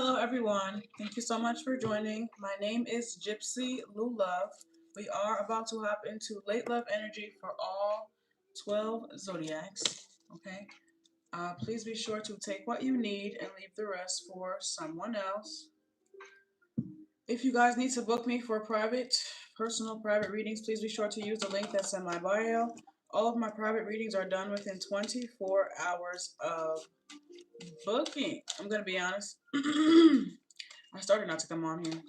Hello, everyone. Thank you so much for joining. My name is Gypsy Lou Love. We are about to hop into late love energy for all 12 zodiacs. Okay. Please be sure to take what you need and leave the rest for someone else. If you guys need to book me for personal private readings, please be sure to use the link that's in my bio. All of my private readings are done within 24 hours of booking. I'm going to be honest. I started not to come on here,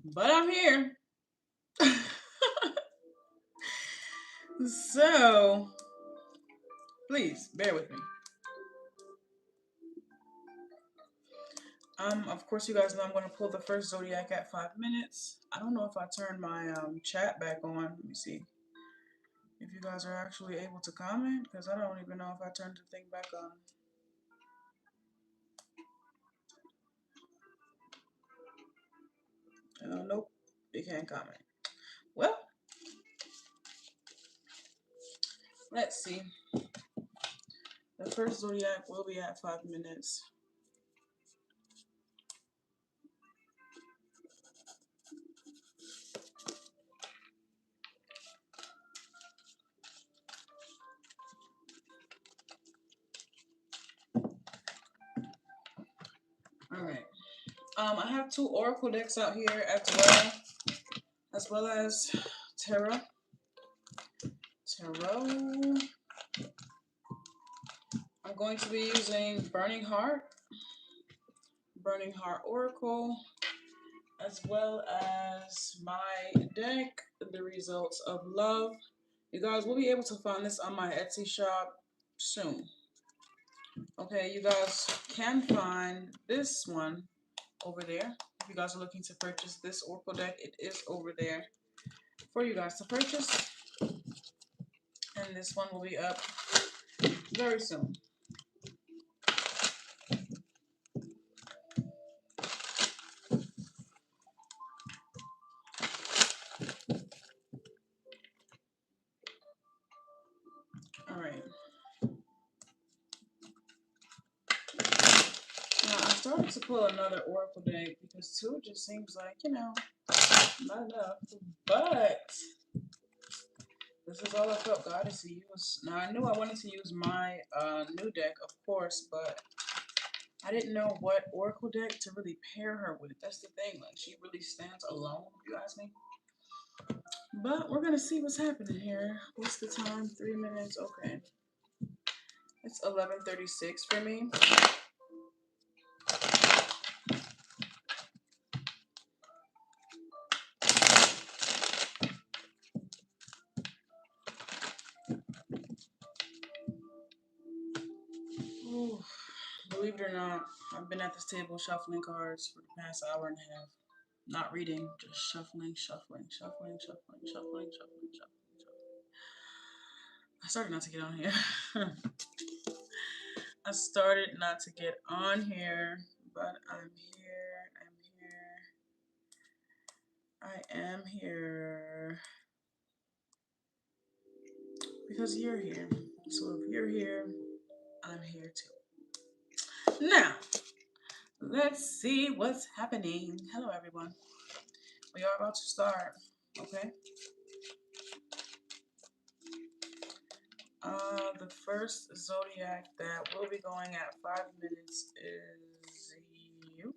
but I'm here. So, please bear with me. Of course, you guys know I'm going to pull the first zodiac at 5 minutes. I don't know if I turned my chat back on. Let me see if you guys are actually able to comment, because I don't even know if I turned the thing back on. Nope, you can't comment. Well, let's see. The first zodiac will be at 5 minutes. All right. I have two oracle decks out here as well as tarot. I'm going to be using Burning Heart Oracle, as well as my deck, The Results of Love. You guys will be able to find this on my Etsy shop soon. Okay, you guys can find this one over there. If you guys are looking to purchase this oracle deck, it is over there for you guys to purchase. And this one will be up very soon. All right. Now, I started to pull another oracle deck because two just seems like, not enough. But this is all I felt guided to use. Now, I knew I wanted to use my new deck, of course, but I didn't know what oracle deck to really pair her with. That's the thing. Like, she really stands alone, if you ask me. But we're going to see what's happening here. What's the time? 3 minutes. Okay. It's 11:36 for me. Ooh, believe it or not, I've been at this table shuffling cards for the past hour and a half. Not reading, just shuffling. I started not to get on here. I started not to get on here, but I'm here. I am here. Because you're here. So if you're here, I'm here too. Now, let's see what's happening. Hello, everyone. We are about to start, okay? The first zodiac that will be going at 5 minutes is you,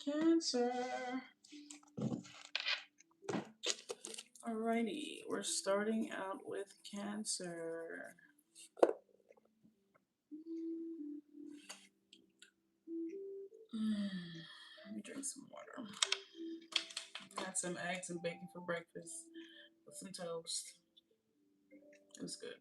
Cancer. Alrighty, we're starting out with Cancer. Let me drink some water. Had some eggs and bacon for breakfast with some toast. It was good.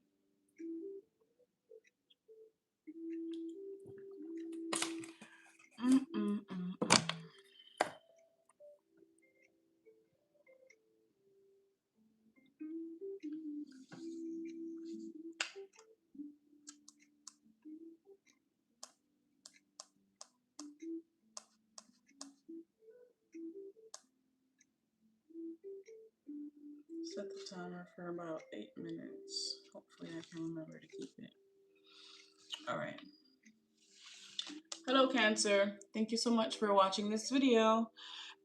Set the timer for about 8 minutes. Hopefully I can remember to keep it. Alright. Hello, Cancer. Thank you so much for watching this video.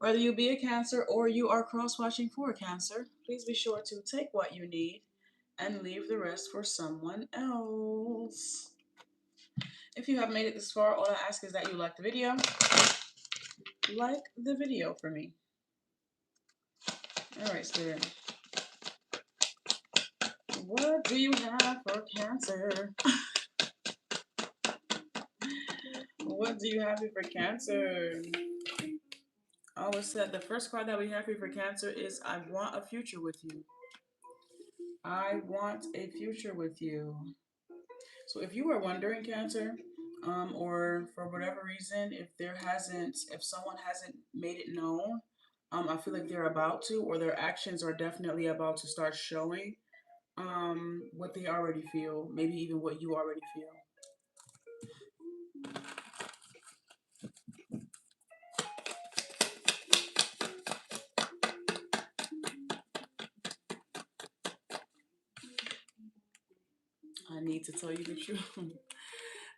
Whether you be a Cancer or you are cross-watching for a Cancer, please be sure to take what you need and leave the rest for someone else. If you have made it this far, all I ask is that you like the video. Like the video for me. Alright, Spirit. What do you have for Cancer? What do you have here for Cancer? I always said the first card that we have here for Cancer is I want a future with you. I want a future with you. So if you were wondering, Cancer, or for whatever reason, if someone hasn't made it known, I feel like they're about to, or their actions are definitely about to start showing, what they already feel, maybe even what you already feel. I need to tell you the truth.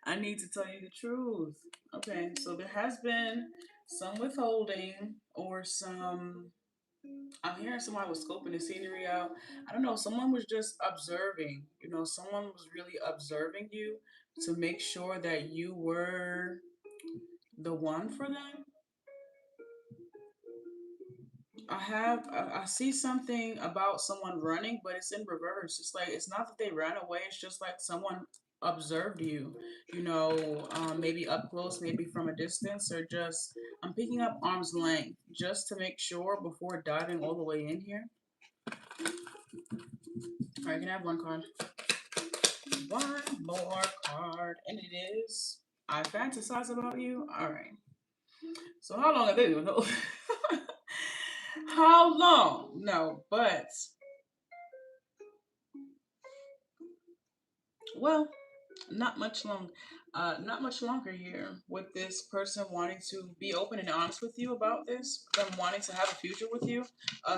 I need to tell you the truth. Okay, so there has been some withholding or some. I'm hearing somebody was scoping the scenery out. I don't know. Someone was just observing. You know, someone was really observing you to make sure that you were the one for them. I see something about someone running, but it's in reverse. It's like it's not that they ran away. It's just like someone observed you. You know, maybe up close, maybe from a distance, or just I'm picking up arm's length just to make sure before diving all the way in here. All right, can I have one card? One more card, and it is I fantasize about you. All right. So how long have they been? How long? No, but well, not much long, not much longer here with this person wanting to be open and honest with you about this, them wanting to have a future with you.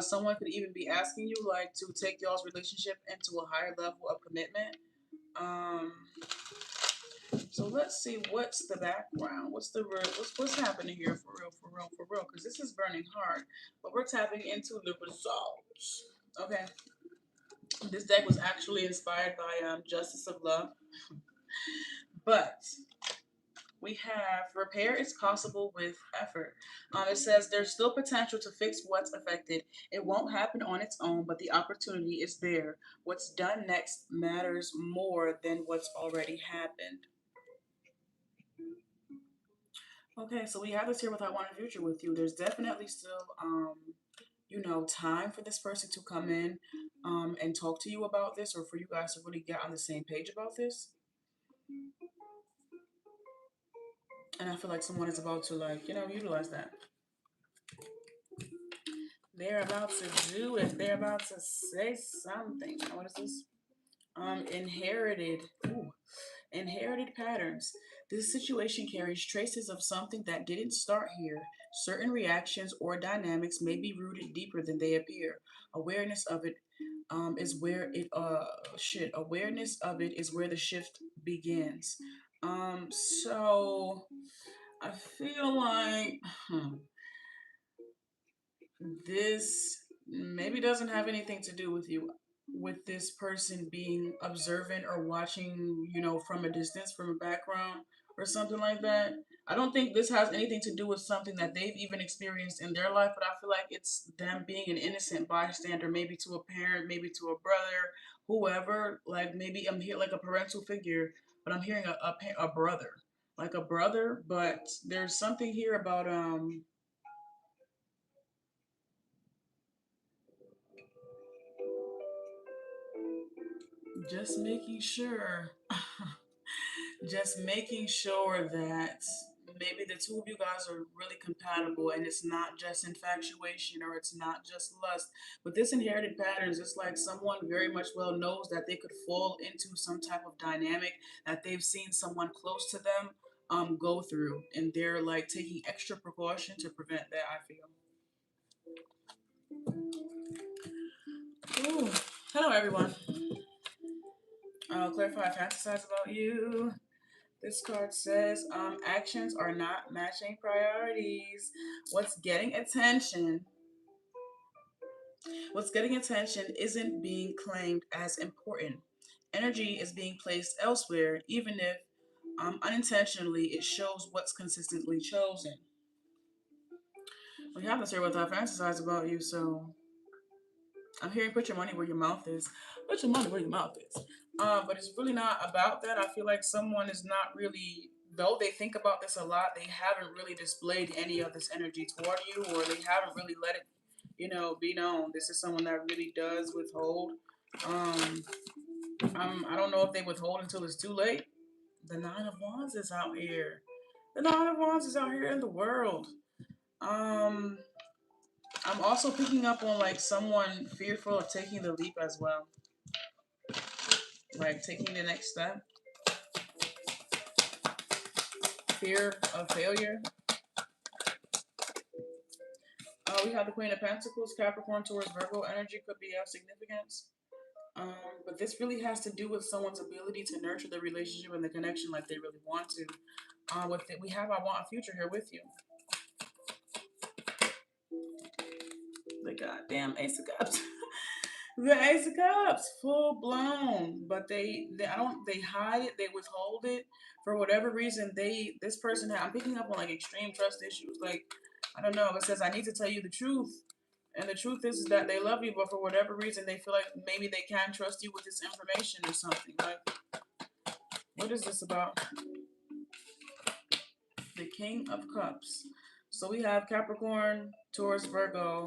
Someone could even be asking you like to take y'all's relationship into a higher level of commitment. Um, so let's see what's the background, what's the real, what's happening here for real, for real, for real, because this is burning hard, but we're tapping into the results. Okay, this deck was actually inspired by Justice of Love, but we have repair is possible with effort. It says there's still potential to fix what's affected. It won't happen on its own, but the opportunity is there. What's done next matters more than what's already happened. Okay, so we have this here with I Want a Future with you. There's definitely still, you know, time for this person to come in and talk to you about this, or for you guys to really get on the same page about this. And I feel like someone is about to, like, you know, utilize that. They're about to do it. They're about to say something. What is this? Inherited. Ooh, inherited patterns. This situation carries traces of something that didn't start here. Certain reactions or dynamics may be rooted deeper than they appear. Awareness of it is where it awareness of it is where the shift begins. So I feel like this maybe doesn't have anything to do with you, with this person being observant or watching, you know, from a distance, from a background or something like that. I don't think this has anything to do with something that they've even experienced in their life, but I feel like it's them being an innocent bystander, maybe to a parent, maybe to a brother, whoever. Like maybe I'm here like a parental figure, but I'm hearing a brother, like a brother. But there's something here about just making sure, just making sure that maybe the two of you guys are really compatible and it's not just infatuation or it's not just lust. But this inherited patterns, it's like someone very much well knows that they could fall into some type of dynamic that they've seen someone close to them go through, and they're like taking extra precaution to prevent that, I feel. Ooh. Hello everyone. I'll clarify, I fantasize about you. This card says, actions are not matching priorities. What's getting attention? What's getting attention isn't being claimed as important. Energy is being placed elsewhere, even if unintentionally it shows what's consistently chosen. We have this here with I fantasize about you, so I'm hearing put your money where your mouth is. Put your money where your mouth is. But it's really not about that. I feel like someone is not really, though they think about this a lot, they haven't really displayed any of this energy toward you, or they haven't really let it, be known. This is someone that really does withhold. Um, I don't know if they withhold until it's too late. The Nine of Wands is out here. The Nine of Wands is out here in the world. Um, I'm also picking up on like someone fearful of taking the leap as well, like taking the next step. Fear of failure. We have the Queen of Pentacles, Capricorn, Taurus, Virgo energy could be of significance. But this really has to do with someone's ability to nurture the relationship and the connection like they really want to. With it, we have I want a future here with you. The goddamn Ace of Cups. The Ace of Cups, full blown, but they hide it, they withhold it for whatever reason. This person, I'm picking up on like extreme trust issues. Like, I don't know. It says I need to tell you the truth, and the truth is that they love you, but for whatever reason they feel like maybe they can't trust you with this information or something. Like, what is this about? The King of Cups. So we have Capricorn, Taurus, Virgo,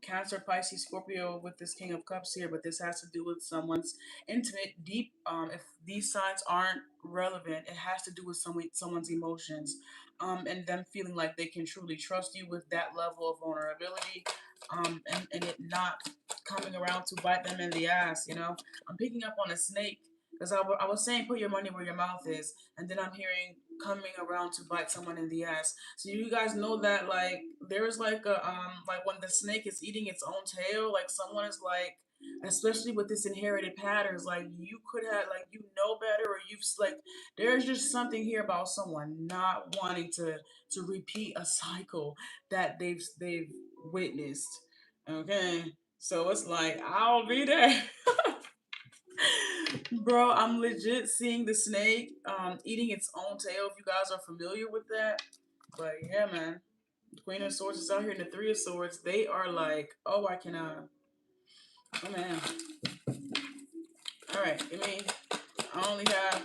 Cancer, Pisces, Scorpio with this King of Cups here, but this has to do with someone's intimate, deep. If these signs aren't relevant, it has to do with someone's emotions, and them feeling like they can truly trust you with that level of vulnerability, and it not coming around to bite them in the ass. I'm picking up on a snake because I was saying put your money where your mouth is, and then I'm hearing coming around to bite someone in the ass. So you guys know that like there's like a like when the snake is eating its own tail, like someone is like, especially with this inherited patterns, like you could have like better, or you've like there's just something here about someone not wanting to repeat a cycle that they've witnessed. Okay. So it's like I'll be there. Bro, I'm legit seeing the snake eating its own tail, if you guys are familiar with that. But yeah, man. The Queen of Swords is out here and the Three of Swords. They are like, oh, I cannot. Oh, man. All right. I only have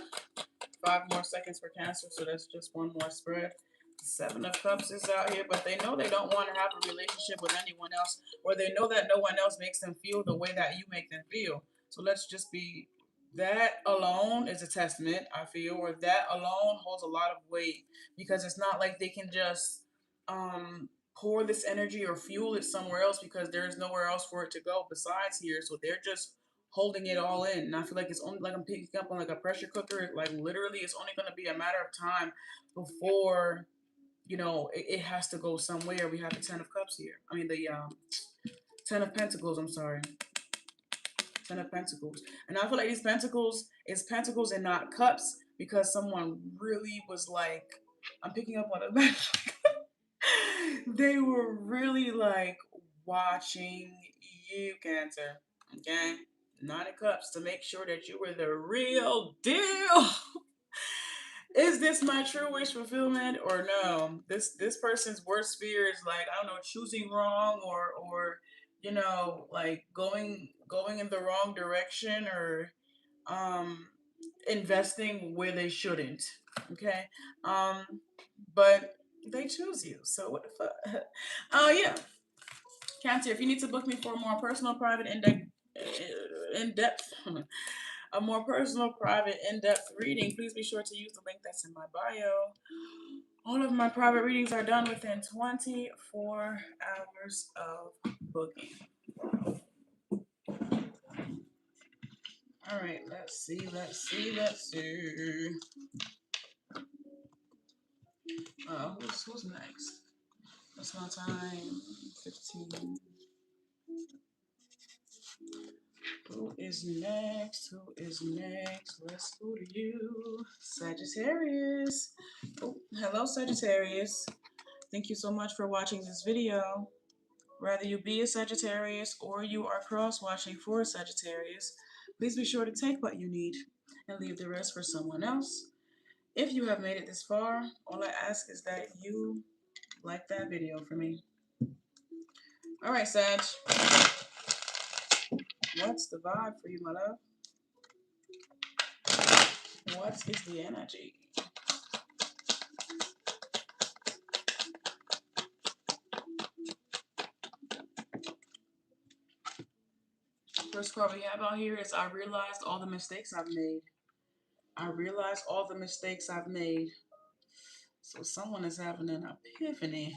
5 more seconds for Cancer, so that's just one more spread. The Seven of Cups is out here, but they know they don't want to have a relationship with anyone else, or they know that no one else makes them feel the way that you make them feel. So let's just be, that alone is a testament, I feel, or that alone holds a lot of weight, because it's not like they can just pour this energy or fuel it somewhere else, because there's nowhere else for it to go besides here. So they're just holding it all in. And I feel like it's only like I'm picking up on like a pressure cooker. Like literally, it's only going to be a matter of time before it has to go somewhere. We have the Ten of Cups here. I mean the Ten of Pentacles. I'm sorry. Ten of Pentacles. And I feel like these Pentacles is Pentacles and not Cups, because someone really was like, I'm picking up on it. They were really like watching you, Cancer. Okay? Nine of Cups to make sure that you were the real deal. Is this my true wish fulfillment or no? This person's worst fear is like, I don't know, choosing wrong, or like going in the wrong direction, or um investing where they shouldn't. Okay? But they choose you. So what the fuck? Oh yeah. Cancer, if you need to book me for a more personal, private, in-depth, a more personal, private, in-depth reading, please be sure to use the link that's in my bio. All of my private readings are done within 24 hours of booking. All right, let's see. Who's next? That's my time. 15. Who is next? Who is next? Let's go to you, Sagittarius. Oh, hello, Sagittarius. Thank you so much for watching this video. Whether you be a Sagittarius or you are cross-watching for a Sagittarius, please be sure to take what you need and leave the rest for someone else. If you have made it this far, all I ask is that you like that video for me. All right, Sag. What's the vibe for you, my love? What is the energy? First card we have out here is I realized all the mistakes I've made. I realized all the mistakes I've made. So someone is having an epiphany.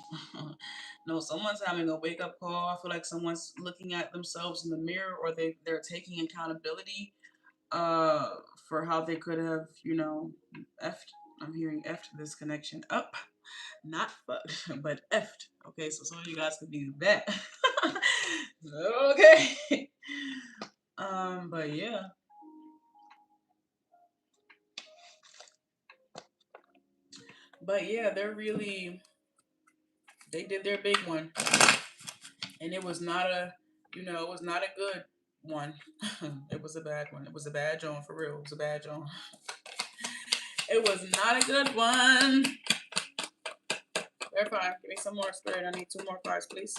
No, someone's having a wake-up call. I feel like someone's looking at themselves in the mirror, or they're taking accountability for how they could have, you know, effed. I'm hearing effed this connection up. Not fucked, but effed. Okay, so some of you guys could do that. Okay. But yeah. But yeah, they did their big one. And it was not a, it was not a good one. It was a bad one. It was a bad Joan, for real. It was a bad Joan. It was not a good one. Verify. Give me some more, Spirit. I need 2 more cards, please.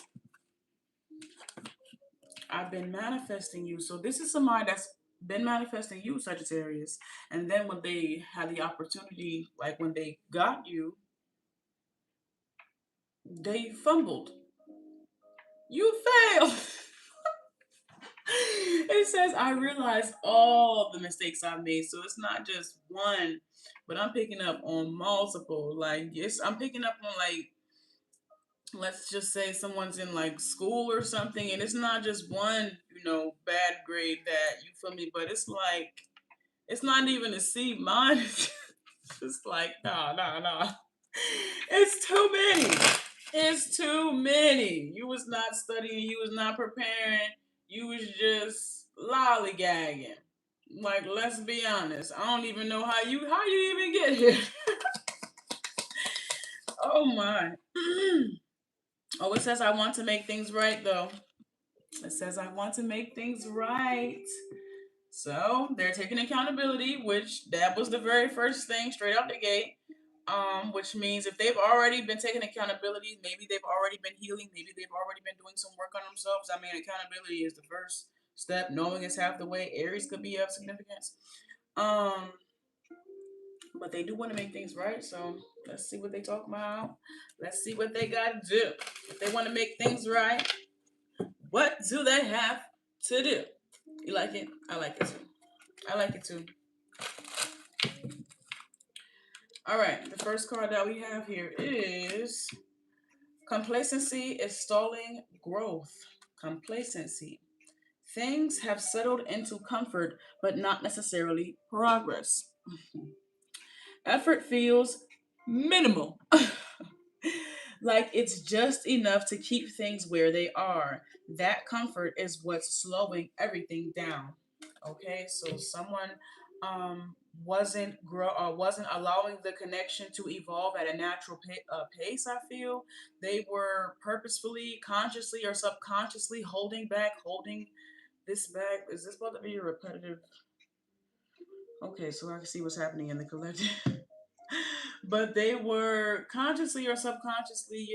I've been manifesting you. So this is somebody that's been manifesting you, Sagittarius. And then when they had the opportunity, like when they got you, they fumbled. You failed. It says, I realized all the mistakes I've made. So it's not just one, but I'm picking up on multiple. Like, I'm picking up on, like, let's just say someone's in like school or something, and it's not just one, bad grade that, you feel me, but it's like, it's not even a C minus. It's just like, nah. It's too many. It's too many. You was not studying, you was not preparing, you was just lollygagging. Like, let's be honest. I don't even know how you even get here. Oh my. Oh, it says I want to make things right, though. It says I want to make things right. So they're taking accountability, which that was the very first thing straight out the gate. Which means if they've already been taking accountability, maybe they've already been healing, maybe they've already been doing some work on themselves. I mean, accountability is the first step. Knowing is half the way. Aries could be of significance. But they do want to make things right, so let's see what they talk about. Let's see what they got to do. If they want to make things right, what do they have to do? You like it? I like it too. I like it too. All right, the first card that we have here is complacency is stalling growth. Complacency. Things have settled into comfort, but not necessarily progress. Effort feels minimal. Like it's just enough to keep things where they are. That comfort is what's slowing everything down. Okay, so someone wasn't allowing the connection to evolve at a natural pace. I feel they were purposefully, consciously, or subconsciously holding this back. Is this about to be a repetitive? Okay, so I can see what's happening in the collective. But they were consciously or subconsciously,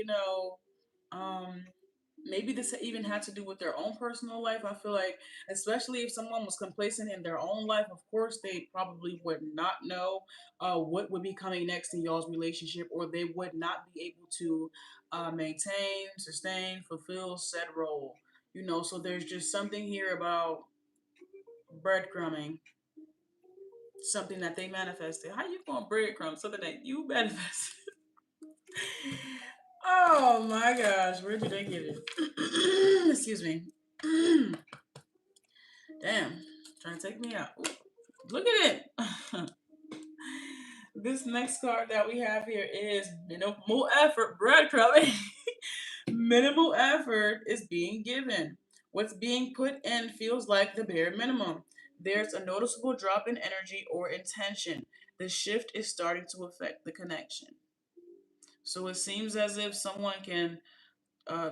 maybe this even had to do with their own personal life. I feel like, especially if someone was complacent in their own life, of course, they probably would not know what would be coming next in y'all's relationship, or they would not be able to maintain, sustain, fulfill said role. So there's just something here about breadcrumbing, something that they manifested. How you going breadcrumb something that you manifested? Oh my gosh, where did they get it? Excuse me. Damn, trying to take me out. Ooh, look at it. This next card that we have here is minimal effort, breadcrumbing. Minimal effort is being given. What's being put in feels like the bare minimum. There's a noticeable drop in energy or intention. The shift is starting to affect the connection. So it seems as if someone can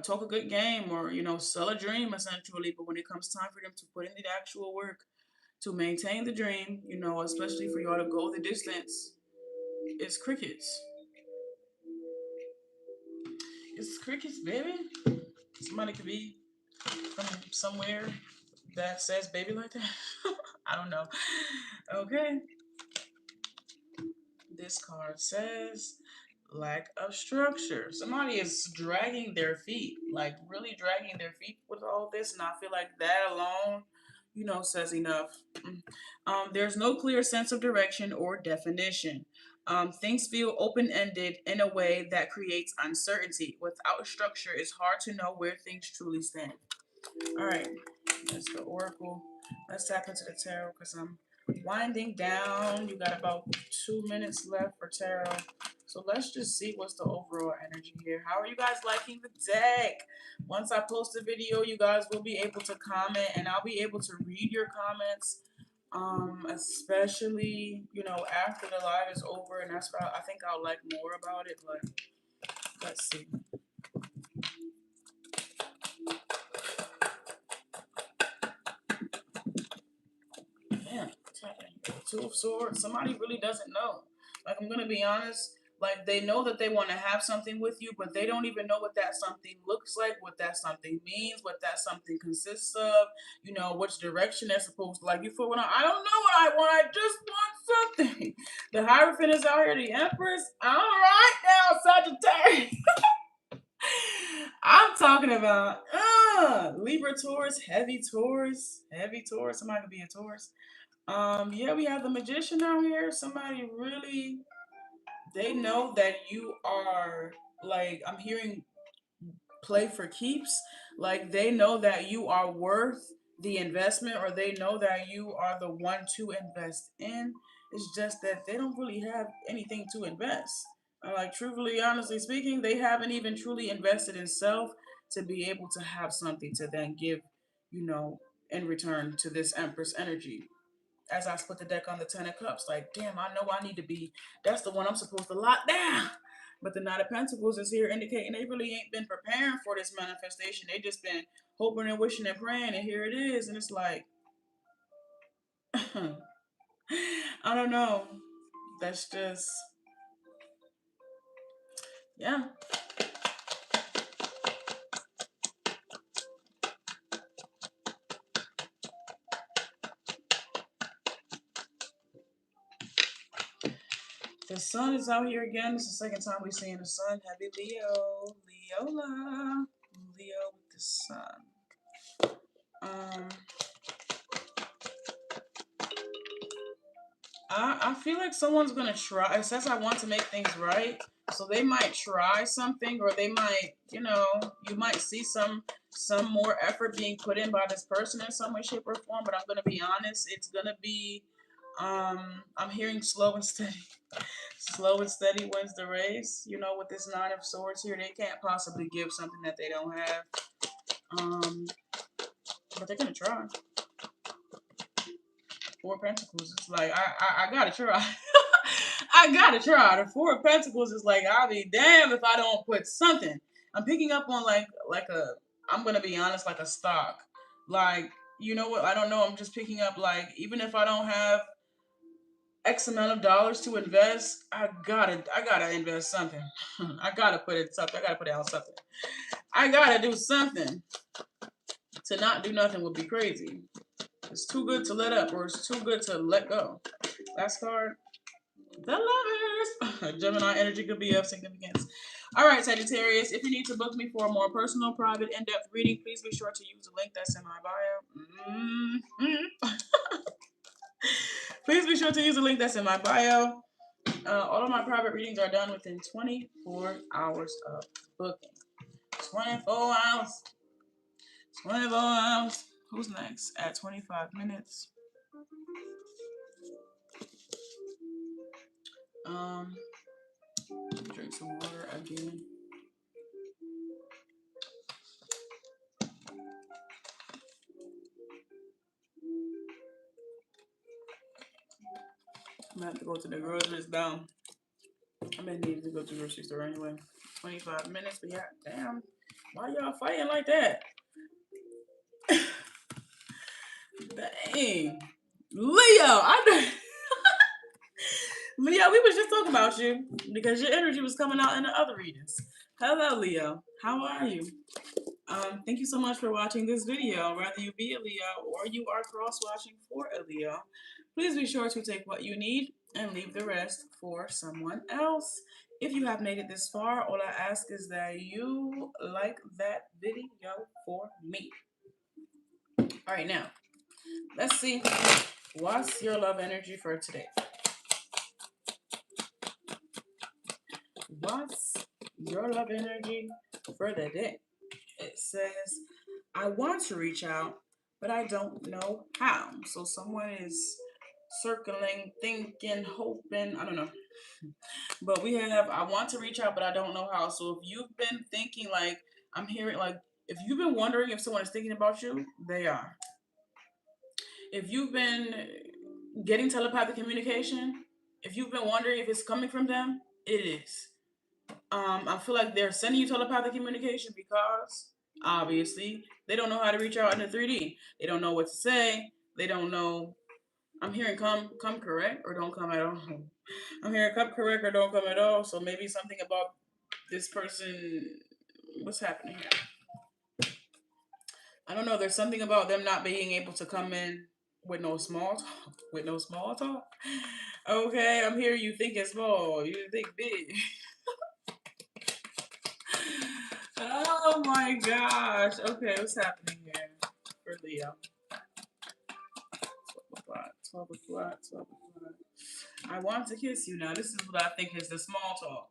talk a good game or, sell a dream essentially, but when it comes time for them to put in the actual work to maintain the dream, especially for y'all to go the distance, it's crickets. It's crickets, baby. Somebody could be from somewhere that says baby like that. I don't know. Okay. This card says lack of structure. Somebody is dragging their feet, like really dragging their feet with all this, and I feel like that alone, says enough. There's no clear sense of direction or definition. Things feel open ended in a way that creates uncertainty. Without structure, it's hard to know where things truly stand. All right, that's the oracle. Let's tap into the tarot because I'm winding down. You got about 2 minutes left for tarot. So let's just see what's the overall energy here. How are you guys liking the deck? Once I post a video, you guys will be able to comment and I'll be able to read your comments. Especially, after the live is over, and that's why I think I'll like more about it, but let's see. Man, Two of Swords. Somebody really doesn't know. Like, I'm gonna be honest. Like, they know that they want to have something with you, but they don't even know what that something looks like, what that something means, what that something consists of. Which direction they're supposed to. Like, you feel what I don't know what I want. I just want something. The Hierophant is out here. The Empress. All right now, Sagittarius. I'm talking about Libra, Taurus, heavy Taurus, heavy Taurus. Somebody could be a Taurus. Yeah, we have the Magician out here. Somebody really, they know that you are, like, I'm hearing play for keeps. Like, they know that you are worth the investment, or they know that you are the one to invest in. It's just that they don't really have anything to invest. Like, truthfully, honestly speaking, they haven't even truly invested in self to be able to have something to then give, in return to this Empress energy. As I put the deck on the Ten of Cups, like, damn, I know I need to be, that's the one I'm supposed to lock down. But the Knight of Pentacles is here indicating they really ain't been preparing for this manifestation. They just been hoping and wishing and praying, and here it is. And it's like, I don't know. That's just, yeah. The sun is out here again. It's the second time we're seeing the sun. Happy Leo. Leola. Leo with the sun. I feel like someone's gonna try. It says I want to make things right, so they might try something, or they might, you might see some more effort being put in by this person in some way, shape, or form. But I'm gonna be honest, it's gonna be, I'm hearing slow and steady. Slow and steady wins the race. With this Nine of Swords here, they can't possibly give something that they don't have. But they're gonna try. Four of Pentacles. It's like I gotta try. I gotta try. The Four of Pentacles is like, I'll be damned if I don't put something. I'm picking up on like a, I'm gonna be honest, like a stock. Like, you know what? I don't know. I'm just picking up, like, even if I don't have X amount of dollars to invest, I gotta invest something. I gotta put it something. I gotta put out something. I gotta do something. To not do nothing would be crazy. It's too good to let up, or it's too good to let go. Last card. The Lovers. Gemini energy could be of significance. All right, Sagittarius. If you need to book me for a more personal, private, in-depth reading, please be sure to use the link that's in my bio. Please be sure to use the link that's in my bio. All of my private readings are done within 24 hours of booking. 24 hours. 24 hours. Who's next? At 25 minutes. Drink some water again. have to go to the grocery store. I'm gonna need to go to the grocery store anyway. 25 minutes, but yeah, damn. Why y'all fighting like that? Dang. Leo, I know. Leo, we was just talking about you because your energy was coming out in the other readings. Hello, Leo. How are you? Thank you so much for watching this video. Whether you be a Leo or you are cross-watching for a Leo, please be sure to take what you need and leave the rest for someone else. If you have made it this far, all I ask is that you like that video for me. All right, now, let's see. What's your love energy for today? What's your love energy for the day? It says, I want to reach out, but I don't know how. So someone is circling, thinking, hoping, I don't know. But we have, I want to reach out, but I don't know how. So if you've been thinking, like, I'm hearing, like, if you've been wondering if someone is thinking about you, they are. If you've been getting telepathic communication, if you've been wondering if it's coming from them, it is. I feel like they're sending you telepathic communication because obviously they don't know how to reach out in the 3D. They don't know what to say. They don't know. I'm hearing come correct or don't come at all. I'm hearing come correct or don't come at all. So maybe something about this person. What's happening here? I don't know. There's something about them not being able to come in with no small talk. With no small talk. Okay, I'm here. You think it's small. You think big. Oh my gosh. Okay, what's happening here for Leo? 12 o'clock. I want to kiss you. Now, this is what I think is the small talk.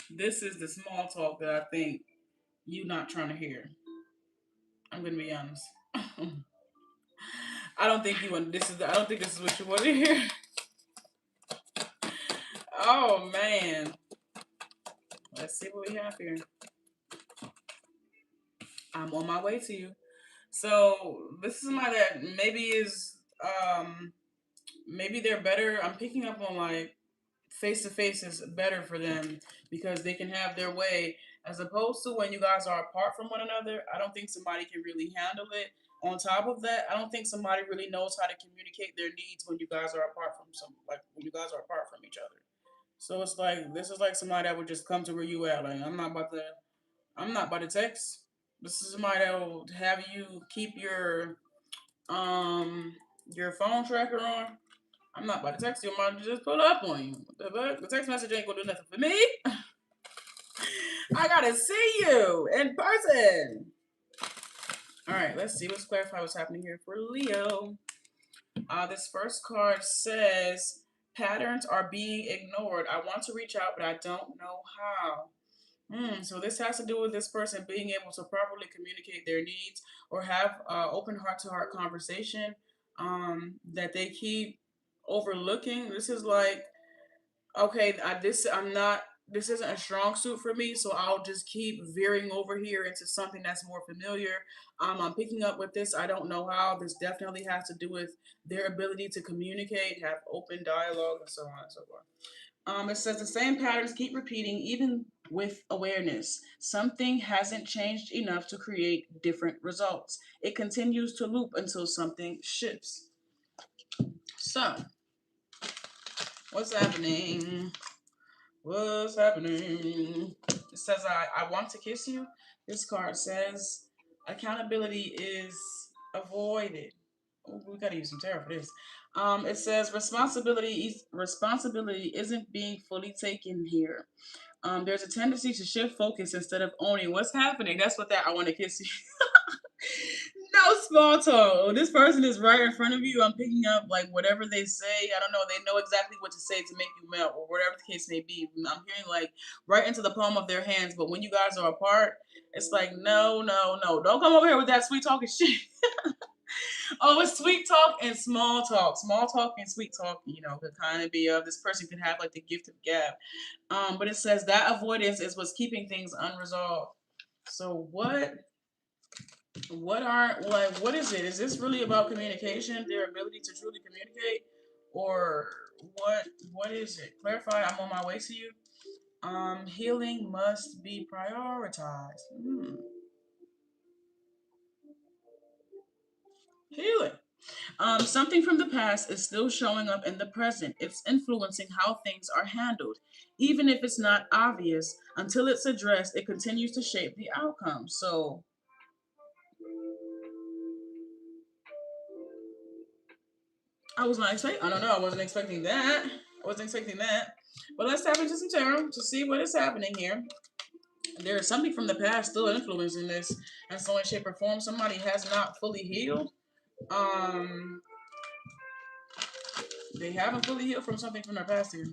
This is the small talk that I think you not trying to hear. I'm gonna be honest. I don't think you want I don't think this is what you want to hear. Oh man. Let's see what we have here. I'm on my way to you. So this is somebody that maybe is maybe they're better. I'm picking up on like face to face is better for them because they can have their way as opposed to when you guys are apart from one another. I don't think somebody can really handle it. On top of that, I don't think somebody really knows how to communicate their needs when you guys are apart from when you guys are apart from each other. So it's like this is like somebody that would just come to where you at. Like I'm not about to text. This is somebody that will have you keep your phone tracker on. I'm not about to text you. I'm about to just pull up on you. The text message ain't gonna do nothing for me. I gotta see you in person. All right, let's see. Let's clarify what's happening here for Leo. This first card says patterns are being ignored. I want to reach out, but I don't know how. So this has to do with this person being able to properly communicate their needs or have open heart-to-heart conversation that they keep overlooking. This is like, okay, this isn't a strong suit for me, so I'll just keep veering over here into something that's more familiar. I'm picking up with this. I don't know how. This definitely has to do with their ability to communicate, have open dialogue, and so on and so forth. It says the same patterns keep repeating even with awareness. Something hasn't changed enough to create different results. It continues to loop until something shifts. So, what's happening? What's happening? It says, I want to kiss you. This card says, accountability is avoided. Oh, we gotta use some tarot for this. It says responsibility isn't being fully taken here. There's a tendency to shift focus instead of owning what's happening. That's what that I want to kiss you. No small talk. This person is right in front of you. I'm picking up like whatever they say. I don't know. They know exactly what to say to make you melt or whatever the case may be. I'm hearing like right into the palm of their hands. But when you guys are apart, it's like, no. Don't come over here with that sweet talking shit. Oh, it's sweet talk and small talk. Small talk and sweet talk, could kind of be this person could have like the gift of gab. But it says that avoidance is what's keeping things unresolved. So what is it? Is this really about communication, their ability to truly communicate? Or What is it? Clarify. I'm on my way to you. Healing must be prioritized. Healing. Something from the past is still showing up in the present. It's influencing how things are handled. Even if it's not obvious, until it's addressed, it continues to shape the outcome. So I was not expecting, I don't know, I wasn't expecting that. I wasn't expecting that. But let's tap into some tarot to see what is happening here. There is something from the past still influencing this in some way, shape, or form. Somebody has not fully healed. Um, they haven't fully healed from something from their past here.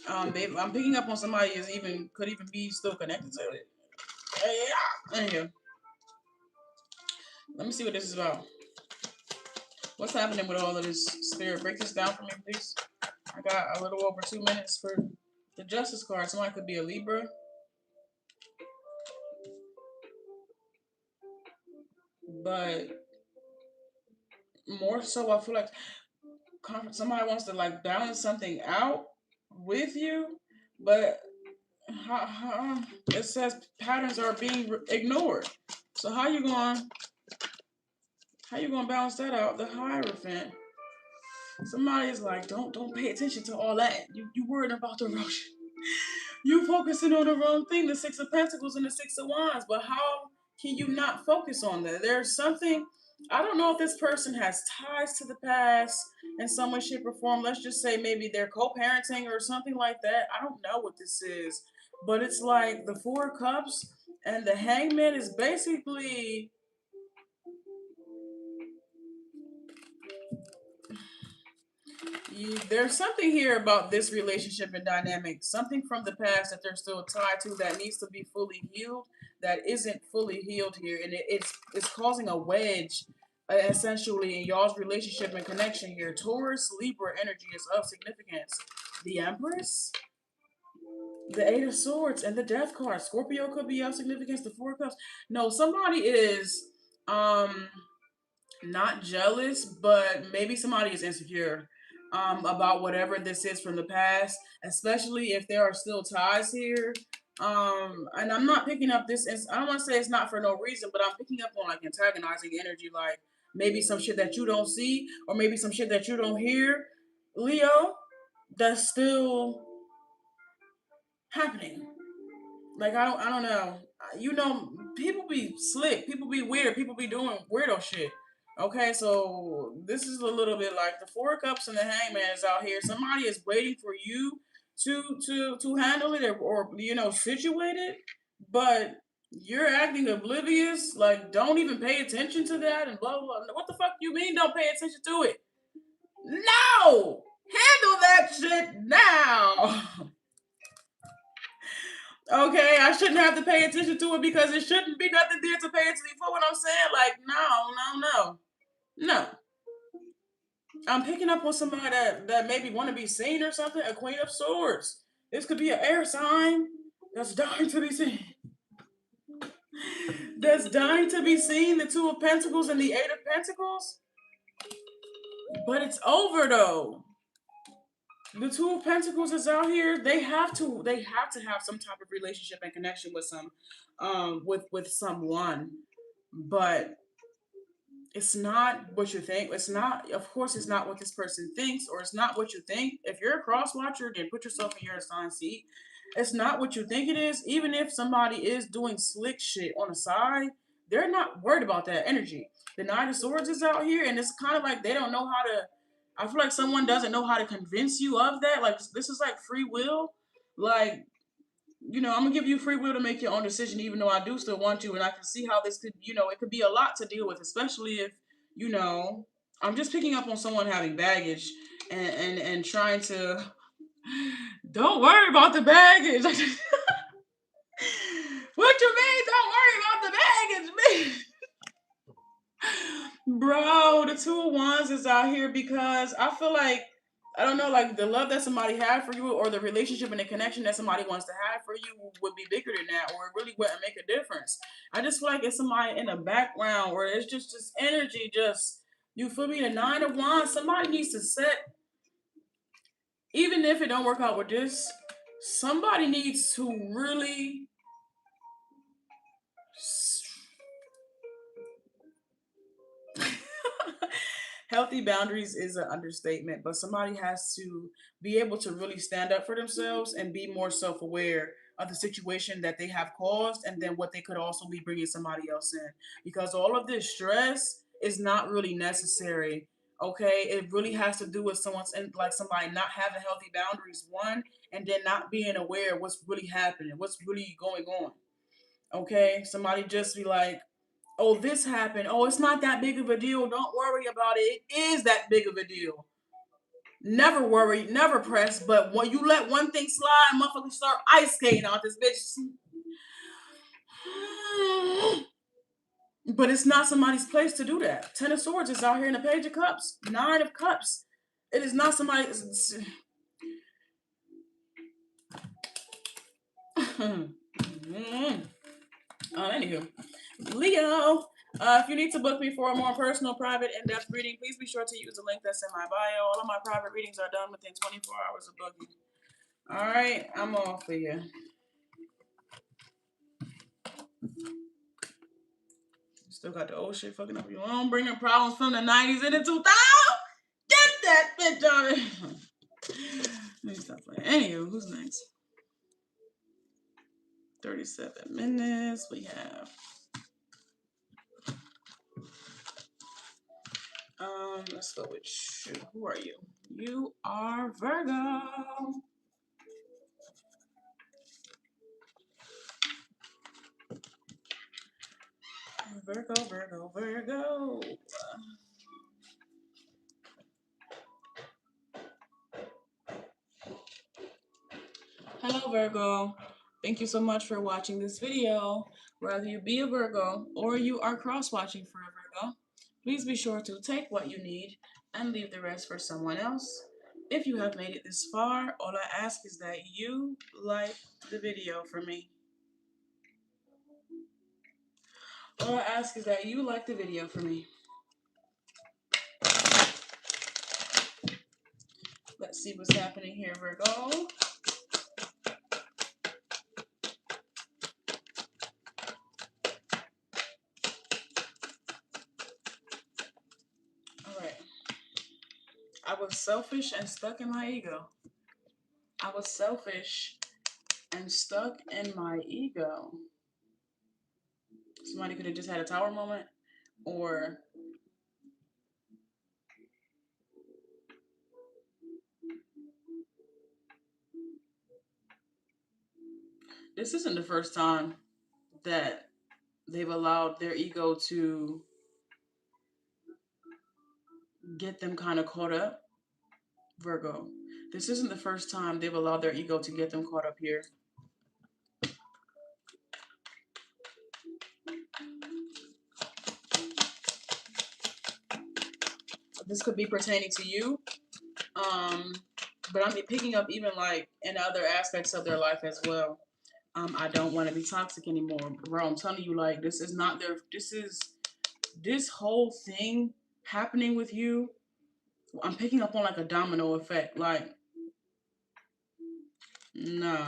I'm picking up on somebody is even could even be still connected to it. Yeah. Anywho, let me see what this is about. What's happening with all of this? Spirit, break this down for me, please. I got a little over 2 minutes for the Justice card. Somebody could be a Libra, but more so, I feel like somebody wants to like balance something out with you, but it says patterns are being ignored. So how you going? How you gonna balance that out? The Hierophant. Somebody is like, don't pay attention to all that. You worried about the rush. You focusing on the wrong thing. The Six of Pentacles and the Six of Wands. But how can you not focus on that? There's something. I don't know if this person has ties to the past in some way, shape, or form. Let's just say maybe they're co-parenting or something like that. I don't know what this is, but it's like the Four of Cups and the Hangman is basically there's something here about this relationship and dynamic, something from the past that they're still tied to that needs to be fully healed, that isn't fully healed here, and it's causing a wedge, essentially in y'all's relationship and connection here. Taurus Libra energy is of significance. The Empress, the Eight of Swords, and the Death card. Scorpio could be of significance. The Four of Cups. No, somebody is um not jealous, but maybe somebody is insecure about whatever this is from the past, especially if there are still ties here. And I'm not picking up this. I don't want to say it's not for no reason, but I'm picking up on like antagonizing energy, like maybe some shit that you don't see, or maybe some shit that you don't hear, Leo. That's still happening. Like I don't know. You know, people be slick, people be weird, people be doing weirdo shit. Okay, so this is a little bit like the Four of Cups and the Hangman is out here. Somebody is waiting for you to handle it or you know situate it, but you're acting oblivious. Like don't even pay attention to that and blah blah. What the fuck you mean? Don't pay attention to it? No, handle that shit now. Okay, I shouldn't have to pay attention to it because it shouldn't be nothing there to pay attention for. What I'm saying, like, no. I'm picking up on somebody that maybe want to be seen or something. A Queen of Swords. This could be an air sign that's dying to be seen. That's dying to be seen. The Two of Pentacles and the Eight of Pentacles. But it's over though. The Two of Pentacles is out here. They have to have some type of relationship and connection with with someone. But it's not what you think. It's not, of course, it's not what this person thinks, or it's not what you think. If you're a cross watcher, then put yourself in your assigned seat. It's not what you think it is. Even if somebody is doing slick shit on the side, they're not worried about that energy. The Nine of Swords is out here, and it's kind of like they don't know how to. I feel like someone doesn't know how to convince you of that. Like this is like free will. Like you know, I'm gonna give you free will to make your own decision, even though I do still want you, and I can see how this could, you know, it could be a lot to deal with, especially if, you know, I'm just picking up on someone having baggage and trying to. Don't worry about the baggage. What you mean? Don't worry about the baggage, man. Bro, the Two of Wands is out here because I feel like I don't know, like the love that somebody had for you or the relationship and the connection that somebody wants to have for you would be bigger than that, or it really wouldn't make a difference. I just feel like it's somebody in the background where it's just this energy, just you feel me? The Nine of Wands, somebody needs to set even if it don't work out with this, somebody needs to really healthy boundaries is an understatement, but somebody has to be able to really stand up for themselves and be more self-aware of the situation that they have caused and then what they could also be bringing somebody else in, because all of this stress is not really necessary. Okay, it really has to do with someone's in, like somebody not having healthy boundaries, one, and then not being aware of what's really happening, what's really going on. Okay, somebody just be like, oh, this happened. Oh, it's not that big of a deal. Don't worry about it. It is that big of a deal. Never worry, never press. But when you let one thing slide, motherfuckers start ice skating out this bitch. But it's not somebody's place to do that. Ten of Swords is out here in the Page of Cups. Nine of Cups. It is not somebody's. Anywho, Leo, if you need to book me for a more personal, private, in-depth reading, please be sure to use the link that's in my bio. All of my private readings are done within 24 hours of booking. All right, I'm off for you. Still got the old shit fucking up. You don't bring the problems from the 90s and the 2000s. Get that bitch on it. Let me stop playing. Anywho, who's next? 37 minutes. We have let's go with you. Who are you? You are Virgo. Virgo. Hello, Virgo. Thank you so much for watching this video. Whether you be a Virgo or you are cross-watching for a Virgo, please be sure to take what you need and leave the rest for someone else. If you have made it this far, all I ask is that you like the video for me. All I ask is that you like the video for me. Let's see what's happening here, Virgo. All right. I was selfish and stuck in my ego. I was selfish and stuck in my ego. Somebody could have just had a tower moment, or this isn't the first time that they've allowed their ego to get them kind of caught up. Virgo, this isn't the first time they've allowed their ego to get them caught up here. This could be pertaining to you, but I'm picking up even like in other aspects of their life as well. I don't want to be toxic anymore, bro. I'm telling you, like, this is not their. This whole thing happening with you. I'm picking up on like a domino effect. Like, nah,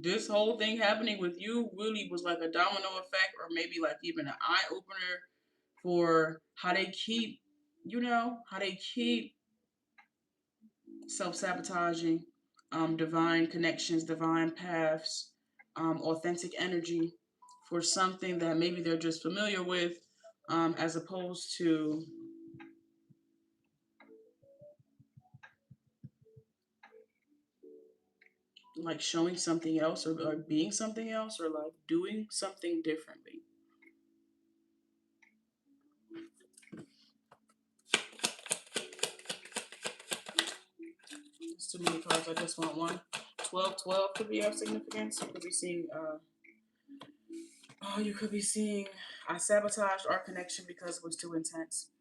this whole thing happening with you really was like a domino effect, or maybe like even an eye opener for how they keep, how they keep self-sabotaging divine connections, divine paths, authentic energy for something that maybe they're just familiar with, as opposed to like showing something else, or being something else, or like doing something differently. It's too many cards. I just want one. 12 could be of significance. You could be seeing you could be seeing I sabotaged our connection because it was too intense.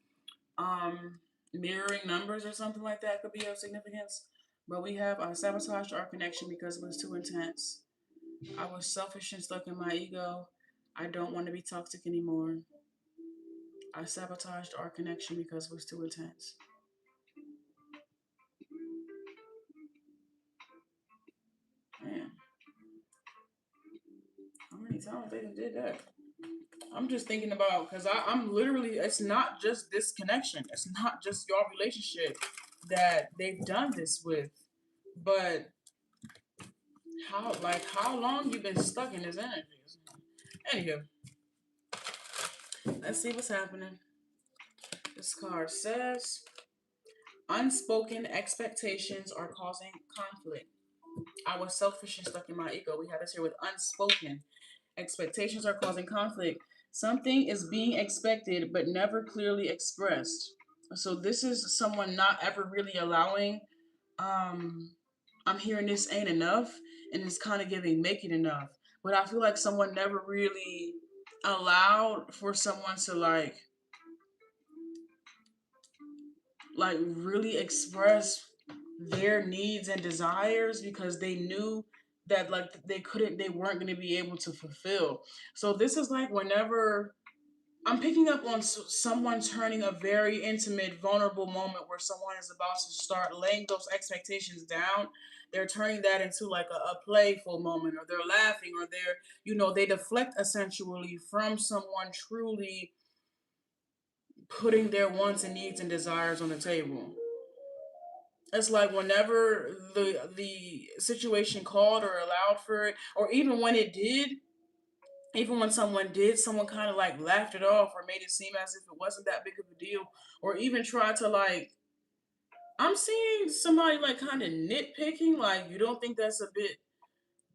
Mirroring numbers or something like that could be of significance. But we have I sabotaged our connection because it was too intense. I was selfish and stuck in my ego. I don't want to be toxic anymore. I sabotaged our connection because it was too intense. tell me if they did that. I'm just thinking about, because I'm literally, it's not just this connection. It's not just your relationship that they've done this with. But how long you been stuck in this energy? Anywho, let's see what's happening. This card says unspoken expectations are causing conflict. I was selfish and stuck in my ego. We have this here with unspoken expectations are causing conflict. Something is being expected but never clearly expressed. So this is someone not ever really allowing. I'm hearing this ain't enough, and it's kind of giving make it enough. But I feel like someone never really allowed for someone to really express their needs and desires, because they knew that they weren't going to be able to fulfill. So this is like whenever I'm picking up on someone turning a very intimate, vulnerable moment where someone is about to start laying those expectations down. They're turning that into like a playful moment, or they're laughing, or they deflect essentially from someone truly putting their wants and needs and desires on the table. It's like whenever the situation called or allowed for it, or even when it did, even when someone did, someone kind of like laughed it off or made it seem as if it wasn't that big of a deal, or even tried to I'm seeing somebody like kind of nitpicking, like you don't think that's a bit.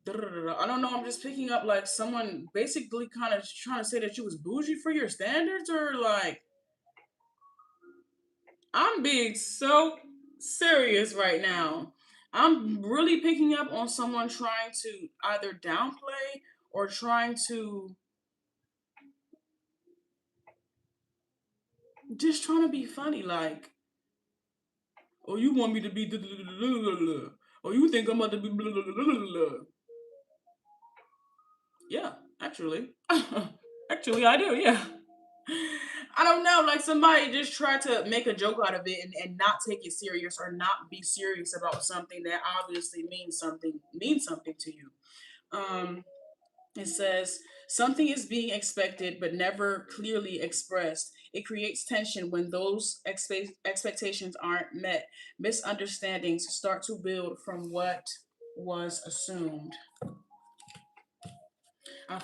I don't know. I'm just picking up like someone basically kind of trying to say that you was bougie for your standards, or like I'm being so serious right now. I'm really picking up on someone trying to either downplay or trying to just trying to be funny, like, oh, you want me to be, or you think I'm about to be, yeah, actually, actually, I do, yeah. I don't know, like somebody just tried to make a joke out of it, and not take it serious, or not be serious about something that obviously means something to you. Um, it says something is being expected but never clearly expressed. It creates tension when those expectations aren't met. Misunderstandings start to build from what was assumed.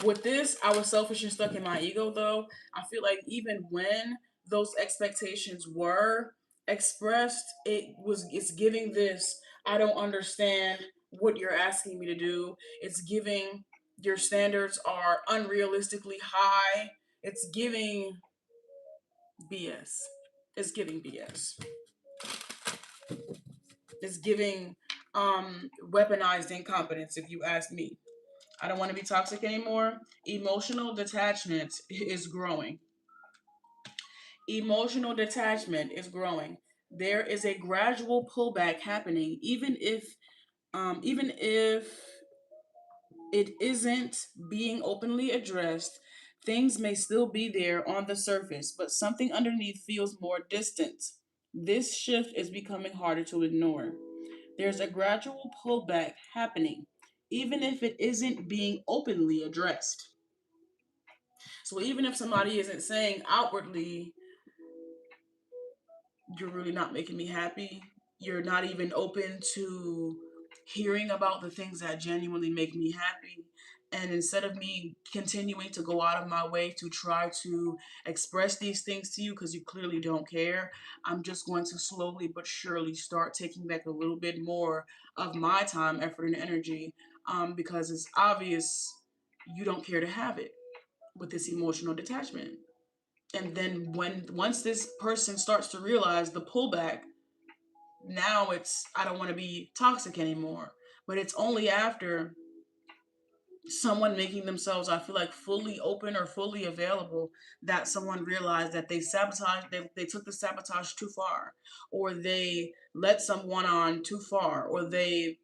With this, I was selfish and stuck in my ego, though. I feel like even when those expectations were expressed, it's giving this, I don't understand what you're asking me to do. It's giving your standards are unrealistically high. It's giving BS. It's giving BS. It's giving weaponized incompetence, if you ask me. I don't want to be toxic anymore. Emotional detachment is growing. Emotional detachment is growing. There is a gradual pullback happening, even if it isn't being openly addressed. Things may still be there on the surface, but something underneath feels more distant. This shift is becoming harder to ignore. There's a gradual pullback happening, even if it isn't being openly addressed. So even if somebody isn't saying outwardly, you're really not making me happy, you're not even open to hearing about the things that genuinely make me happy. And instead of me continuing to go out of my way to try to express these things to you because you clearly don't care, I'm just going to slowly but surely start taking back a little bit more of my time, effort, and energy, because it's obvious you don't care to have it with this emotional detachment. And then once this person starts to realize the pullback, now it's, I don't want to be toxic anymore. But it's only after someone making themselves, I feel like, fully open or fully available, that someone realized that they took the sabotage too far, or they let someone on too far, or I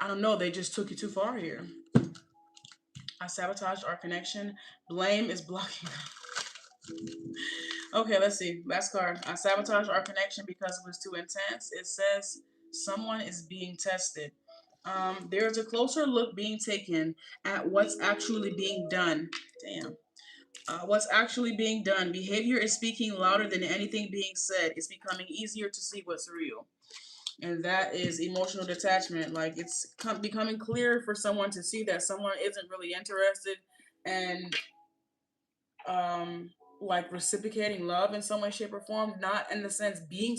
don't know, they just took it too far here. I sabotaged our connection. Blame is blocking. Okay, let's see. Last card. I sabotaged our connection because it was too intense. It says someone is being tested. There's a closer look being taken at what's actually being done. Damn. What's actually being done. Behavior is speaking louder than anything being said. It's becoming easier to see what's real. And that is emotional detachment. Like, it's becoming clear for someone to see that someone isn't really interested and like reciprocating love in some way, shape, or form. Not in the sense being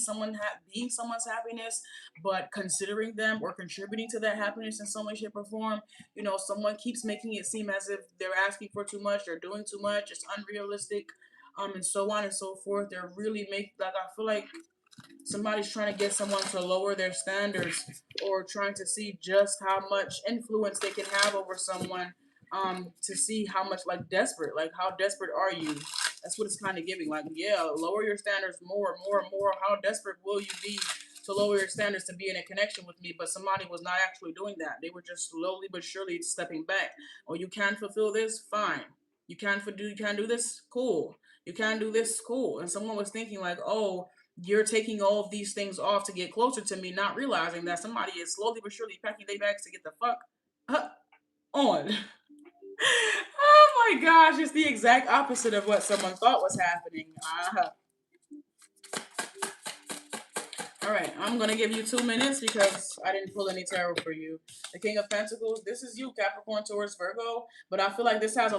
being someone's happiness, but considering them or contributing to that happiness in some way, shape, or form. You know, someone keeps making it seem as if they're asking for too much, they're doing too much, it's unrealistic, and so on and so forth. They're really like, I feel like somebody's trying to get someone to lower their standards, or trying to see just how much influence they can have over someone, to see how much, like how desperate are you. That's what it's kind of giving. Like, yeah, lower your standards more and more and more. How desperate will you be to lower your standards to be in a connection with me? But somebody was not actually doing that. They were just slowly but surely stepping back. Oh, you can fulfill this? Fine. You can do this? Cool. You can do this? Cool. And someone was thinking like, oh, you're taking all of these things off to get closer to me, not realizing that somebody is slowly but surely packing their bags to get the fuck on. Oh my gosh, it's the exact opposite of what someone thought was happening. All right, I'm going to give you 2 minutes because I didn't pull any tarot for you. The King of Pentacles, this is you, Capricorn, Taurus, Virgo. But I feel like this has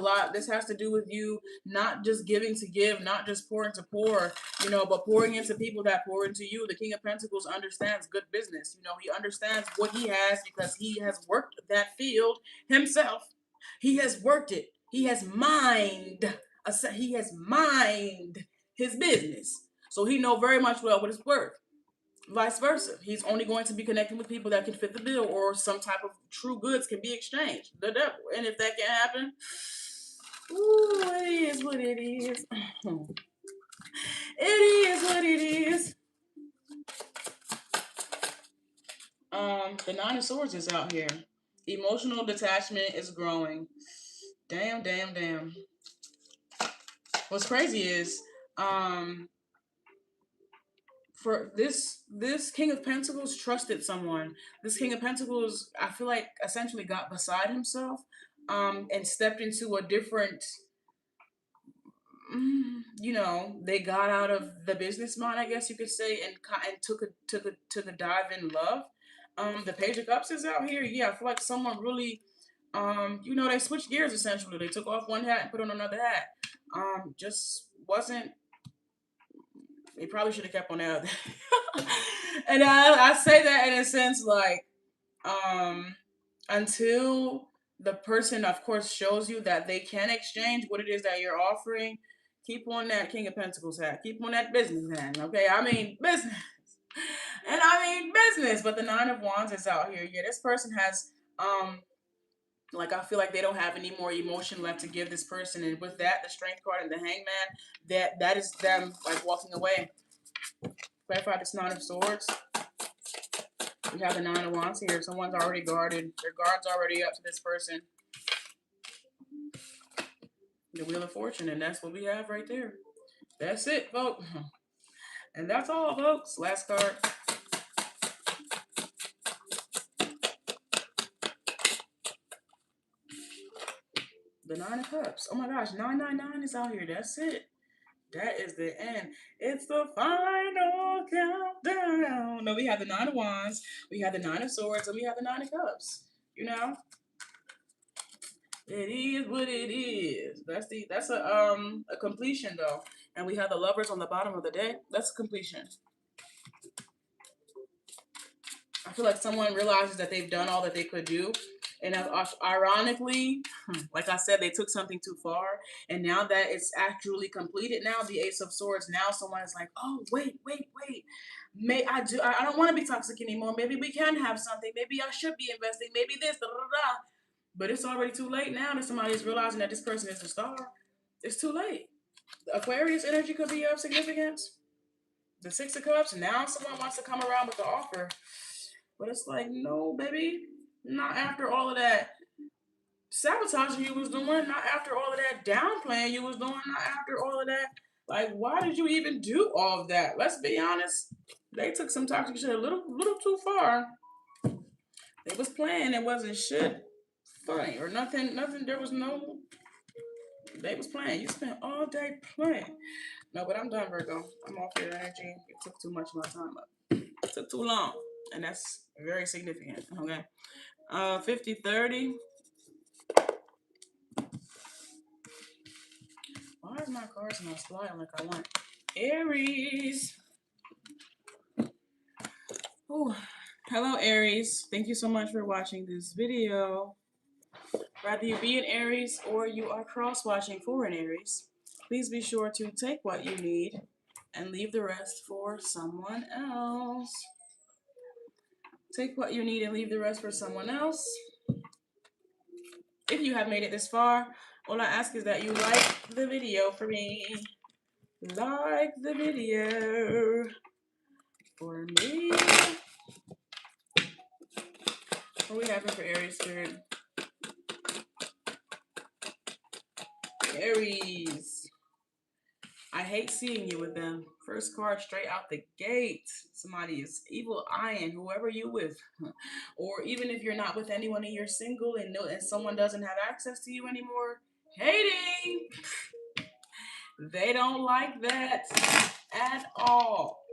to do with you not just giving to give, not just pouring to pour, you know, but pouring into people that pour into you. The King of Pentacles understands good business. You know, he understands what he has because he has worked that field himself. He has worked it. He has mined his business. So he know very much well what it's worth. Vice versa. He's only going to be connecting with people that can fit the bill, or some type of true goods can be exchanged. The devil. And if that can happen, ooh, it is what it is. It is what it is. The Nine of Swords is out here. Emotional detachment is growing. Damn, damn, damn. What's crazy is, for this King of Pentacles trusted someone. This King of Pentacles, I feel like, essentially got beside himself, and stepped into a different, you know, they got out of the business mind, I guess you could say, and took a dive in love. The Page of Cups is out here. Yeah, I feel like someone really, you know, they switched gears essentially. They took off one hat and put on another hat. Just wasn't. They probably should have kept on that. And I say that in a sense, like, until the person, of course, shows you that they can exchange what it is that you're offering, keep on that King of Pentacles hat. Keep on that business hat. Okay, I mean business. And I mean business. But the Nine of Wands is out here. Yeah, this person has, like, I feel like they don't have any more emotion left to give this person. And with that, the Strength card and the Hangman, that is them, like, walking away. Clarify this Nine of Swords. We have the Nine of Wands here. Someone's already guarded. Their guard's already up to this person. The Wheel of Fortune, and that's what we have right there. That's it, folks. And that's all, folks. Last card. The Nine of Cups. Oh my gosh, 999 is out here. That's it. That is the end. It's the final countdown. No, we have the Nine of Wands, we have the Nine of Swords, and we have the Nine of Cups. You know, it is what it is. That's a completion though. And we have the Lovers on the bottom of the deck. That's a completion. I feel like someone realizes that they've done all that they could do. And ironically, like I said, they took something too far. And now that it's actually completed, now the Ace of Swords, now someone is like, oh, wait. I don't want to be toxic anymore. Maybe we can have something. Maybe I should be investing. Maybe this, da, da, da. But it's already too late now that somebody is realizing that this person is a star. It's too late. The Aquarius energy could be of significance. The Six of Cups, now someone wants to come around with the offer. But it's like, no, baby. Not after all of that sabotaging you was doing. Not after all of that downplaying you was doing. Not after all of that. Like, why did you even do all of that? Let's be honest. They took some toxic shit a little too far. They was playing. It wasn't shit funny or nothing. Nothing. There was no. They was playing. You spent all day playing. No, but I'm done, Virgo. I'm off your energy. It took too much of my time up. It took too long, and that's very significant. Okay. 50-30. Why is my cards not sliding like I want? Aries. Oh, hello, Aries. Thank you so much for watching this video. Whether you be an Aries or you are cross-watching for an Aries, please be sure to take what you need and leave the rest for someone else. Take what you need and leave the rest for someone else. If you have made it this far, all I ask is that you like the video for me. Like the video for me. What are we having for Aries Spirit? Aries. I hate seeing you with them. First card straight out the gate. Somebody is evil eyeing whoever you with. Or even if you're not with anyone and you're single and someone doesn't have access to you anymore. Hating. They don't like that at all.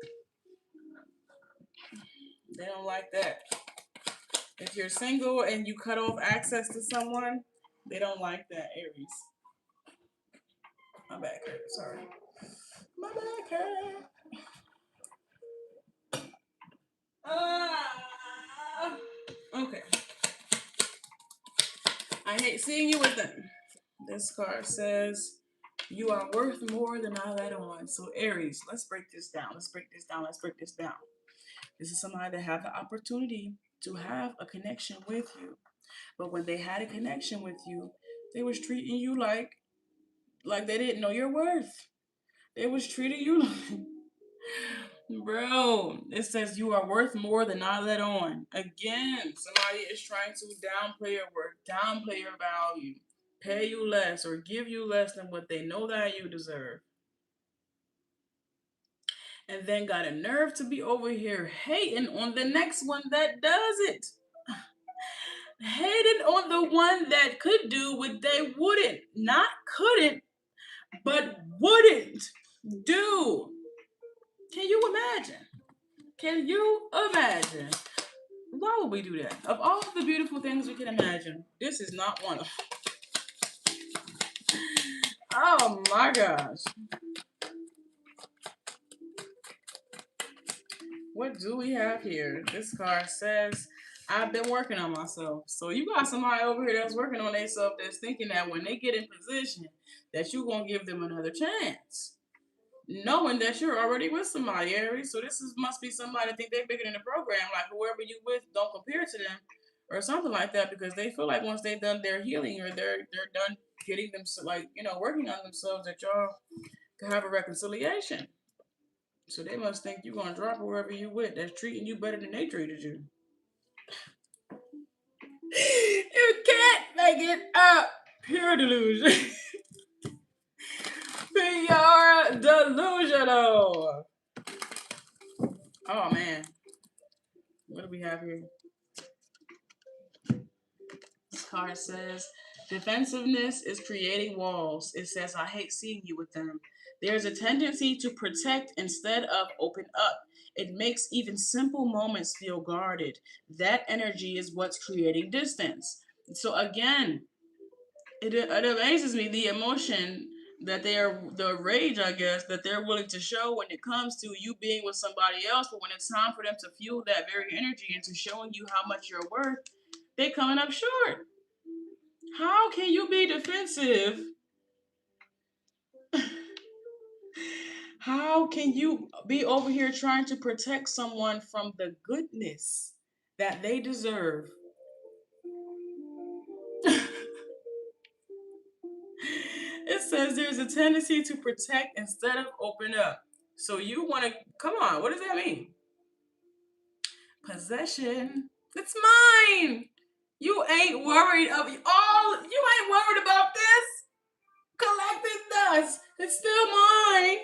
They don't like that. If you're single and you cut off access to someone, they don't like that, Aries. My back hurts, sorry. My back hurts. Okay. I hate seeing you with them. This card says, you are worth more than I let on. So Aries, let's break this down. Let's break this down. Let's break this down. This is somebody that have the opportunity to have a connection with you. But when they had a connection with you, they was treating you like they didn't know your worth. They was treating you like, bro, it says you are worth more than I let on. Again, somebody is trying to downplay your worth, downplay your value, pay you less or give you less than what they know that you deserve. And then got a nerve to be over here hating on the next one that does it. Hating on the one that could do what they wouldn't, not couldn't, but wouldn't do. Can you imagine? Can you imagine? Why would we do that? Of all the beautiful things we can imagine, this is not one of them. Oh my gosh. What do we have here? This card says, I've been working on myself. So you got somebody over here that's working on themselves that's thinking that when they get in position that you're going to give them another chance. Knowing that you're already with somebody, Aries. So this must be somebody that think they're bigger than the program. Like whoever you with, don't compare to them or something like that, because they feel like once they've done their healing or they're done getting them, like, working on themselves, that y'all can have a reconciliation. So they must think you're going to drop whoever you with that's treating you better than they treated you. You can't make it up. Pure delusion. Pure delusional. Oh, man. What do we have here? This card says, defensiveness is creating walls. It says, I hate seeing you with them. There's a tendency to protect instead of open up. It makes even simple moments feel guarded. That energy is what's creating distance. So again, it amazes me the emotion that the rage, I guess, that they're willing to show when it comes to you being with somebody else. But when it's time for them to fuel that very energy into showing you how much you're worth, they're coming up short. How can you be defensive? How can you be over here trying to protect someone from the goodness that they deserve? It says there's a tendency to protect instead of open up. So you want to, come on, what does that mean? Possession. It's mine. You ain't worried of all. You ain't worried about this. Collecting dust. It's still mine.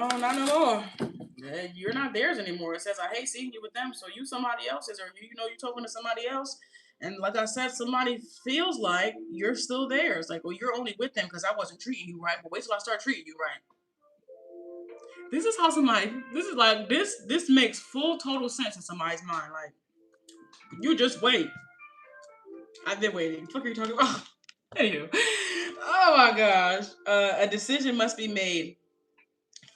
Oh, not no more. You're not theirs anymore. It says, I hate seeing you with them, so you somebody else's, or you're talking to somebody else. And like I said, somebody feels like you're still theirs. Like, well, you're only with them because I wasn't treating you right. But wait till I start treating you right. This is how somebody, this makes full total sense in somebody's mind. Like, you just wait. I've been waiting. What are you talking about? Anywho. Oh my gosh. A decision must be made.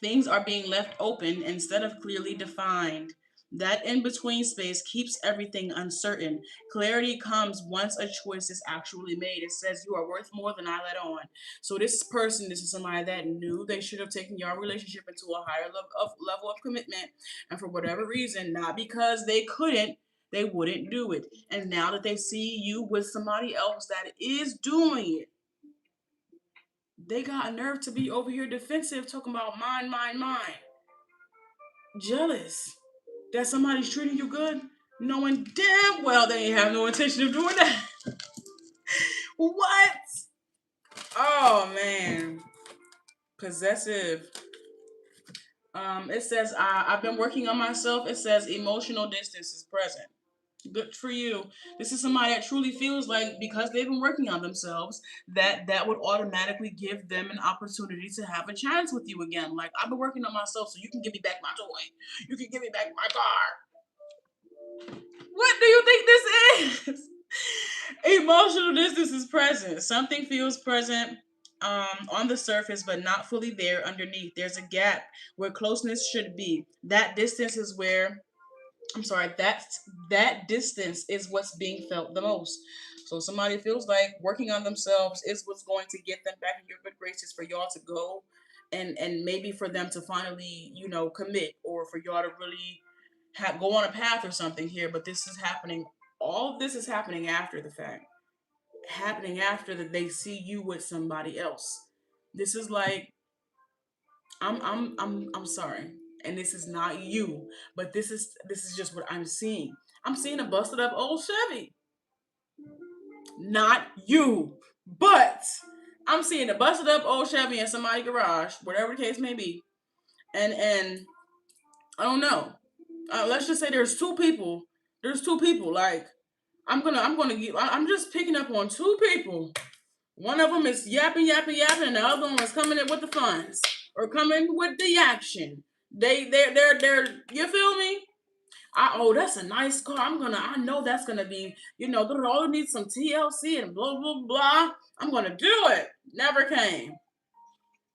Things are being left open instead of clearly defined. That in between space keeps everything uncertain. Clarity comes once a choice is actually made. It says you are worth more than I let on. So this person, this is somebody that knew they should have taken your relationship into a higher level of commitment, and for whatever reason, not because they couldn't, they wouldn't do it. And now that they see you with somebody else that is doing it, they got a nerve to be over here defensive, talking about mine. Jealous that somebody's treating you good, knowing damn well they ain't have no intention of doing that. What? Oh man. Possessive. It says I've been working on myself. It says emotional distance is present. Good for you. This is somebody that truly feels like because they've been working on themselves, that would automatically give them an opportunity to have a chance with you again. Like, I've been working on myself, so you can give me back my toy. You can give me back my car. What do you think this is? Emotional distance is present. Something feels present on the surface, but not fully there underneath. There's a gap where closeness should be. That distance is where that distance is what's being felt the most. So somebody feels like working on themselves is what's going to get them back in your good graces for y'all to go and maybe for them to finally, commit, or for y'all to really go on a path or something here. But this is happening. All of this is happening after the fact. Happening after that they see you with somebody else. This is like, I'm sorry, and this is not you, but this is just what I'm seeing. I'm seeing a busted up old Chevy. Not you, but I'm seeing a busted up old Chevy in somebody's garage, whatever the case may be, and I don't know. Let's just say there's two people. There's two people. Like, I'm just picking up on two people. One of them is yapping, and the other one is coming in with the funds or coming with the action. They're. You feel me? That's a nice car. I know that's gonna be, all it needs some TLC and blah blah blah. I'm gonna do it. Never came.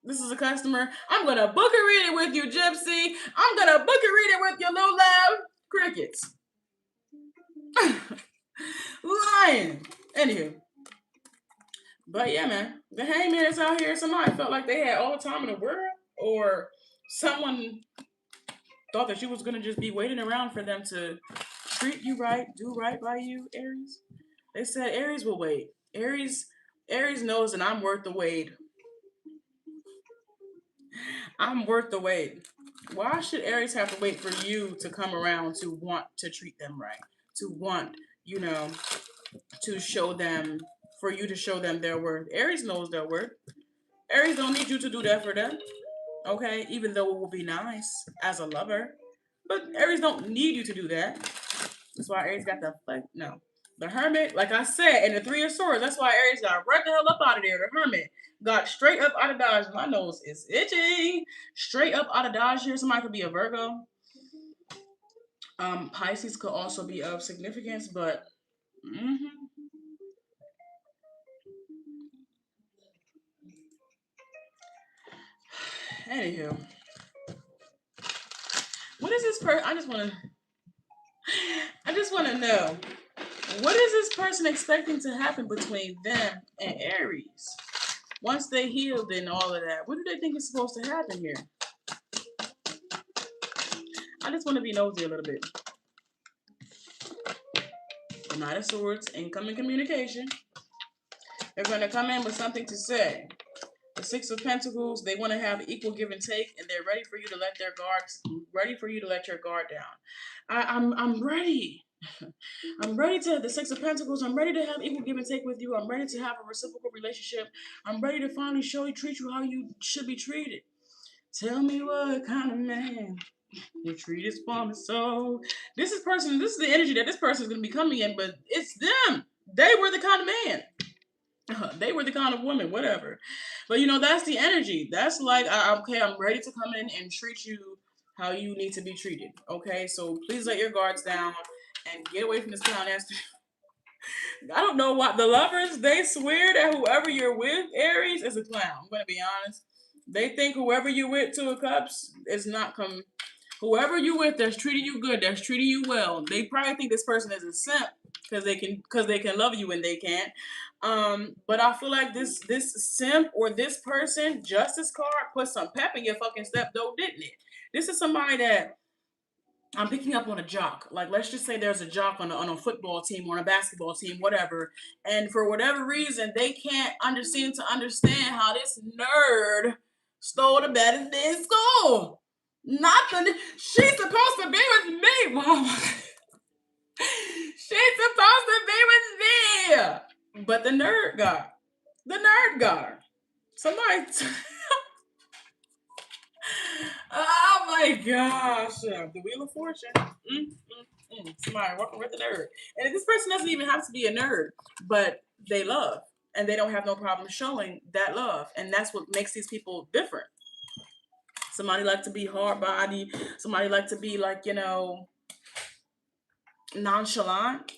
This is a customer. I'm gonna book a reading with you, Gypsy. I'm gonna book a reading with you, Lou Lab. Crickets. Lying. Anywho. But yeah, man, the hangman's out here. Somebody felt like they had all the time in the world, or someone thought that you was gonna just be waiting around for them to treat you right, do right by you, Aries. They said Aries will wait. Aries knows that I'm worth the wait. I'm worth the wait. Why should Aries have to wait for you to come around to want to treat them right? To want, to show them, for you to show them their worth. Aries knows their worth. Aries don't need you to do that for them. Okay? Even though it will be nice as a lover. But Aries don't need you to do that. That's why Aries got the Hermit, like I said, and the Three of Swords. That's why Aries got right the hell up out of there. The Hermit got straight up out of Dodge. My nose is itching. Straight up out of Dodge here. Somebody could be a Virgo. Pisces could also be of significance, but anywho, what is this person? I just want to know, what is this person expecting to happen between them and Aries once they healed and all of that? What do they think is supposed to happen here? I just want to be nosy a little bit. The Knight of Swords, incoming communication. They're going to come in with something to say. The Six of Pentacles, they want to have equal give and take, and they're ready for you to let your guard down. I'm ready. I'm ready to, the Six of Pentacles, I'm ready to have equal give and take with you. I'm ready to have a reciprocal relationship. I'm ready to finally treat you how you should be treated. Tell me what kind of man you treat his woman so. This is the energy that this person is gonna be coming in, but it's them. They were the kind of man. They were the kind of woman, whatever. But you know, that's the energy. That's like, okay, I'm ready to come in and treat you how you need to be treated. Okay, so please let your guards down and get away from this clown ass. I don't know what the lovers, they swear that whoever you're with, Aries, is a clown. I'm gonna be honest. They think whoever you're with, Two of Cups, is not come. Whoever you with that's treating you good, that's treating you well, they probably think this person is a simp because they can love you and they can't. But I feel like this simp or this person, Justice card, put some pep in your fucking step though, didn't it? This is somebody that I'm picking up on a jock. Like, let's just say there's a jock on a football team or on a basketball team, whatever. And for whatever reason, they can't understand how this nerd stole the best in school. Nothing. She's supposed to be with me. Wow. She's supposed to be with me. But the nerd got her. Somebody. Oh my gosh. The Wheel of Fortune. Somebody working with a nerd. And this person doesn't even have to be a nerd, but they love. And they don't have no problem showing that love. And that's what makes these people different. Somebody like to be hard body. Somebody like to be like, nonchalant.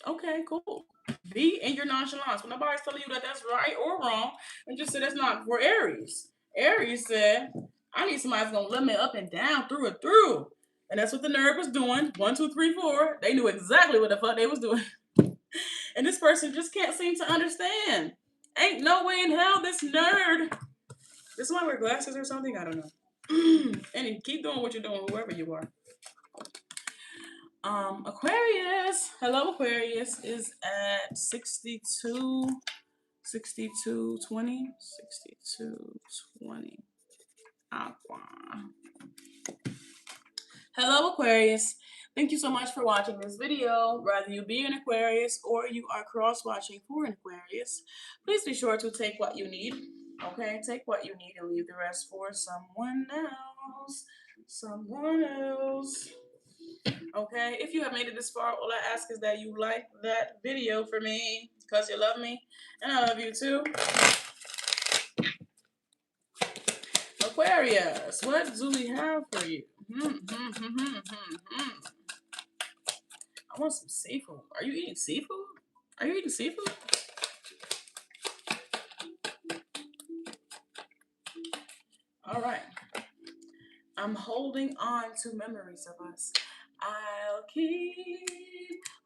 Okay, cool. Be in your nonchalance. When nobody's telling you that that's right or wrong, and just say that's not for Aries. Aries said, I need somebody that's gonna let me up and down, through and through. And that's what the nerd was doing. 1, 2, 3, 4. They knew exactly what the fuck they was doing. And this person just can't seem to understand. Ain't no way in hell this nerd. Does somebody wear glasses or something? I don't know. And keep doing what you're doing, whoever you are. Aquarius. Hello, Aquarius is at 62, 62, 20, 62, 20. Aqua. Hello, Aquarius. Thank you so much for watching this video. Whether you be an Aquarius or you are cross-watching for an Aquarius, please be sure to take what you need. Okay, take what you need and leave the rest for someone else. Someone else. Okay, if you have made it this far, all I ask is that you like that video for me because you love me and I love you too. Aquarius, what do we have for you? I want some seafood. Are you eating seafood? Are you eating seafood? All right. I'm holding on to memories of us. I'll keep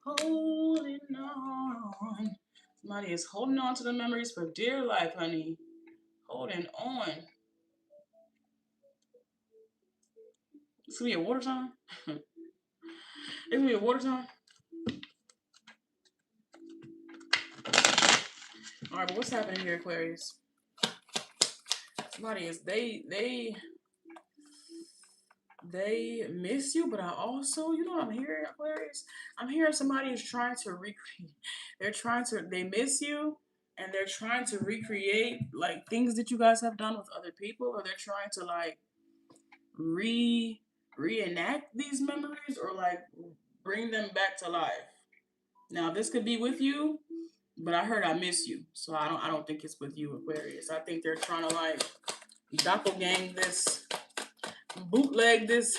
holding on. Somebody is holding on to the memories for dear life, honey. Holding on. It's gonna be a water sign? It's gonna be a water sign? Alright, but what's happening here, Aquarius? Somebody is they miss you, but I also, you know what I'm hearing, Aquarius? I'm hearing somebody is trying to recreate. They miss you, and they're trying to recreate, like, things that you guys have done with other people, or they're trying to, like, reenact these memories, or, like, bring them back to life. Now, this could be with you, but I heard I miss you, so I don't think it's with you, Aquarius. I think they're trying to, like, doppelgang this, bootleg this,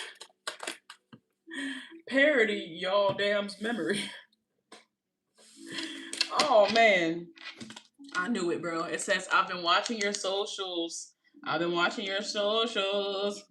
parody y'all damn's memory. Oh man, I knew it, bro. It says I've been watching your socials. I've been watching your socials.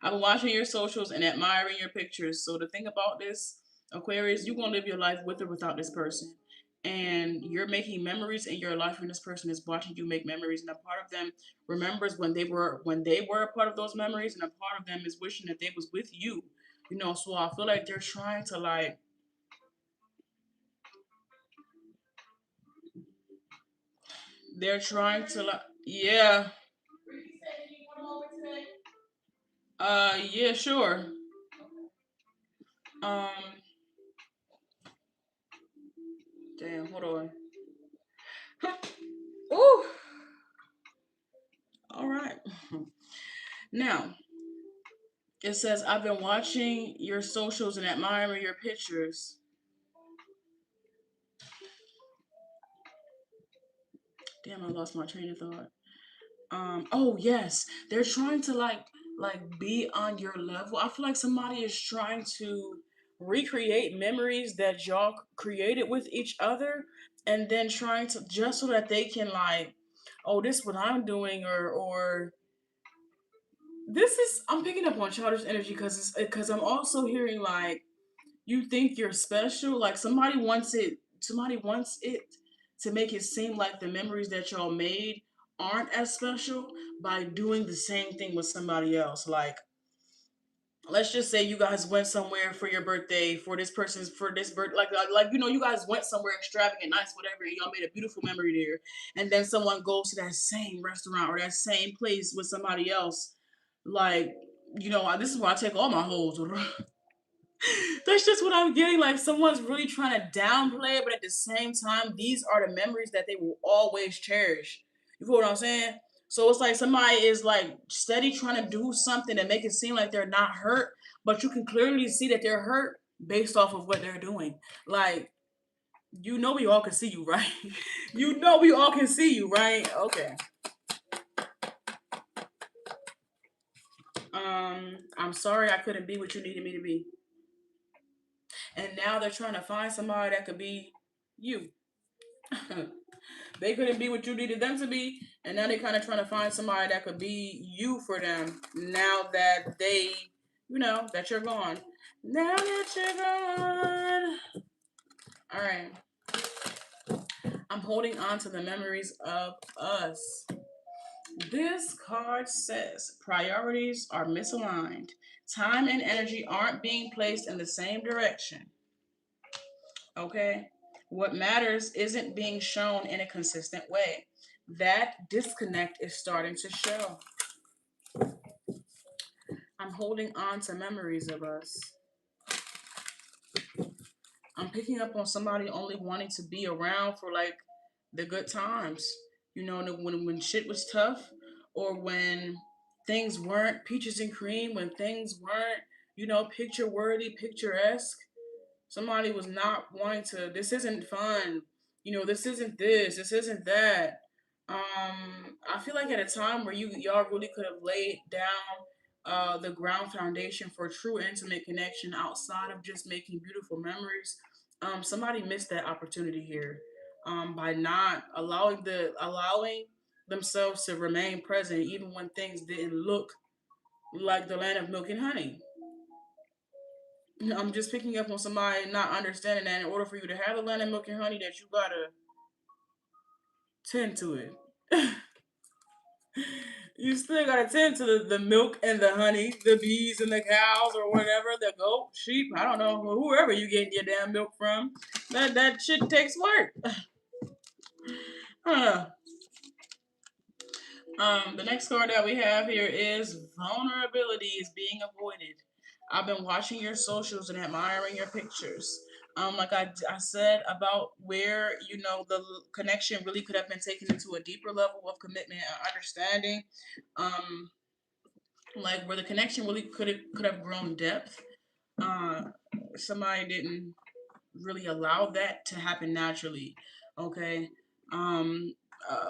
I've been watching your socials and admiring your pictures. So the thing about this, Aquarius, you're gonna live your life with or without this person. And you're making memories in your life when this person is watching you make memories, and a part of them remembers when they were a part of those memories, and a part of them is wishing that they was with you. You know, so I feel like they're trying to, like, yeah. Yeah, sure. Um, damn, hold on. Ooh. All right. Now, it says, I've been watching your socials and admiring your pictures. Damn, I lost my train of thought. Oh yes, they're trying to like be on your level. I feel like somebody is trying to recreate memories that y'all created with each other, and then trying to, just so that they can like, oh, this is what I'm doing, or this is, I'm picking up on childish energy because I'm also hearing like, you think you're special, like somebody wants it to make it seem like the memories that y'all made aren't as special by doing the same thing with somebody else. Like, let's just say you guys went somewhere for your birthday, for this person's, for this birth, like you know, you guys went somewhere extravagant, nice, whatever, and y'all made a beautiful memory there, and then someone goes to that same restaurant or that same place with somebody else. Like, you know, this is where I take all my hoes. That's just what I'm getting. Like, someone's really trying to downplay it, but at the same time, these are the memories that they will always cherish. You feel what I'm saying? So it's like somebody is like steady trying to do something and make it seem like they're not hurt, but you can clearly see that they're hurt based off of what they're doing. Like, you know, we all can see you, right? You know, we all can see you, right? Okay. I'm sorry I couldn't be what you needed me to be. And now they're trying to find somebody that could be you. They couldn't be what you needed them to be, and now they're kind of trying to find somebody that could be you for them. Now that they, you know, that you're gone. Now that you're gone. All right. I'm holding on to the memories of us. This card says priorities are misaligned. Time and energy aren't being placed in the same direction. Okay? What matters isn't being shown in a consistent way. That disconnect is starting to show. I'm holding on to memories of us. I'm picking up on somebody only wanting to be around for like the good times. You know, when shit was tough, or when things weren't peaches and cream, when things weren't, you know, picture worthy, picturesque. Somebody was not wanting to, this isn't fun. You know, this isn't that. I feel like at a time where y'all really could have laid down the ground foundation for true intimate connection outside of just making beautiful memories. Somebody missed that opportunity here by not allowing themselves to remain present even when things didn't look like the land of milk and honey. I'm just picking up on somebody not understanding that in order for you to have the land of milk and honey, that you gotta tend to it. You still gotta tend to the milk and the honey, the bees and the cows or whatever, the goat, sheep, I don't know, whoever you getting your damn milk from. That shit takes work. Huh. The next card that we have here is vulnerability is being avoided. I've been watching your socials and admiring your pictures. Like I said about where, you know, the connection really could have been taken into a deeper level of commitment and understanding. Um, like where the connection really could have grown depth. Uh, Somebody didn't really allow that to happen naturally. Okay.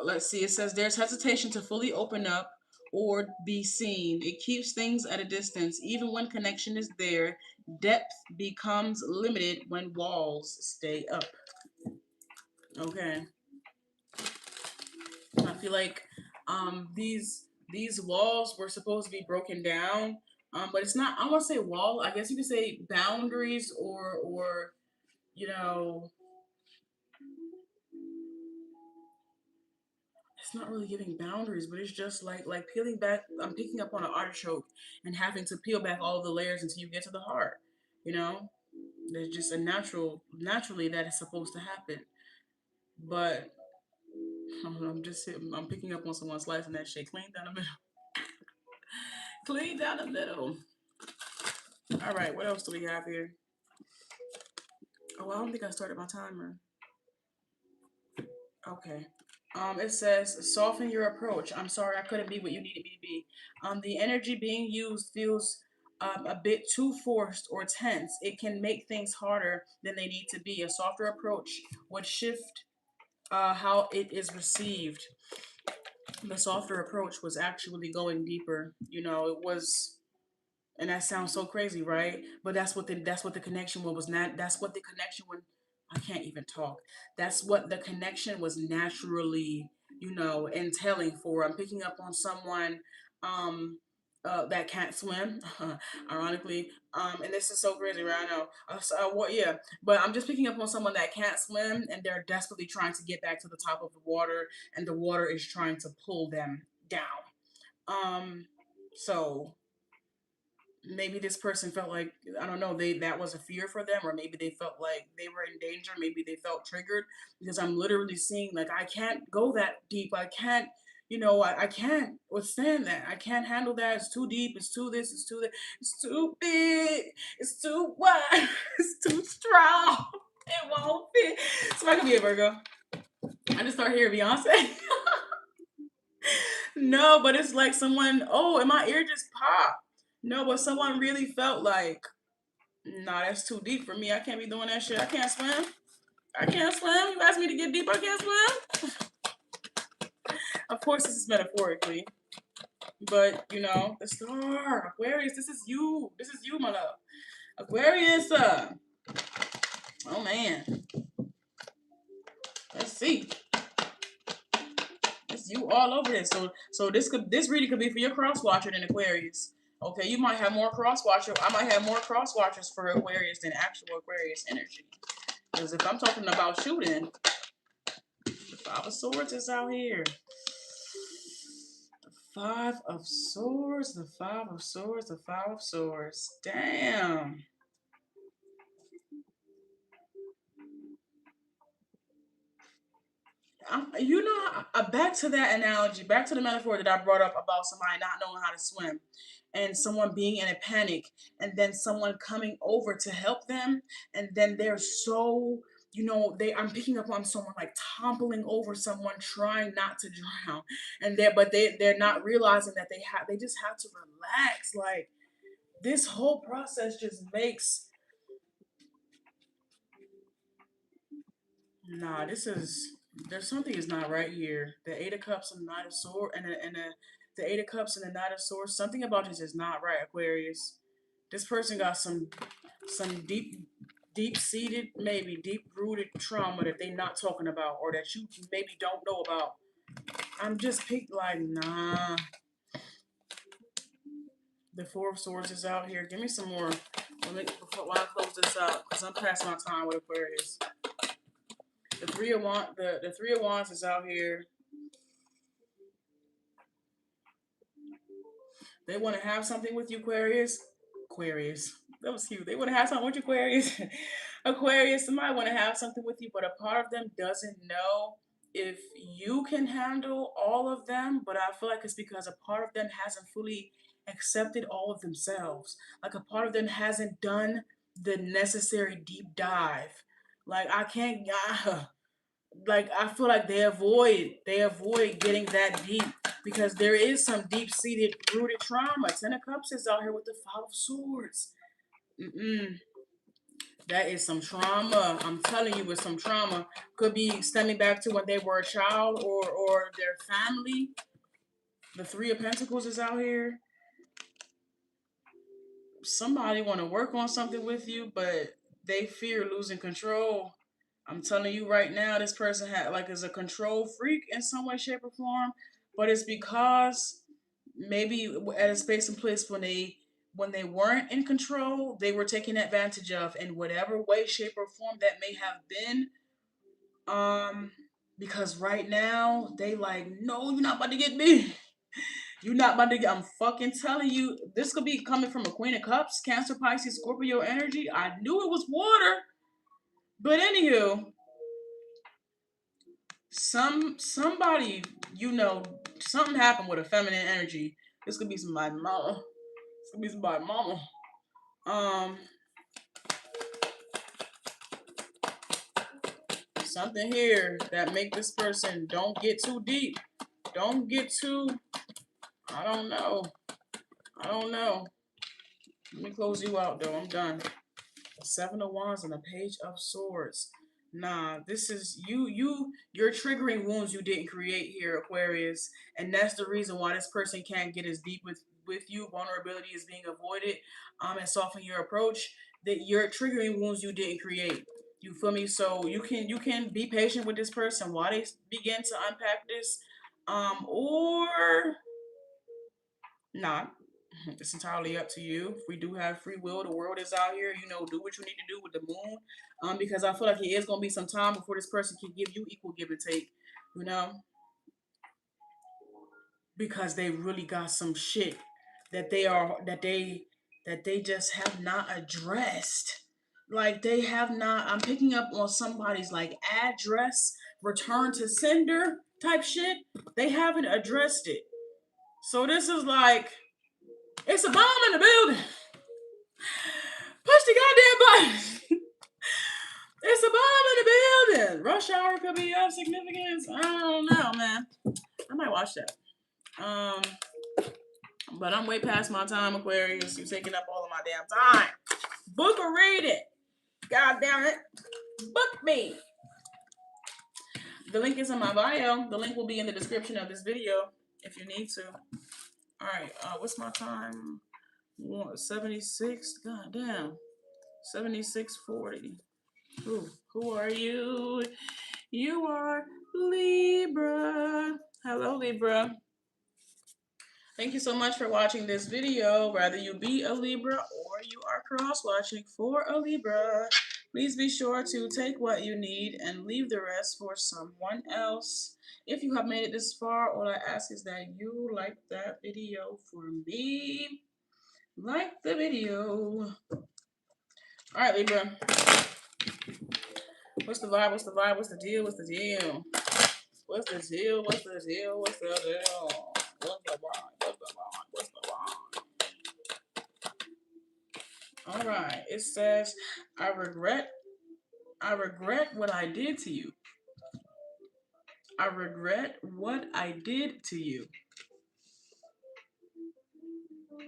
Let's see. It says there's hesitation to fully open up or be seen. It keeps things at a distance. Even when connection is there, depth becomes limited when walls stay up. Okay. I feel like these walls were supposed to be broken down. But it's not, I want to say wall. I guess you could say boundaries, or you know, it's not really giving boundaries, but it's just like peeling back. I'm picking up on an artichoke and having to peel back all of the layers until you get to the heart. You know, there's just a naturally that is supposed to happen. But I'm picking up on someone slicing that shit clean down the middle. Clean down the middle. All right, what else do we have here? Oh, I don't think I started my timer. Okay. It says, soften your approach. I'm sorry I couldn't be what you needed me to be. The energy being used feels a bit too forced or tense. It can make things harder than they need to be. A softer approach would shift how it is received. The softer approach was actually going deeper. You know, it was, and that sounds so crazy, right? But that's what the connection was not. That's what the connection when I can't even talk. That's what the connection was naturally, entailing for. I'm picking up on someone that can't swim, ironically. And this is so crazy, right? I know. Yeah, but I'm just picking up on someone that can't swim, and they're desperately trying to get back to the top of the water, and the water is trying to pull them down. So maybe this person felt like, I don't know, that was a fear for them, or maybe they felt like they were in danger, maybe they felt triggered, because I'm literally seeing, like, I can't go that deep, I can't, I can't withstand that, I can't handle that, it's too deep, it's too this, it's too that, it's too big, it's too wide, it's too strong, it won't fit. So I could be a Virgo. I just start hearing Beyonce. No, but it's like someone, oh, and my ear just popped. No, but someone really felt like, nah, that's too deep for me. I can't be doing that shit. I can't swim. I can't swim. You asked me to get deep. I can't swim. Of course, this is metaphorically, but the star, Aquarius. This is you. This is you, my love. Aquarius. Oh man. Let's see. It's you all over this. So this reading could be for your cross watcher than Aquarius. Okay, you might have more cross watcher. I might have more cross watchers for Aquarius than actual Aquarius energy. Because if I'm talking about shooting, the Five of Swords is out here. The Five of Swords, the Five of Swords, the Five of Swords. Damn. Back to that analogy, back to the metaphor that I brought up about somebody not knowing how to swim and someone being in a panic and then someone coming over to help them, and then they're so, I'm picking up on someone like toppling over someone trying not to drown, and they're not realizing that they just have to relax. Like, this whole process just makes, nah, there's something is not right here. The Eight of Cups and the Knight of Swords the Eight of Cups and the Knight of Swords. Something about this is not right, Aquarius. This person got some deep seated, maybe deep rooted trauma that they not talking about, or that you maybe don't know about. I'm just picked like, nah. The Four of Swords is out here. Give me some more. While I close this out, because I'm past my time with Aquarius. The Three of Wands is out here. They want to have something with you, Aquarius. Aquarius. That was cute. They want to have something with you, Aquarius. Aquarius, somebody want to have something with you, but a part of them doesn't know if you can handle all of them. But I feel like it's because a part of them hasn't fully accepted all of themselves. Like, a part of them hasn't done the necessary deep dive. Like, I can't. Like, I feel like they avoid getting that deep, because there is some deep seated rooted trauma. Ten of Cups is out here with the Five of Swords. That is some trauma. I'm telling you, it's some trauma. Could be stemming back to when they were a child, or their family. The Three of Pentacles is out here. Somebody want to work on something with you, but they fear losing control. I'm telling you right now, this person is a control freak in some way, shape, or form. But it's because maybe at a space and place when they weren't in control, they were taken advantage of in whatever way, shape, or form that may have been. Because right now they like, no, you're not about to get me. You're not about to get. I'm fucking telling you, this could be coming from a Queen of Cups, Cancer, Pisces, Scorpio energy. I knew it was water, but anywho, somebody, something happened with a feminine energy. This could be somebody mama. This could be somebody mama. something here that make this person don't get too deep. Don't get too, I don't know. I don't know. Let me close you out though. I'm done. The Seven of Wands and the Page of Swords. Nah, this is you're triggering wounds you didn't create here, Aquarius. And that's the reason why this person can't get as deep with you. Vulnerability is being avoided. And soften your approach. That you're triggering wounds you didn't create. You feel me? So you can be patient with this person while they begin to unpack this. Or not. It's entirely up to you. We do have free will. The world is out here. You know, do what you need to do with the moon. Because I feel like it is gonna be some time before this person can give you equal give and take. You know, because they really got some shit that they just have not addressed. Like they have not. I'm picking up on somebody's like address, return to sender type shit. They haven't addressed it. So this is like, it's a bomb in the building. Push the goddamn button. It's a bomb in the building. Rush hour could be of significance. I don't know, man. I might watch that. But I'm way past my time, Aquarius. You're taking up all of my damn time. Book or read it. God damn it. Book me. The link is in my bio. The link will be in the description of this video if you need to. All right. What's my time? 76. God damn. 76:40. Who are you? You are Libra. Hello, Libra. Thank you so much for watching this video. Whether you be a Libra or you are cross-watching for a Libra, please be sure to take what you need and leave the rest for someone else. If you have made it this far, all I ask is that you like that video for me. Like the video. All right, Libra. What's the vibe? What's the vibe? What's the deal? What's the deal? What's the deal? What's the deal? What's the deal? What's the vibe? What's the vibe? What's the vibe? All right. It says, I regret what I did to you. I regret what I did to you.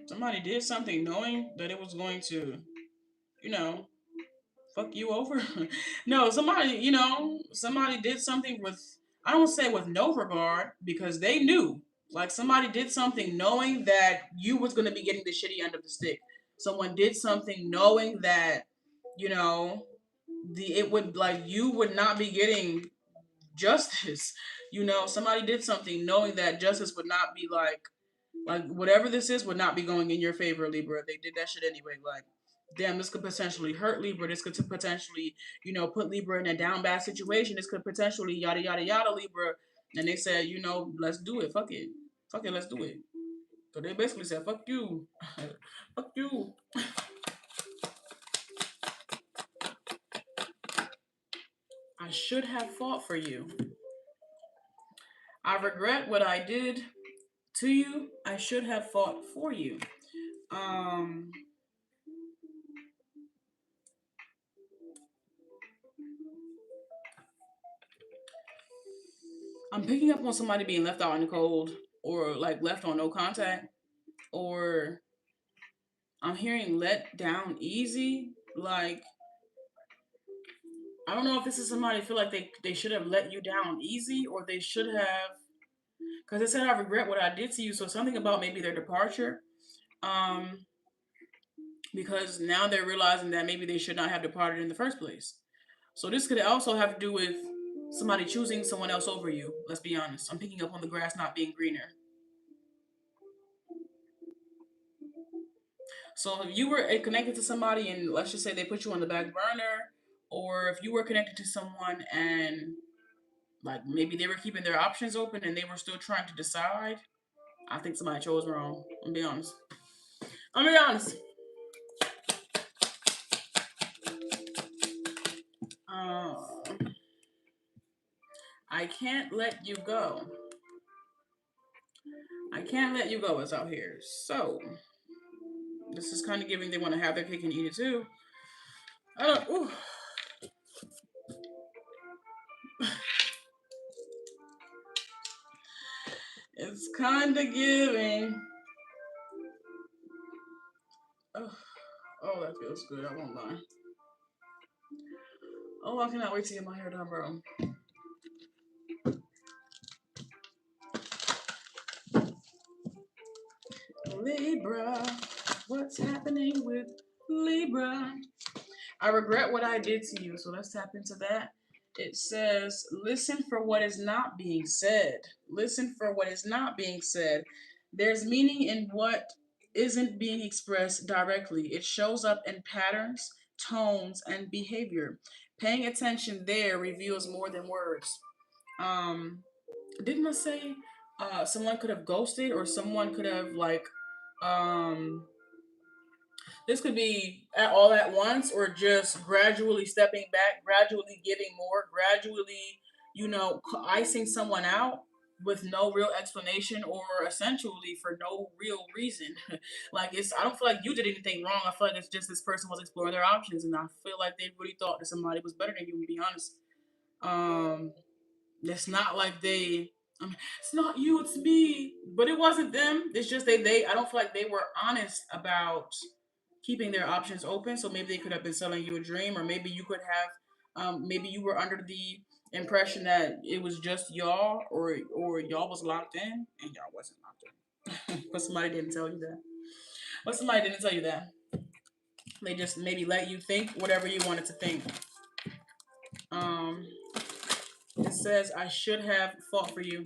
Somebody did something knowing that it was going to, you know, fuck you over. No, somebody did something with, I don't say with no regard, because they knew. Like somebody did something knowing that you was gonna be getting the shitty end of the stick. Someone did something knowing that, you know, it would, like, you would not be getting justice. You know, somebody did something knowing that justice would not be like whatever this is would not be going in your favor, Libra. They did that shit anyway. Like, damn, this could potentially hurt Libra. This could potentially, put Libra in a down bad situation. This could potentially yada yada yada Libra. And they said, let's do it. Fuck it. Fuck it, let's do it. So they basically said, fuck you. Fuck you. I should have fought for you. I regret what I did to you. I should have fought for you. I'm picking up on somebody being left out in the cold, or like left on no contact, or I'm hearing let down easy. Like, I don't know if this is somebody feel like they should have let you down easy, or they should have, because it said I regret what I did to you. So something about maybe their departure, because now they're realizing that maybe they should not have departed in the first place. So this could also have to do with somebody choosing someone else over you. Let's be honest. I'm picking up on the grass not being greener. So if you were connected to somebody and let's just say they put you on the back burner, or if you were connected to someone and like maybe they were keeping their options open and they were still trying to decide, I think somebody chose wrong. I'm be honest. I can't let you go. I can't let you go is out here. So this is kind of giving they want to have their cake and eat it too. kind of giving. Oh, that feels good. I won't lie. Oh, I cannot wait to get my hair done, bro. Libra. What's happening with Libra? I regret what I did to you, so let's tap into that. It says, listen for what is not being said. Listen for what is not being said. There's meaning in what isn't being expressed directly. It shows up in patterns, tones, and behavior. Paying attention there reveals more than words. Um, didn't I say someone could have ghosted or someone could have um this could be all at once or just gradually stepping back, gradually giving more, gradually, icing someone out with no real explanation or essentially for no real reason. I don't feel like you did anything wrong. I feel like it's just this person was exploring their options and I feel like they really thought that somebody was better than you, to be honest. Um, it's not like it's not you, it's me. But it wasn't them. It's just I don't feel like they were honest about keeping their options open. So maybe they could have been selling you a dream, or maybe you could have, maybe you were under the impression that it was just y'all, or y'all was locked in, and y'all wasn't locked in. But somebody didn't tell you that. But somebody didn't tell you that. They just maybe let you think whatever you wanted to think. Um, it says I should have fought for you.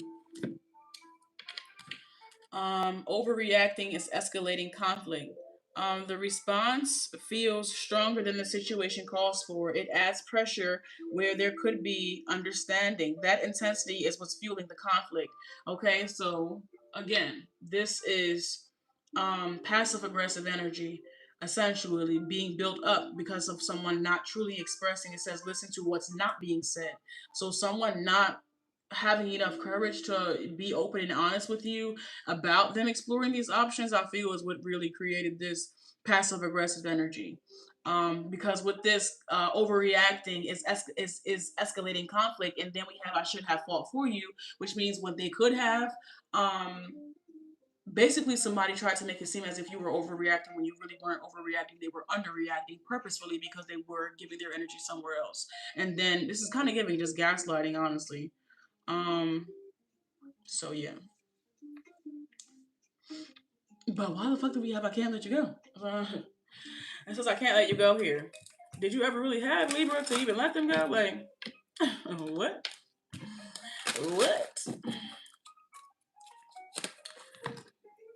Overreacting is escalating conflict. The response feels stronger than the situation calls for. It adds pressure where there could be understanding. That intensity is what's fueling the conflict. Okay, so again, this is passive aggressive energy essentially being built up because of someone not truly expressing. It says, listen to what's not being said. So, someone not having enough courage to be open and honest with you about them exploring these options, I feel is what really created this passive aggressive energy. Because with this overreacting is escalating conflict, and then we have I should have fought for you, which means what they could have. Basically, somebody tried to make it seem as if you were overreacting when you really weren't overreacting. They were underreacting purposefully because they were giving their energy somewhere else. And then this is kind of giving just gaslighting, honestly. Um, so yeah. But why the fuck do we have I can't let you go? And since I can't let you go here, did you ever really have Libra to even let them go? Like, what? What?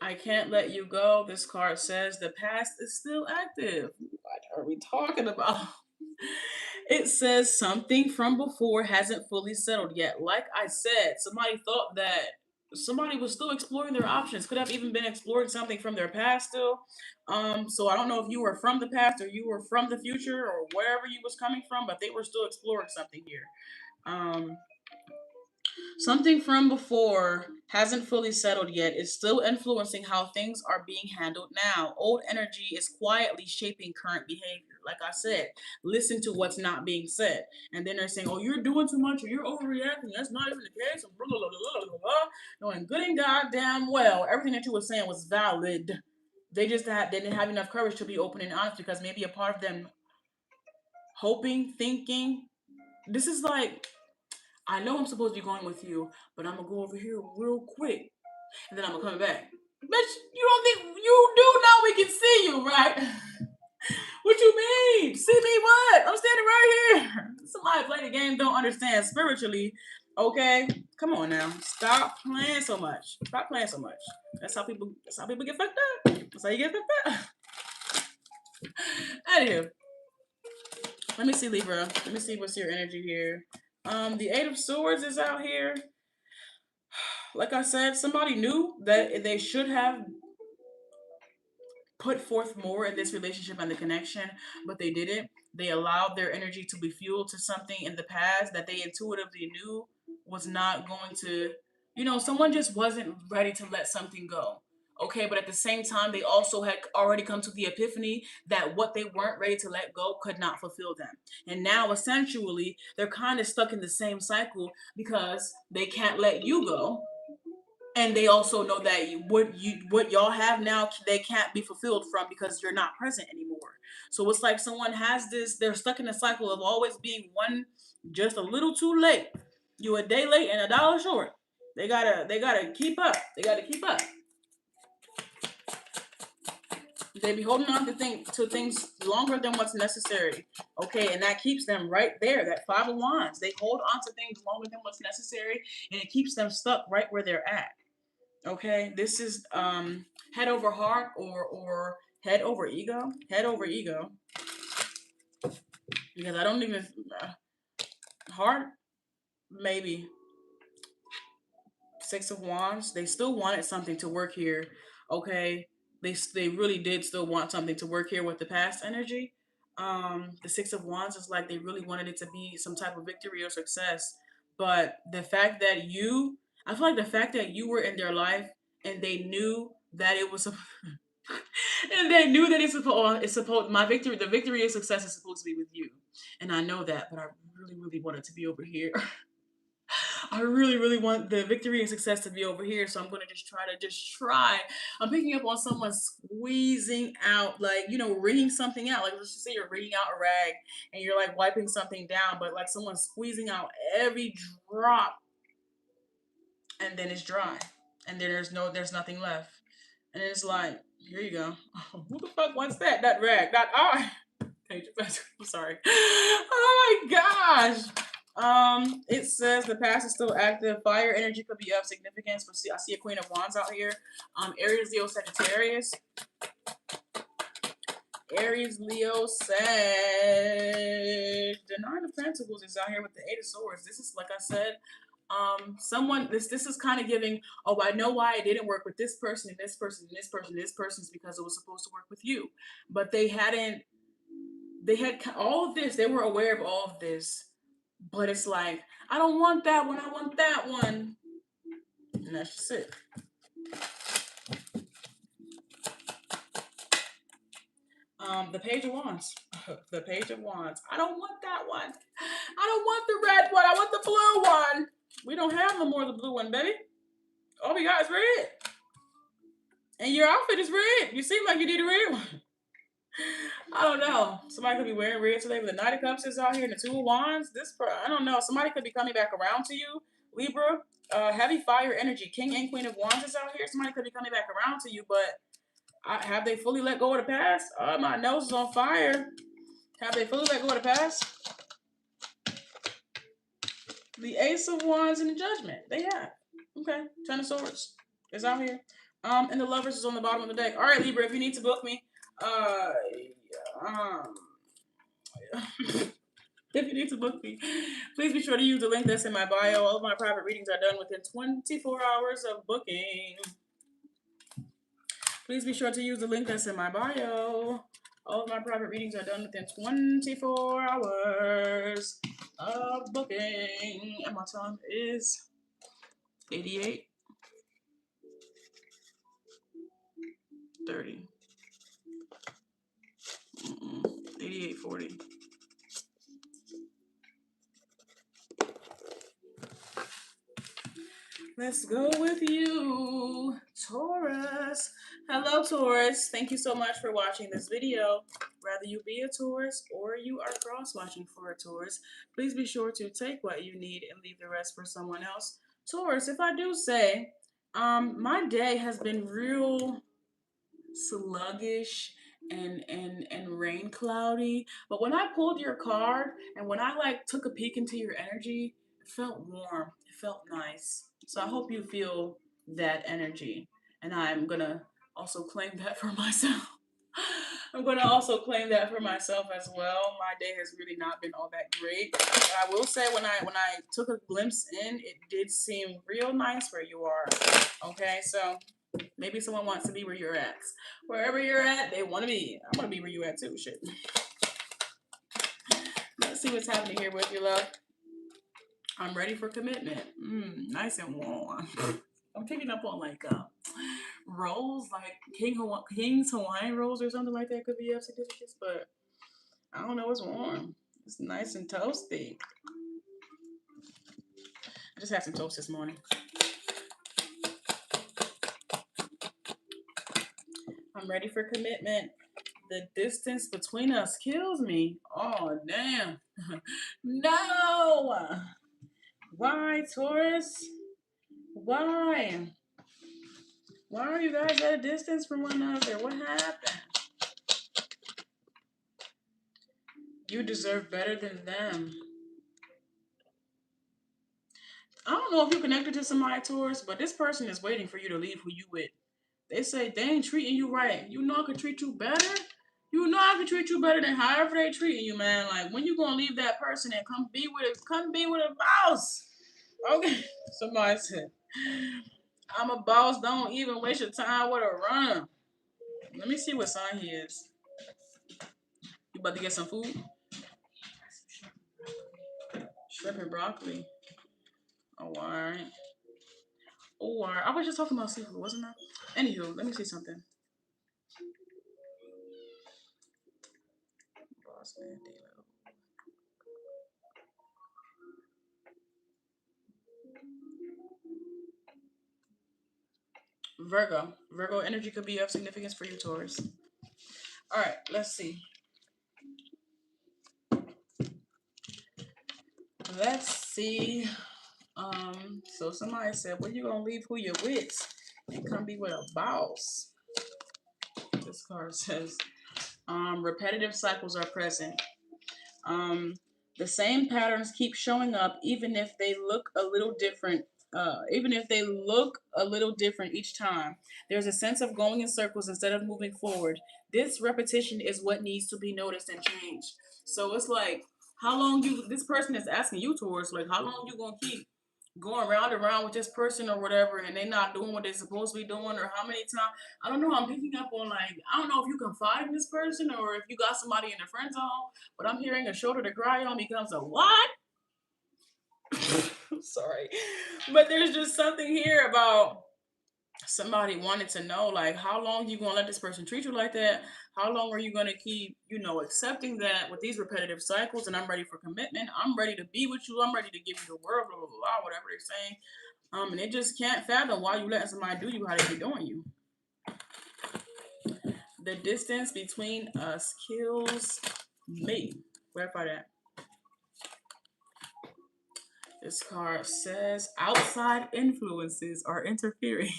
I can't let you go. This card says the past is still active. What are we talking about? It says something from before hasn't fully settled yet. Like I said, somebody thought that somebody was still exploring their options, could have even been exploring something from their past still. So I don't know if you were from the past or you were from the future or wherever you was coming from, but they were still exploring something here. Um, Something from before hasn't fully settled yet. It's still influencing how things are being handled now. Old energy is quietly shaping current behavior. Like I said, listen to what's not being said. And then they're saying, oh, you're doing too much or you're overreacting. That's not even the case. And blah, blah, blah, blah, blah, blah. Knowing good and goddamn well, everything that you were saying was valid. They just didn't have enough courage to be open and honest because maybe a part of them hoping, thinking, this is like, I know I'm supposed to be going with you, but I'm gonna go over here real quick, and then I'm gonna come back. Bitch, you don't think you do know we can see you, right? What you mean? See me what? I'm standing right here. Somebody play the game, don't understand spiritually. Okay, come on now. Stop playing so much. Stop playing so much. That's how people get fucked up. That's how you get fucked up. Anywho, let me see Libra. Let me see what's your energy here. The Eight of Swords is out here. Like I said, somebody knew that they should have put forth more in this relationship and the connection, but they didn't. They allowed their energy to be fueled to something in the past that they intuitively knew was not going to, someone just wasn't ready to let something go. Okay, but at the same time, they also had already come to the epiphany that what they weren't ready to let go could not fulfill them. And now, essentially, they're kind of stuck in the same cycle because they can't let you go And they also know that what y'all have now, they can't be fulfilled from, because you're not present anymore. So it's like someone has this, they're stuck in a cycle of always being one just a little too late. You a day late and a dollar short. They gotta keep up. They gotta keep up. They be holding on to things longer than what's necessary. Okay, and that keeps them right there. That Five of Wands. They hold on to things longer than what's necessary, and it keeps them stuck right where they're at. Okay, this is head over heart, or head over ego. Head over ego. Because I don't even heart, maybe. Six of Wands. They still wanted something to work here. Okay, they really did still want something to work here with the past energy. The Six of Wands is like they really wanted it to be some type of victory or success. But the fact that I feel like the fact that you were in their life, and they knew that it was and they knew that it's supposed my victory the victory of success is supposed to be with you. And I know that, but I really, really want it to be over here. I really, really want the victory and success to be over here. So I'm gonna just try. I'm picking up on someone squeezing out, like, wringing something out. Like, let's just say you're wringing out a rag and you're like wiping something down, but like someone's squeezing out every drop, and then it's dry. And then there's nothing left. And it's like, here you go. Who the fuck wants that? That rag. That I'm sorry. Oh my gosh. It says the past is still active. Fire energy could be of significance. But I see a Queen of Wands out here. Aries, Leo, Sagittarius. Aries, Leo, Sag. The Nine of Pentacles is out here with the Eight of Swords. This is, like I said, this is kind of giving, oh, I know why it didn't work with this person and this person and this person and this person, is because it was supposed to work with you. But they had all of this. They were aware of all of this. But it's like, I don't want that one. I want that one. And that's just it. The Page of Wands. The Page of Wands. I don't want that one. I don't want the red one. I want the blue one. We don't have no more of the blue one, baby. All we got is red. And your outfit is red. You seem like you need a red one. I don't know. Somebody could be wearing red today, but the Knight of Cups is out here and the Two of Wands. I don't know. Somebody could be coming back around to you, Libra. Heavy fire energy. King and Queen of Wands is out here. Somebody could be coming back around to you, but have they fully let go of the past? Oh, my nose is on fire. Have they fully let go of the past? The Ace of Wands and the Judgment. They have. Okay. Ten of Swords is out here. And the Lovers is on the bottom of the deck. All right, Libra, if you need to book me, if you need to book me, please be sure to use the link that's in my bio. All of my private readings are done within 24 hours of booking. Please be sure to use the link that's in my bio. All of my private readings are done within 24 hours of booking. And my time is 88, 30, 88, 40. Let's go with you, Taurus. Hello, Taurus. Thank you so much for watching this video. Whether you be a Taurus or you are cross-watching for a Taurus, please be sure to take what you need and leave the rest for someone else. Taurus, if I do say, my day has been real sluggish and rain cloudy. But when I pulled your card and when I took a peek into your energy, it felt warm. It felt nice. So I hope you feel that energy. And I'm gonna also claim that for myself. I'm gonna also claim that for myself as well. My day has really not been all that great. But I will say when I took a glimpse in, it did seem real nice where you are. Okay, so maybe someone wants to be where you're at. Wherever you're at, they want to be. I want to be where you at too. Shit. Let's see what's happening here with your love. I'm ready for commitment. Nice and warm. I'm picking up on rolls, like King's Hawaiian rolls or something like that could be of significance, but I don't know. It's warm. It's nice and toasty. I just had some toast this morning. I'm ready for commitment. The distance between us kills me. Oh, damn. No. Why, Taurus? Why? Why are you guys at a distance from one another? What happened? You deserve better than them. I don't know if you connected to somebody, Taurus, but this person is waiting for you to leave who you with. They say they ain't treating you right. You know I could treat you better. You know I could treat you better than however they treating you, man. Like when you gonna leave that person and come be with a boss. Okay. Somebody said, I'm a boss, don't even waste your time with a runner. Let me see what sign he is. You about to get some food? Shrimp and broccoli. Oh, alright. Oh, alright. I was just talking about seafood, wasn't I? Anywho, let me see something. Boss man, Virgo. Virgo energy could be of significance for you, Taurus. Alright, let's see. Let's see. So somebody said, well, you gonna leave who you're with and come be with a boss. This card says, repetitive cycles are present. The same patterns keep showing up even if they look a little different. Even if they look a little different each time, there's a sense of going in circles instead of moving forward. This repetition is what needs to be noticed and changed. So it's like, how long this person is asking you towards, like, how long you gonna keep going round and round with this person or whatever, and they not doing what they're supposed to be doing, or how many times? I don't know. I'm picking up on, like, I don't know if you confide in this person or if you got somebody in the friend zone, but I'm hearing a shoulder to cry on becomes a what? I'm sorry, but there's just something here about somebody wanted to know, like, how long you gonna let this person treat you like that? How long are you gonna keep, accepting that with these repetitive cycles? And I'm ready for commitment. I'm ready to be with you. I'm ready to give you the world, blah blah blah, whatever they're saying. And they just can't fathom why you letting somebody do you how they be doing you. The distance between us kills me. Verify that. This card says outside influences are interfering.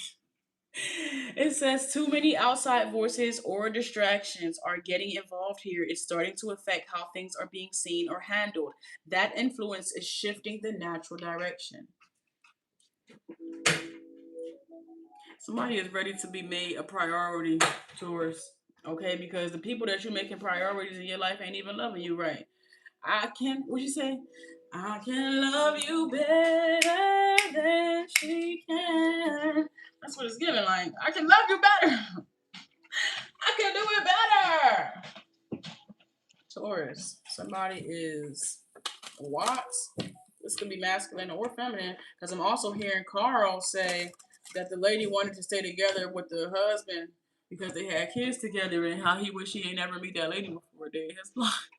It says too many outside voices or distractions are getting involved here. It's starting to affect how things are being seen or handled. That influence is shifting the natural direction. Somebody is ready to be made a priority, Taurus. Okay, because the people that you're making priorities in your life ain't even loving you right. What you say? I can love you better than she can. That's what it's giving. Like, I can love you better. I can do it better. Taurus. Somebody is what? This could be masculine or feminine, because I'm also hearing Carl say that the lady wanted to stay together with the husband because they had kids together, and how he wish he ain't never meet that lady before a day in his life.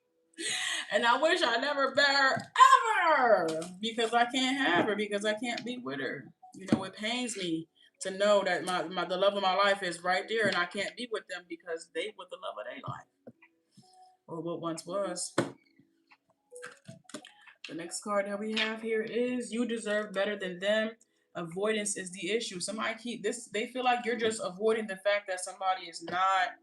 And I wish I never met her ever, because I can't have her, because I can't be with her. It pains me to know that the love of my life is right there, and I can't be with them because they were the love of their life, or what once was. The next card that we have here is you deserve better than them. Avoidance is the issue. Somebody they feel like you're just avoiding the fact that somebody is not,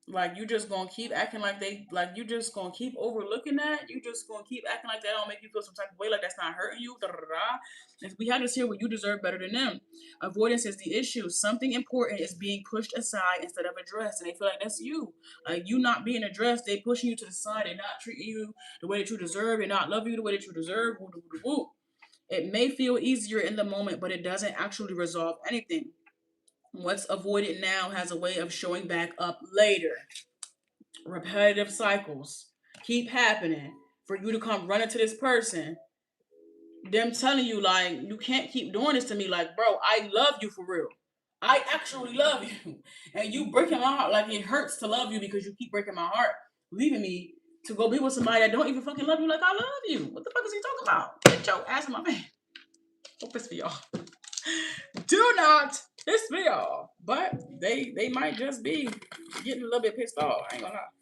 like, you just gonna keep acting like you just gonna keep overlooking that. You just gonna keep acting like that don't make you feel some type of way, like that's not hurting you. If we have this here where you deserve better than them. Avoidance is the issue. Something important is being pushed aside instead of addressed. And they feel like that's you. Like, you not being addressed, they pushing you to the side. They're not treating you the way that you deserve. They're not loving you the way that you deserve. Woo, woo, woo, woo. It may feel easier in the moment, but it doesn't actually resolve anything. What's avoided now has a way of showing back up later. Repetitive cycles keep happening for you to come running to this person, them telling you, like, you can't keep doing this to me. Like, bro, I love you for real. I actually love you. And you breaking my heart. Like, it hurts to love you because you keep breaking my heart, leaving me to go be with somebody that don't even fucking love you like I love you. What the fuck is he talking about? Get your ass in my face. Hope it's for y'all. Do not This for y'all. But they might just be getting a little bit pissed off. I ain't gonna lie.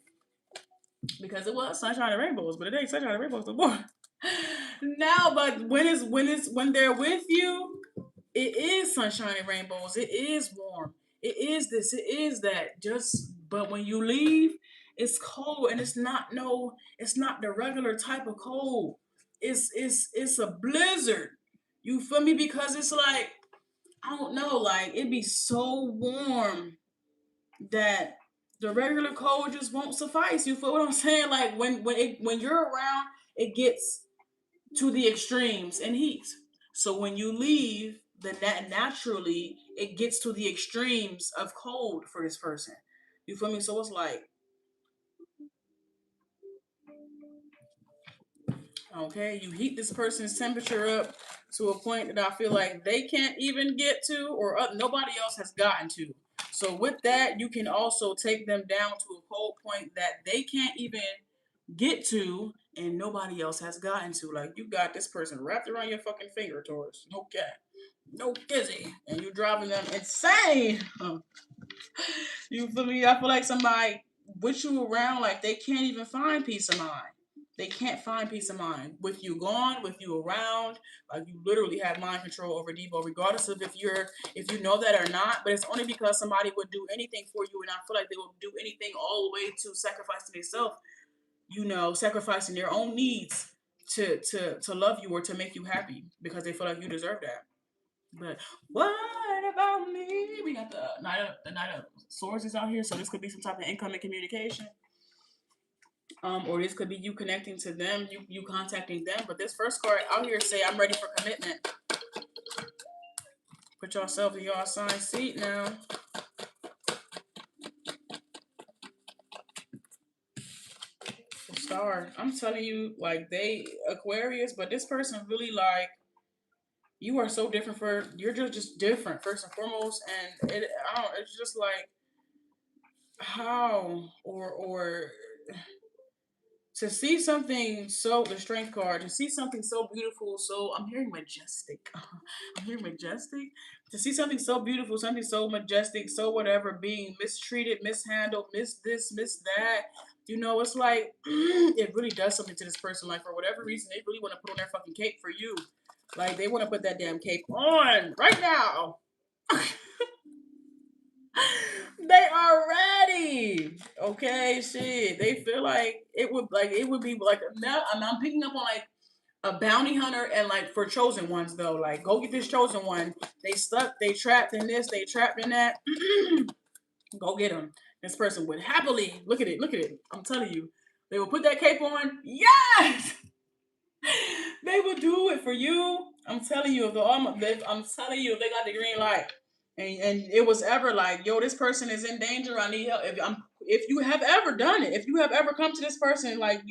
Because it was sunshine and rainbows, but it ain't sunshine and rainbows no more. Now, but when they're with you, it is sunshine and rainbows. It is warm. It is this. It is that. Just but when you leave, it's cold, and it's not the regular type of cold. It's a blizzard. You feel me? Because it's like I don't know, like it'd be so warm that the regular cold just won't suffice. You feel what I'm saying? Like when you're around, it gets to the extremes in heat. So when you leave, then that naturally it gets to the extremes of cold for this person. You feel me? So it's like, okay, you heat this person's temperature up to a point that I feel like they can't even get to, or nobody else has gotten to. So with that, you can also take them down to a cold point that they can't even get to, and nobody else has gotten to. Like you got this person wrapped around your fucking finger, Taurus. No cat, no kizzy, and you driving them insane. You feel me? I feel like somebody with you around, like they can't even find peace of mind. They can't find peace of mind with you gone, with you around. Like you literally have mind control over Debo, regardless of if you know that or not. But it's only because somebody would do anything for you, and I feel like they will do anything all the way to sacrificing themselves. You know, sacrificing their own needs to love you or to make you happy because they feel like you deserve that. But what about me? We got the Knight of Swords is out here, so this could be some type of incoming communication. Or this could be you connecting to them, you contacting them. But this first card out here say I'm ready for commitment. Put yourself in your assigned seat now. The Star. I'm telling you, like they Aquarius, but this person really like you are so different for you're just different first and foremost, and it's just like how or to see something so the strength card to see something so beautiful, so I'm hearing majestic. I'm hearing majestic. To see something so beautiful, something so majestic, so whatever, being mistreated, mishandled, miss this, miss that. You know, it's like it really does something to this person. Like for whatever reason, they really want to put on their fucking cape for you. Like they want to put that damn cape on right now. They are ready. Okay, shit. They feel like it would be like now I'm picking up on like a bounty hunter and like for chosen ones though. Like go get this chosen one. They stuck, they trapped in this, they trapped in that. Go get them. This person would happily look at it, look at it. I'm telling you. They will put that cape on. Yes! They would do it for you. I'm telling you, I'm telling you, if they got the green light, and it was ever like, yo, this person is in danger. I need help. If you have ever done it, if you have ever come to this person, like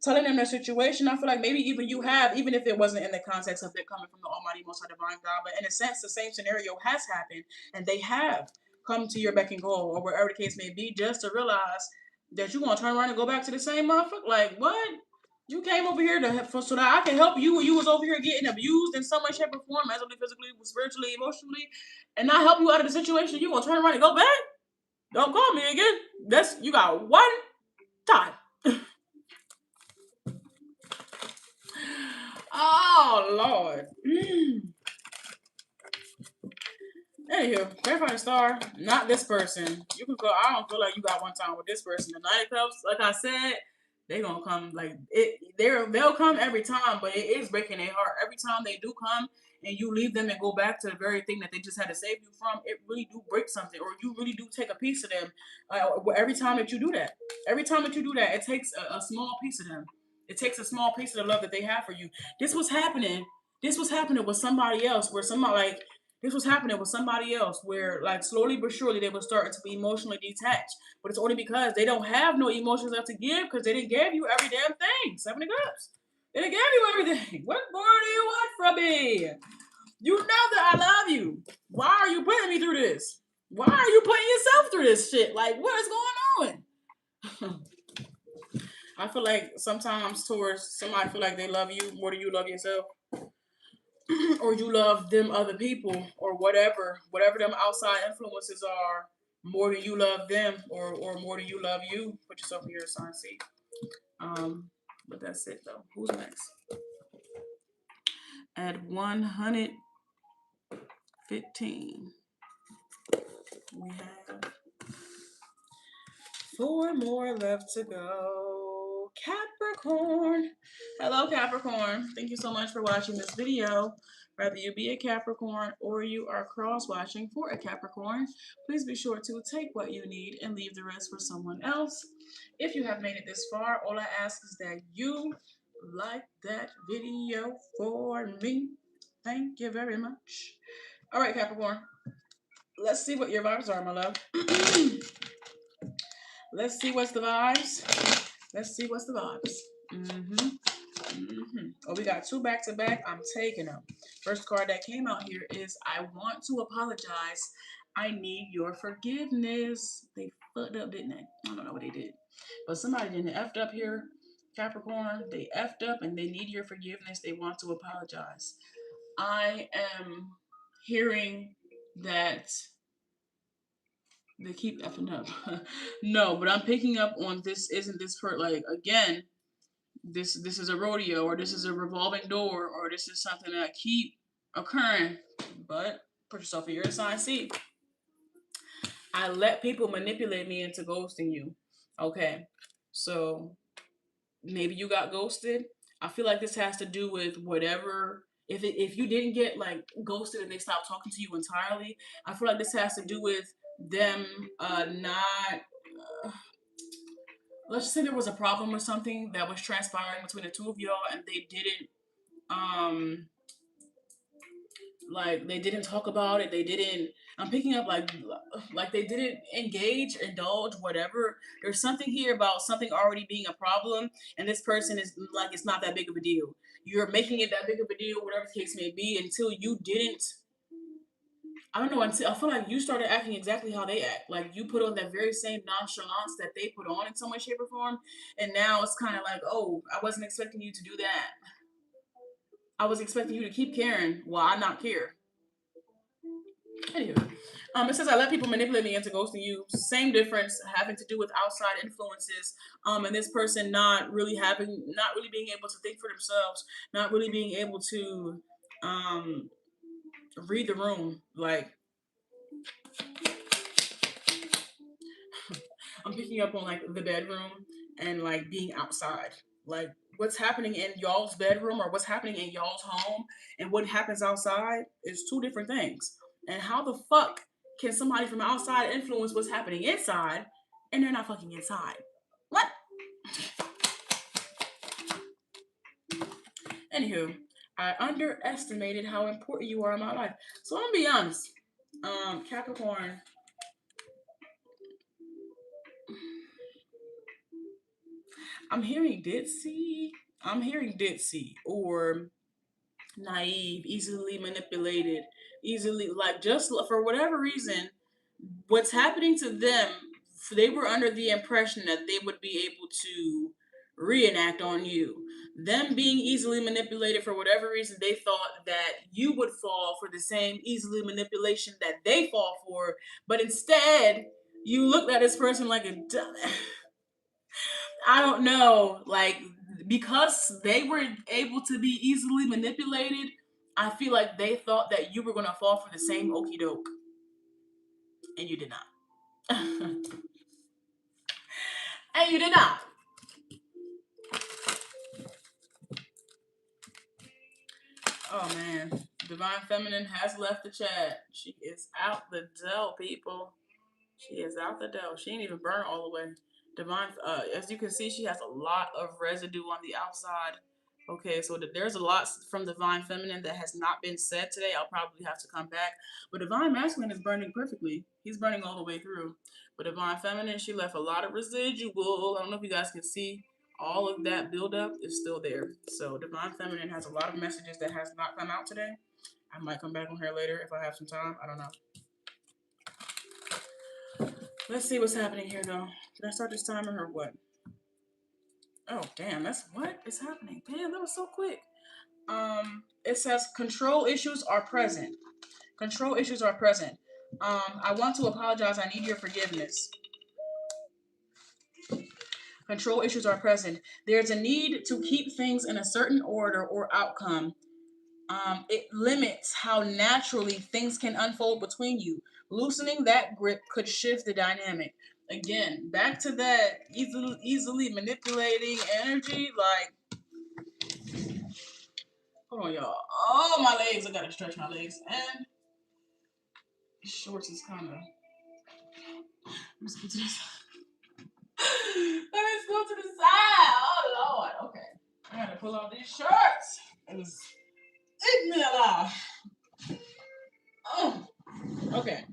telling them their situation, I feel like maybe even you have, even if it wasn't in the context of it coming from the Almighty Most High Divine God, but in a sense, the same scenario has happened, and they have come to your beck and call, or wherever the case may be, just to realize that you're gonna turn around and go back to the same motherfucker. Like what? You came over here so that I can help you when you was over here getting abused in some way, shape, or form, mentally, physically, spiritually, emotionally, and not help you out of the situation. You gonna turn around and go back? Don't call me again. You got one time. Oh Lord. Anywho, clarifying star, not this person. You can go. I don't feel like you got one time with this person. The Knight of Cups, like I said, they gonna come like it. They'll come every time, but it is breaking their heart every time they do come, and you leave them and go back to the very thing that they just had to save you from. It really do break something, or you really do take a piece of them. Every time that you do that, it takes a small piece of them. It takes a small piece of the love that they have for you. This was happening. This was happening with somebody else, where somebody like this was happening with somebody else where, like, slowly but surely they were starting to be emotionally detached. But it's only because they don't have no emotions left to give because they didn't give you every damn thing. 7 of Cups. They didn't give you everything. What more do you want from me? You know that I love you. Why are you putting me through this? Why are you putting yourself through this shit? Like, what is going on? I feel like sometimes towards somebody feel like they love you more than you love yourself. or you love them other people or whatever them outside influences are more than you love them or more than you love you. Put yourself in your sign, see. But that's it though. Who's next? At 115, we have 4 more left to go. Capricorn. Hello, Capricorn. Thank you so much for watching this video. Whether you be a Capricorn or you are cross-watching for a Capricorn, please be sure to take what you need and leave the rest for someone else. If you have made it this far, all I ask is that you like that video for me. Thank you very much. All right, Capricorn. Let's see what your vibes are, my love. Let's see what's the vibes. Let's see what's the vibes. Oh, we got 2 back to back. I'm taking them. First card that came out here is I want to apologize. I need your forgiveness. They fucked up, didn't they? I don't know what they did. But somebody didn't effed up here, Capricorn. They effed up and they need your forgiveness. They want to apologize. I am hearing that they keep effing up. No, but I'm picking up on this. Isn't this for like again? This is a rodeo, or this is a revolving door, or this is something that keep occurring. But put yourself in your assigned seat. I let people manipulate me into ghosting you. Okay, so maybe you got ghosted. I feel like this has to do with whatever. If you didn't get like ghosted and they stopped talking to you entirely, I feel like this has to do with them not. Let's just say there was a problem or something that was transpiring between the two of y'all, and they didn't like they didn't talk about it. They didn't. I'm picking up like they didn't engage, indulge, whatever. There's something here about something already being a problem, and this person is like it's not that big of a deal. You're making it that big of a deal, whatever the case may be, until you didn't. I don't know. Until I feel like you started acting exactly how they act. Like you put on that very same nonchalance that they put on in some way, shape, or form, and now it's kind of like, oh, I wasn't expecting you to do that. I was expecting you to keep caring while I not care. Anywho, it says I let people manipulate me into ghosting you. Same difference, having to do with outside influences. And this person not really being able to think for themselves, not really being able to read the room. Like I'm picking up on like the bedroom and like being outside. Like what's happening in y'all's bedroom or what's happening in y'all's home and what happens outside is 2 different things. And how the fuck can somebody from outside influence what's happening inside and they're not fucking inside? What? Anywho, I underestimated how important you are in my life. So I'm gonna be honest. Capricorn. I'm hearing ditzy or naive, easily manipulated, easily like just for whatever reason, what's happening to them, they were under the impression that they would be able to reenact on you. Them being easily manipulated for whatever reason, they thought that you would fall for the same easily manipulation that they fall for, but instead you looked at this person like a I don't know, like because they were able to be easily manipulated, I feel like they thought that you were gonna fall for the same okie doke, and you did not. And you did not. Oh man, Divine Feminine has left the chat. She is out the door, people. She is out the door. She ain't even burn all the way. Divine, as you can see, she has a lot of residue on the outside. Okay, so there's a lot from Divine Feminine that has not been said today. I'll probably have to come back. But Divine Masculine is burning perfectly. He's burning all the way through. But Divine Feminine, she left a lot of residual. I don't know if you guys can see. All of that buildup is still there. So Divine Feminine has a lot of messages that has not come out today. I might come back on her later if I have some time. I don't know. Let's see what's happening here, though. Did I start this timer or what? Oh, damn. That's what is happening. Damn, that was so quick. It says control issues are present. Control issues are present. I want to apologize. I need your forgiveness. Control issues are present. There's a need to keep things in a certain order or outcome. It limits how naturally things can unfold between you. Loosening that grip could shift the dynamic. Again, back to that easily manipulating energy. Like, hold on, y'all. Oh, my legs. I gotta stretch my legs. And shorts is kind of. Let's go to this. Let's go to the side. Oh, Lord. Okay. I gotta pull off these shirts. It was eating me alive. Oh. Okay.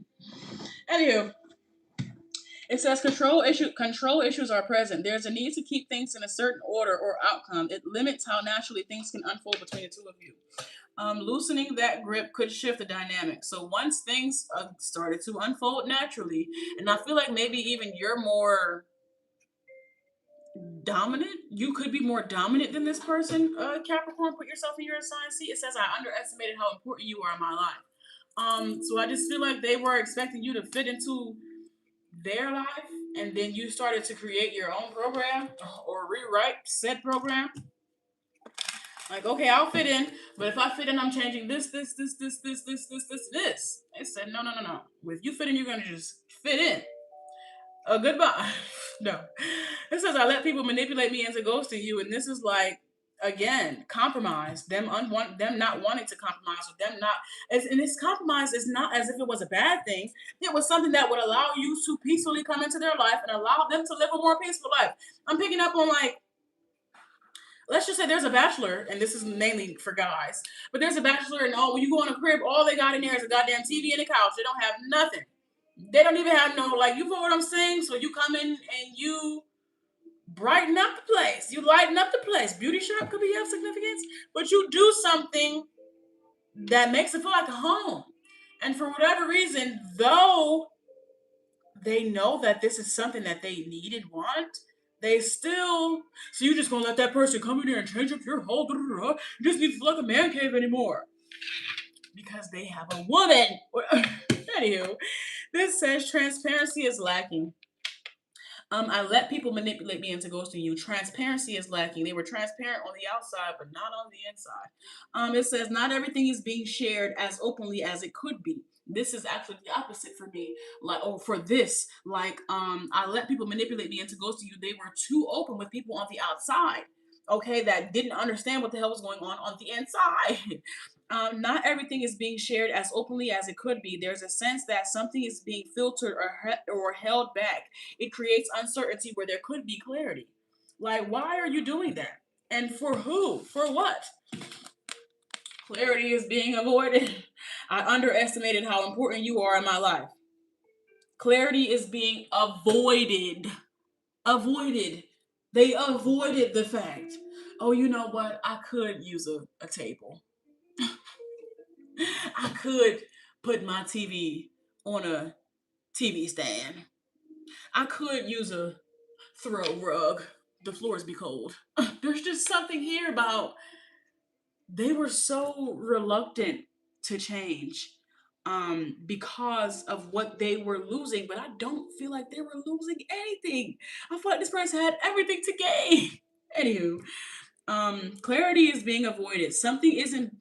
Anywho, it says control issues are present. There's a need to keep things in a certain order or outcome. It limits how naturally things can unfold between the two of you. Loosening that grip could shift the dynamic. So once things started to unfold naturally, and I feel like maybe even you're more dominant. You could be more dominant than this person, Capricorn. Put yourself in your assigned seat. It says I underestimated how important you are in my life. So I just feel like they were expecting you to fit into their life, and then you started to create your own program or rewrite said program. Like, okay, I'll fit in, but if I fit in, I'm changing this. They said, no. If you fit in, you're gonna just fit in. Goodbye. No. It says I let people manipulate me into ghosting you, and this is like, again, compromise. Them not wanting to compromise, or them not. And this compromise is not as if it was a bad thing. It was something that would allow you to peacefully come into their life and allow them to live a more peaceful life. I'm picking up on, like, let's just say there's a bachelor, and this is mainly for guys, but there's a bachelor, and when you go in a crib, all they got in there is a goddamn TV and a couch. They don't have nothing. They don't even have no, like, you know what I'm saying? So you come in and you brighten up the place. You lighten up the place. Beauty shop could be of significance, but you do something that makes it feel like a home. And for whatever reason, though they know that this is something that they need and want, they still, so you just gonna let that person come in here and change up your whole, you just need to feel like a man cave anymore. Because they have a woman. Anywho, this says transparency is lacking. I let people manipulate me into ghosting you. Transparency is lacking. They were transparent on the outside, but not on the inside. It says not everything is being shared as openly as it could be. This is actually the opposite for me. Like, or for this, like, I let people manipulate me into ghosting you. They were too open with people on the outside. Okay, that didn't understand what the hell was going on the inside. Not everything is being shared as openly as it could be. There's a sense that something is being filtered or held back. It creates uncertainty where there could be clarity. Like, why are you doing that? And for who? For what? Clarity is being avoided. I underestimated how important you are in my life. Clarity is being avoided. Avoided. They avoided the fact, oh, you know what? I could use a table. I could put my TV on a TV stand. I could use a throw rug. The floors be cold. There's just something here about they were so reluctant to change because of what they were losing, but I don't feel like they were losing anything. I feel like this person had everything to gain. Anywho, clarity is being avoided. Something isn't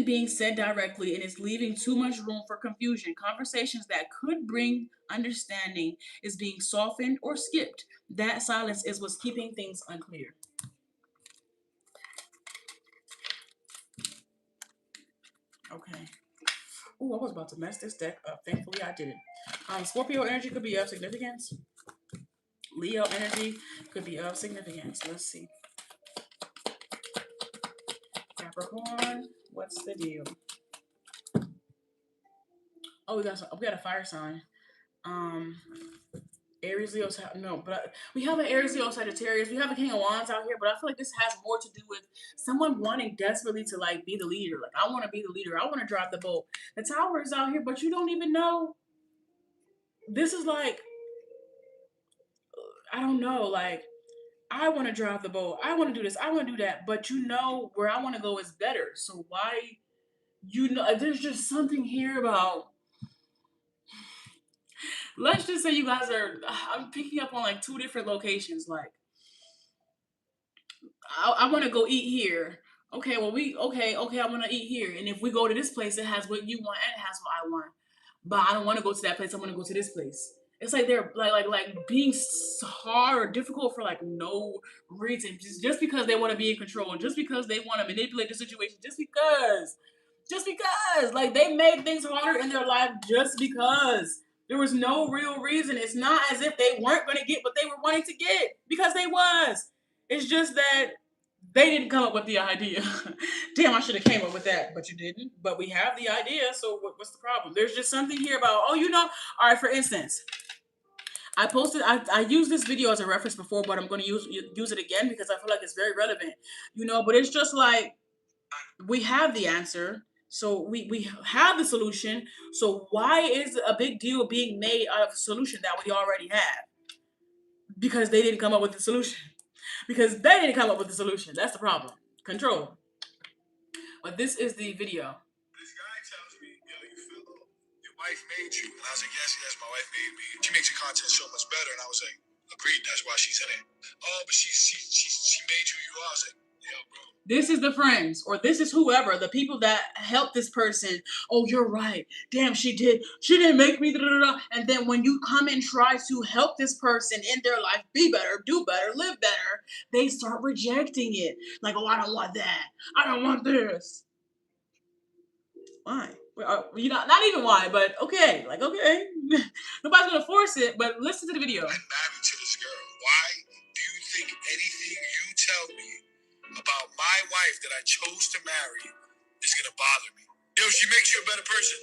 being said directly and it's leaving too much room for confusion. Conversations that could bring understanding is being softened or skipped. That silence is what's keeping things unclear. Okay. Oh, I was about to mess this deck up. Thankfully, I didn't. Scorpio energy could be of significance. Leo energy could be of significance. Let's see. Capricorn, what's the deal? Oh, we got a fire sign. Aries, Leo, no, but we have an Aries, Leo, Sagittarius. We have a King of Wands out here, but I feel like this has more to do with someone wanting desperately to, like, be the leader. Like, I want to be the leader. I want to drive the boat. The Tower is out here, but you don't even know. This is like, I don't know. Like, I want to drive the boat. I want to do this. I want to do that. But you know where I want to go is better. So why, you know, there's just something here about, let's just say you guys are, I'm picking up on like two different locations. Like, I want to go eat here. Okay, well, okay, I want to eat here. And if we go to this place, it has what you want and it has what I want. But I don't want to go to that place. I want to go to this place. It's like they're like being hard or difficult for like no reason, just because they want to be in control, just because they want to manipulate the situation, just because like they made things harder in their life just because there was no real reason. It's not as if they weren't going to get what they were wanting to get, because they was. It's just that they didn't come up with the idea. Damn, I should have came up with that, but you didn't. But we have the idea, so what's the problem? There's just something here about, oh, you know, all right, for instance, I used this video as a reference before, but I'm going to use it again because I feel like it's very relevant, you know, but it's just like, we have the answer. So we have the solution. So why is a big deal being made out of a solution that we already have? Because they didn't come up with the solution. Because they didn't come up with the solution. That's the problem. Control. But this is the video. This guy tells me, yo, you fell off. Your wife made you. And I was like, yes, my wife made me. She makes your content so much better. And I was like, agreed, that's why she's in it. Oh, but she made you are. I was like, yo, bro. This is the friends, or this is whoever, the people that helped this person. Oh, you're right. Damn, she didn't make me. And then when you come and try to help this person in their life be better, do better, live better, they start rejecting it. Like, oh, I don't want that. I don't want this. Why? You know, not even why, but okay. Like, okay. Nobody's going to force it, but listen to the video. I'm married to this girl. Why do you think anything you tell me about my wife that I chose to marry is going to bother me? Yo, she makes you a better person.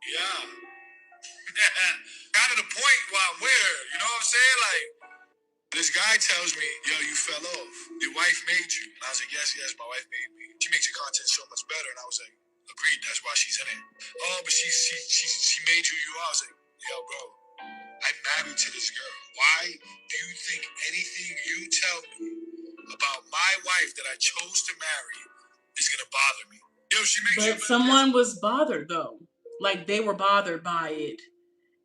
Yeah. Kind of the point why I'm with her. You know what I'm saying? Like, this guy tells me, yo, you fell off. Your wife made you. And I was like, yes, my wife made me. She makes your content so much better. And I was like, agreed, that's why she's in it. Oh, but she made you you are. I was like, yo, bro, I'm married to this girl. Why do you think anything you tell me about my wife that I chose to marry is going to bother me? Yo, she makes you. But someone was bothered, though. Like, they were bothered by it.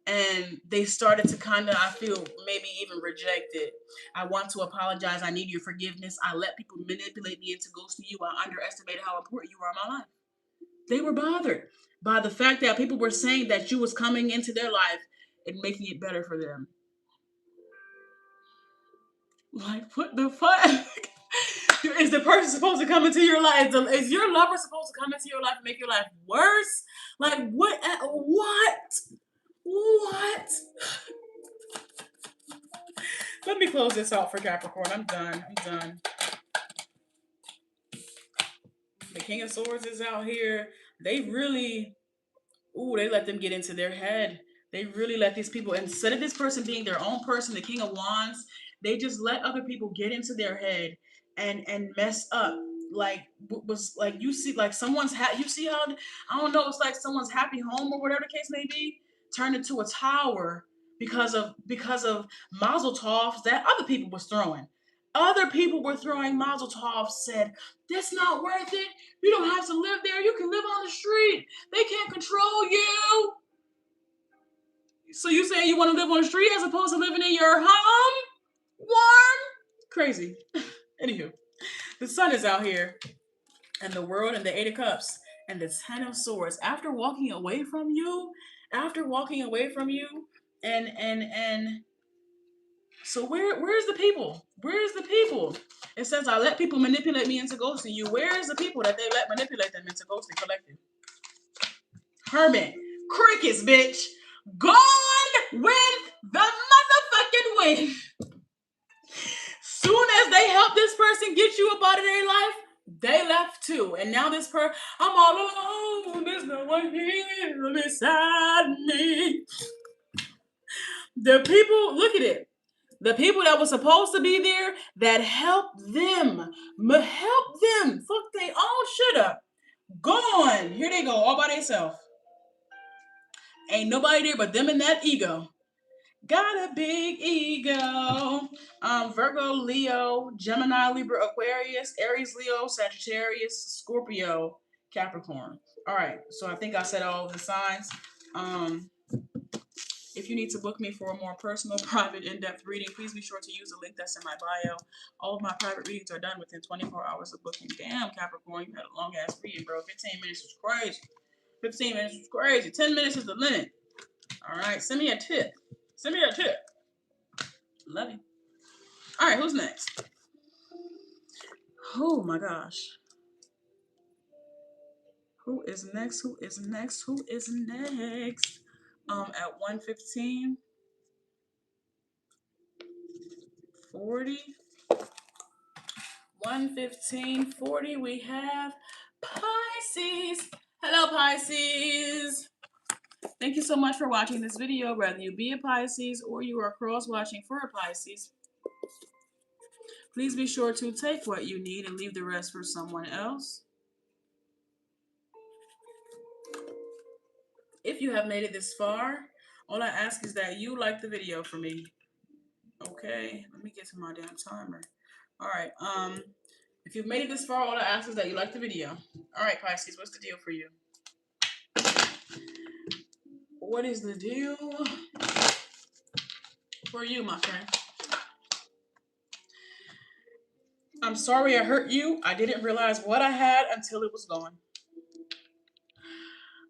And they started to kind of, I feel, maybe even reject it. I want to apologize. I need your forgiveness. I let people manipulate me into ghosting you. I underestimated how important you are in my life. They were bothered by the fact that people were saying that you was coming into their life and making it better for them. Like, what the fuck? Is the person supposed to come into your life? Is your lover supposed to come into your life and make your life worse? Like, what? What? Let me close this out for Capricorn. I'm done. The King of Swords is out here. They really, they let them get into their head. They really let these people, instead of this person being their own person, the King of Wands, they just let other people get into their head and mess up. Like, was like, you see, like someone's you see how, I don't know, it's like someone's happy home or whatever the case may be turned into a tower because of mazel tovs that other people was throwing. Other people were throwing mazel tovs, said, that's not worth it. You don't have to live there. You can live on the street. They can't control you. So you saying you want to live on the street as opposed to living in your home? Warm? Crazy. Anywho, the sun is out here, and the world, and the 8 of Cups, and the 10 of Swords. After walking away from you, and so where's the people? Where's the people? It says, I let people manipulate me into ghosting you. Where's the people that they let manipulate them into ghosting collective? Hermit. Crickets, bitch. Gone with the motherfucking wind. Soon as they help this person get you up out of their life, they left too. And now this I'm all alone. There's no one here beside me. The people, look at it. The people that were supposed to be there, that helped them, fuck they own shit up. Gone. Here they go, all by themselves. Ain't nobody there but them and that ego. Got a big ego. Virgo, Leo, Gemini, Libra, Aquarius, Aries, Leo, Sagittarius, Scorpio, Capricorn. All right, so I think I said all of the signs. If you need to book me for a more personal, private, in-depth reading, please be sure to use the link that's in my bio. All of my private readings are done within 24 hours of booking. Damn, Capricorn, you had a long-ass reading, bro. 15 minutes was crazy. 15 minutes was crazy. 10 minutes is the limit. All right, send me a tip. Send me a tip. Love you. All right, who's next? Oh, my gosh. Who is next? Who is next? Who is next? At 1:15, 40. 1:15:40, we have Pisces. Hello, Pisces. Thank you so much for watching this video, whether you be a Pisces or you are cross-watching for a Pisces. Please be sure to take what you need and leave the rest for someone else. If you have made it this far, all I ask is that you like the video for me. Okay, let me get to my damn timer. All right, if you've made it this far, all I ask is that you like the video. All right, Pisces, what's the deal for you? What is the deal for you, my friend? I'm sorry I hurt you. I didn't realize what I had until it was gone.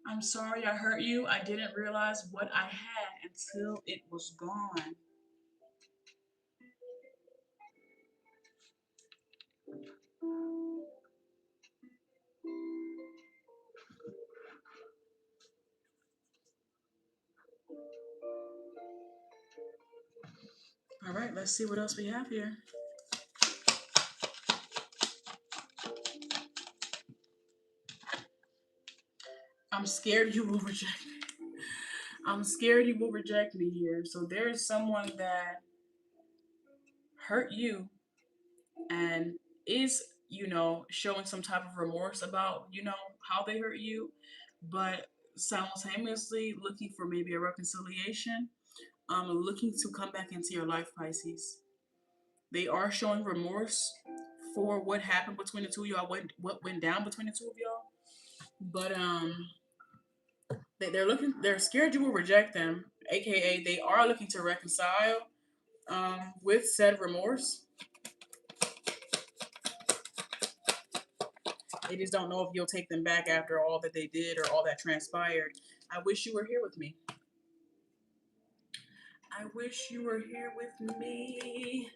I'm sorry I hurt you. I didn't realize what I had until it was gone. All right, let's see what else we have here. I'm scared you will reject me. I'm scared you will reject me here. So there's someone that hurt you and is, showing some type of remorse about, how they hurt you, but simultaneously looking for maybe a reconciliation, looking to come back into your life, Pisces. They are showing remorse for what happened between the two of y'all, what went down between the two of y'all. But they're scared you will reject them, aka they are looking to reconcile with said remorse. They just don't know if you'll take them back after all that they did or all that transpired. I wish you were here with me. I wish you were here with me.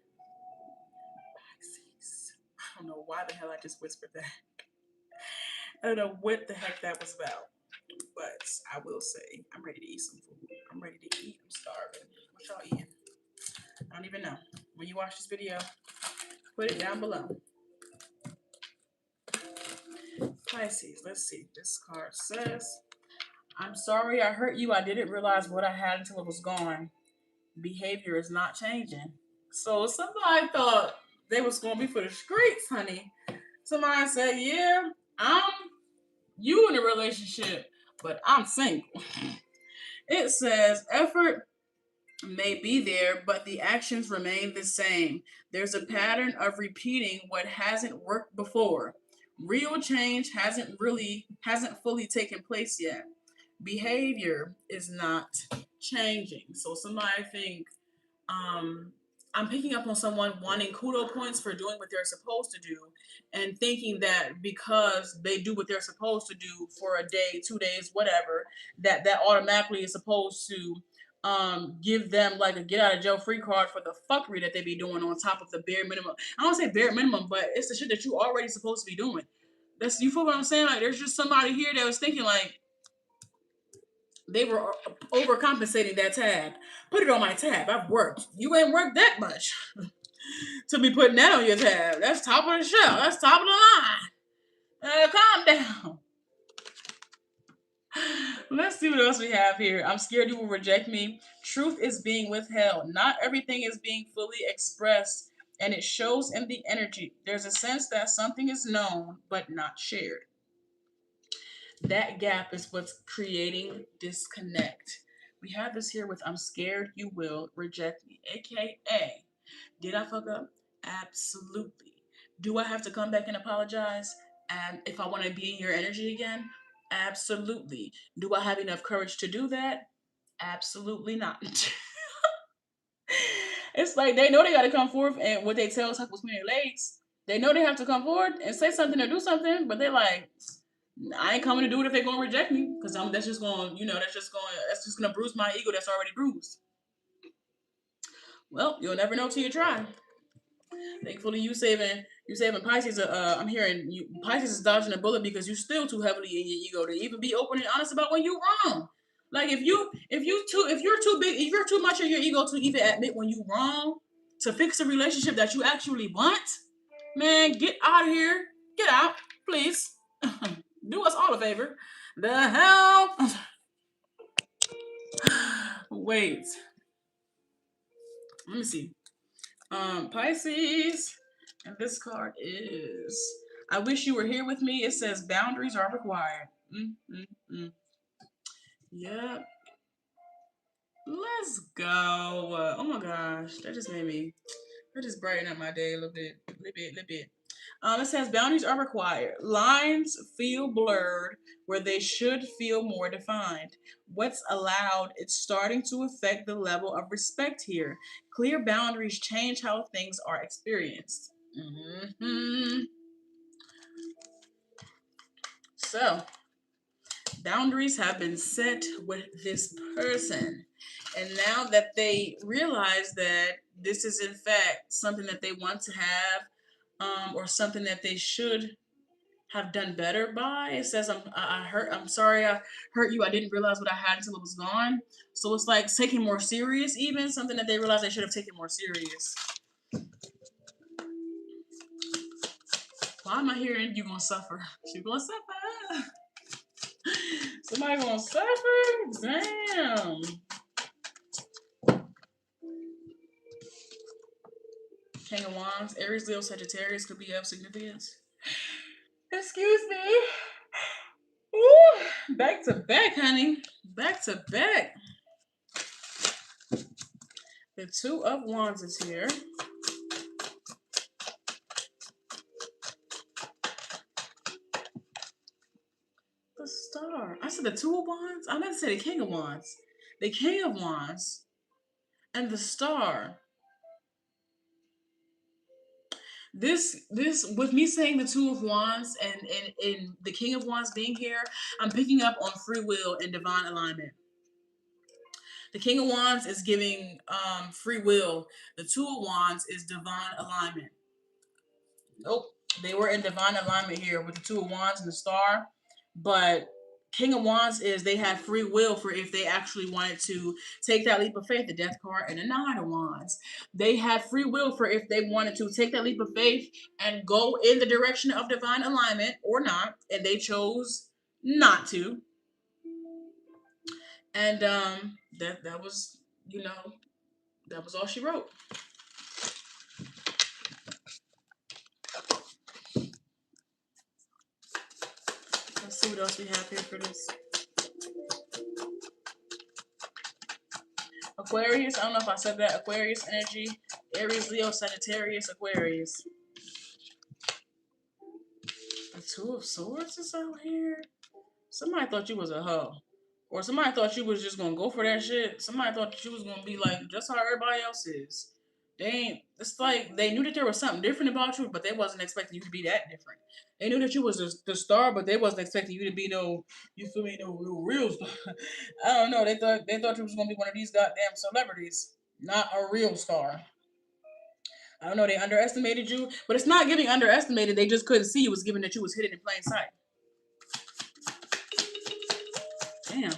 Pisces. I don't know why the hell I just whispered that. I don't know what the heck that was about. But I will say, I'm ready to eat some food. I'm ready to eat. I'm starving. What y'all eating? I don't even know. When you watch this video, put it down below. Pisces, let's see. This card says, I'm sorry I hurt you. I didn't realize what I had until it was gone. Behavior is not changing. So somebody thought they was going to be for the streets, honey. Somebody said, yeah, you in a relationship, but I'm single. It says, effort may be there, but the actions remain the same. There's a pattern of repeating what hasn't worked before. Real change hasn't fully taken place yet. Behavior is not changing. So somebody think, I'm picking up on someone wanting kudo points for doing what they're supposed to do and thinking that because they do what they're supposed to do for a day, 2 days, whatever, that automatically is supposed to give them like a get out of jail free card for the fuckery that they be doing on top of the bare minimum. I don't say bare minimum, but it's the shit that you already supposed to be doing. You feel what I'm saying? Like there's just somebody here that was thinking like they were overcompensating that tab. Put it on my tab. I've worked. You ain't worked that much to be putting that on your tab. That's top of the shelf. That's top of the line. Calm down. Let's see what else we have here. I'm scared you will reject me. Truth is being withheld. Not everything is being fully expressed, and it shows in the energy. There's a sense that something is known but not shared. That gap is what's creating disconnect. We have this here with I'm scared you will reject me, aka Did I fuck up? Absolutely. Do I have to come back and apologize? And if I want to be in your energy again? Absolutely. Do I have enough courage to do that? Absolutely not. It's like they know they got to come forth, and what they tell us between their legs, they know they have to come forward and say something or do something, but they're like, I ain't coming to do it if they're gonna reject me, because that's just going, that's just gonna bruise my ego that's already bruised. Well, you'll never know till you try. Thankfully, you saving Pisces. I'm hearing you, Pisces is dodging a bullet because you're still too heavily in your ego to even be open and honest about when you're wrong. Like if you're too much in your ego to even admit when you're wrong to fix a relationship that you actually want, man, get out of here. Get out, please. Do us all a favor. The hell? Wait. Let me see. Pisces, and this card is. I wish you were here with me. It says boundaries are required. Yep. Let's go. Oh my gosh, that just brightened up my day a little bit, little bit. It says boundaries are required. Lines feel blurred where they should feel more defined. What's allowed, it's starting to affect the level of respect here. Clear boundaries change how things are experienced. So, boundaries have been set with this person. And now that they realize that this is in fact something that they want to have, or something that they should have done better by. It says I'm sorry I hurt you. I didn't realize what I had until it was gone. So it's like taking more serious, even something that they realized they should have taken more serious. Why am I hearing you gonna suffer? You gonna suffer. Somebody gonna suffer? Damn. King of Wands, Aries, Leo, Sagittarius could be of significance. Excuse me. Ooh, back to back, honey. Back to back. The Two of Wands is here. The Star. I said the Two of Wands? I meant to say the King of Wands. The King of Wands and the Star. This with me saying the Two of Wands and the King of Wands being here, I'm picking up on free will and divine alignment. The King of Wands is giving free will. The Two of Wands is divine alignment. Nope. They were in divine alignment here with the Two of Wands and the Star. But King of Wands is they had free will for if they actually wanted to take that leap of faith, the Death card, and the Nine of Wands. They had free will for if they wanted to take that leap of faith and go in the direction of divine alignment or not, and they chose not to. And that was, that was all she wrote. Let's see what else we have here for this. Aquarius, I don't know if I said that. Aquarius energy, Aries, Leo, Sagittarius, Aquarius. The Two of Swords is out here. Somebody thought you was a hoe. Or somebody thought you was just gonna go for that shit. Somebody thought you was gonna be like just how everybody else is. It's like they knew that there was something different about you, but they wasn't expecting you to be that different. They knew that you was the star, but they wasn't expecting you to be you feel me, no real star. I don't know. They thought you was gonna be one of these goddamn celebrities, not a real star. I don't know. They underestimated you, but it's not giving underestimated. They just couldn't see you. It was given that you was hidden in plain sight. Damn.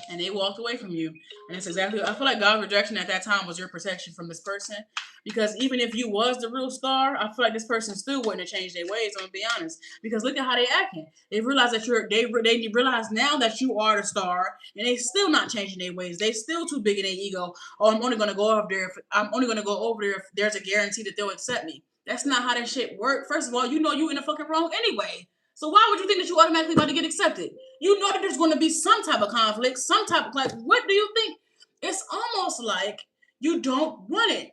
And they walked away from you. And it's exactly, I feel like God's rejection at that time was your protection from this person. Because even if you was the real star, I feel like this person still wouldn't have changed their ways. I'm gonna be honest. Because look at how they acting. They realize that they realize now that you are the star, and they still not changing their ways. They still too big in their ego. Oh, I'm only gonna go over there. I'm only gonna go over there if there's a guarantee that they'll accept me. That's not how that shit work. First of all, you know you in the fucking wrong anyway. So why would you think that you automatically about to get accepted? You know that there's going to be some type of conflict, some type of like, what do you think? It's almost like you don't want it.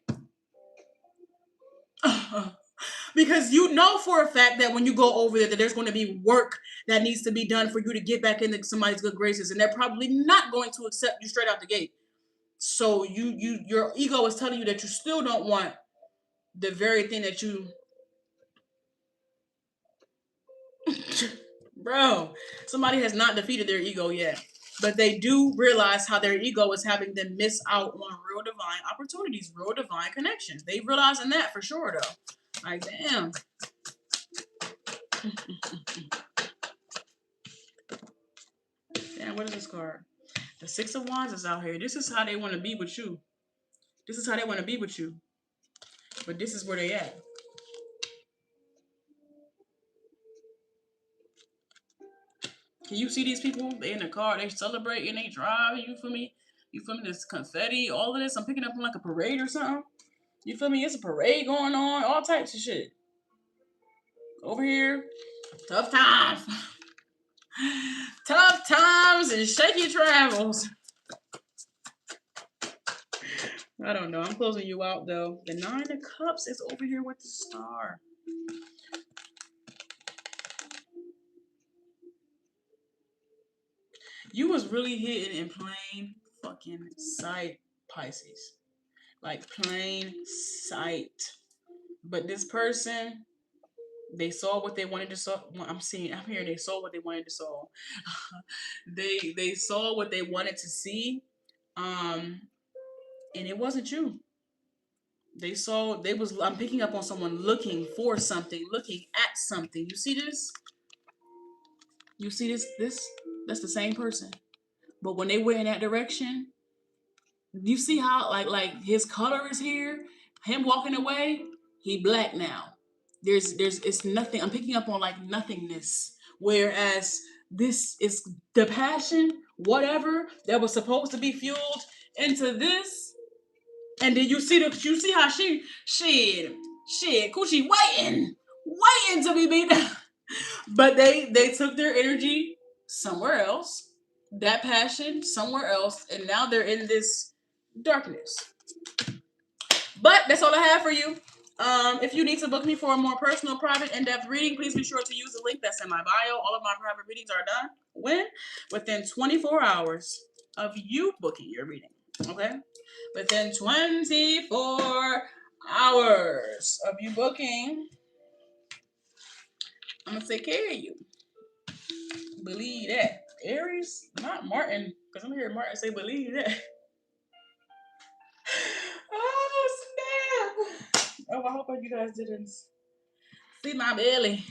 Because you know for a fact that when you go over there that there's going to be work that needs to be done for you to get back into somebody's good graces, and they're probably not going to accept you straight out the gate. So your ego is telling you that you still don't want the very thing that you bro, somebody has not defeated their ego yet, but they do realize how their ego is having them miss out on real divine opportunities, real divine connections. They realizing that for sure though. Like, damn. Damn, what is this card? The Six of Wands is out here. This is how they want to be with you. This is how they want to be with you. But this is where they at. Can you see these people? They in the car, they celebrating, they drive, you feel me? You feel me? There's confetti, all of this. I'm picking up on like a parade or something. You feel me? It's a parade going on, all types of shit. Over here, tough times. Tough times and shaky travels. I don't know. I'm closing you out though. The Nine of Cups is over here with the Star. You was really hitting in plain fucking sight, Pisces. Like plain sight. But this person, they saw what they wanted to saw. I'm hearing they saw what they wanted to saw. they saw what they wanted to see. And it wasn't you. I'm picking up on someone looking for something, looking at something. You see this? You see this? That's the same person. But when they went in that direction, you see how like his color is here? Him walking away, he black now. It's nothing. I'm picking up on like nothingness. Whereas this is the passion, whatever, that was supposed to be fueled into this. And then you see how she Coochie waiting to be beat. But they took their energy somewhere else, that passion somewhere else, and now they're in this darkness. But that's all I have for you. If you need to book me for a more personal, private, in-depth reading, please be sure to use the link that's in my bio. All of my private readings are done within 24 hours of you booking your reading. Okay? Within 24 hours of you booking, I'm gonna take care of you. Believe that. Aries, not Martin, because I'm hearing Martin say believe that. Oh, snap. Oh, I hope you guys didn't see my belly.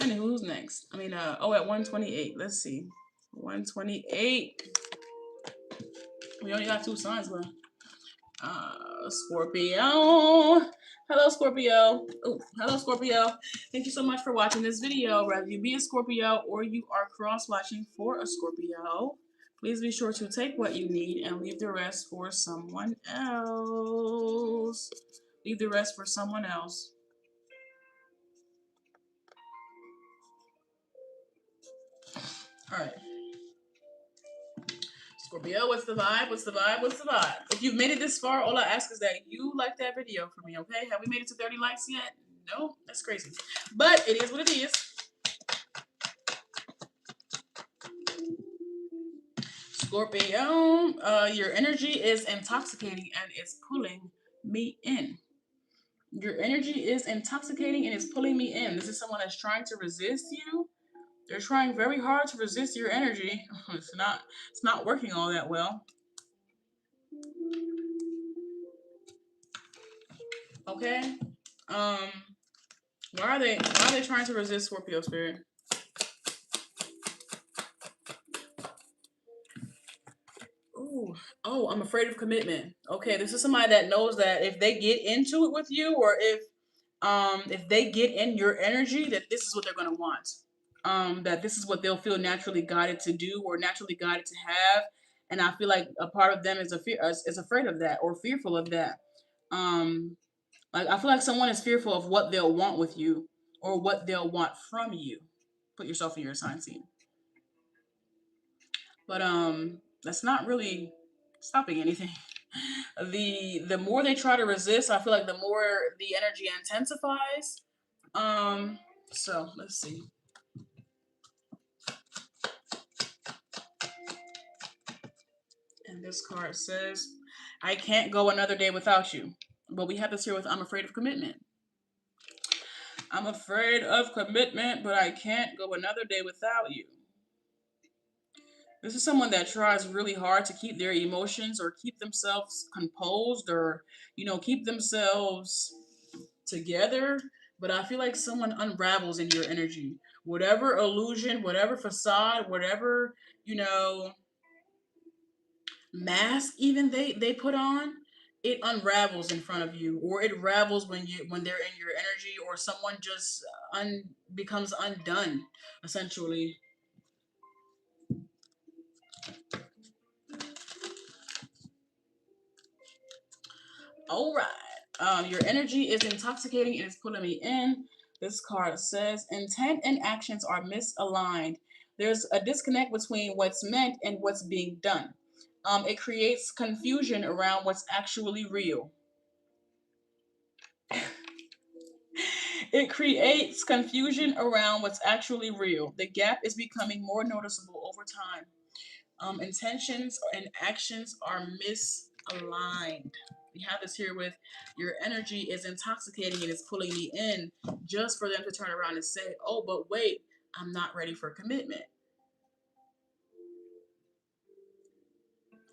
And who's next? At 128. Let's see. 128. We only got 2 signs left. Scorpio. Hello, Scorpio. Oh, hello, Scorpio. Thank you so much for watching this video. Whether you be a Scorpio or you are cross-watching for a Scorpio, please be sure to take what you need and leave the rest for someone else. Leave the rest for someone else. All right. Scorpio, what's the vibe? What's the vibe? What's the vibe? If you've made it this far, all I ask is that you like that video for me, okay? Have we made it to 30 likes yet? No, that's crazy. But it is what it is. Scorpio, your energy is intoxicating and it's pulling me in. Your energy is intoxicating and it's pulling me in. This is someone that's trying to resist you. They're trying very hard to resist your energy. It's not working all that well. Okay. Why are they trying to resist Scorpio spirit? Ooh. Oh, I'm afraid of commitment. Okay, this is somebody that knows that if they get into it with you, or if they get in your energy, that this is what they're gonna want. That this is what they'll feel naturally guided to do or naturally guided to have. And I feel like a part of them is afraid of that or fearful of that. Like I feel like someone is fearful of what they'll want with you, or what they'll want from you. Put yourself in your assigned scene. But that's not really stopping anything. The more they try to resist, I feel like the more the energy intensifies. So let's see. And this card says, I can't go another day without you. But we have this here with I'm afraid of commitment. I'm afraid of commitment, but I can't go another day without you. This is someone that tries really hard to keep their emotions or keep themselves composed or, keep themselves together. But I feel like someone unravels in your energy. Whatever illusion, whatever facade, whatever, mask even they put on, it unravels in front of you, or it ravels when they're in your energy, or someone just becomes undone, essentially. All right. Your energy is intoxicating and it's pulling me in. This card says intent and actions are misaligned. There's a disconnect between what's meant and what's being done. It creates confusion around what's actually real. It creates confusion around what's actually real. The gap is becoming more noticeable over time. Intentions and actions are misaligned. We have this here with your energy is intoxicating and it's pulling me in, just for them to turn around and say, oh, but wait, I'm not ready for commitment.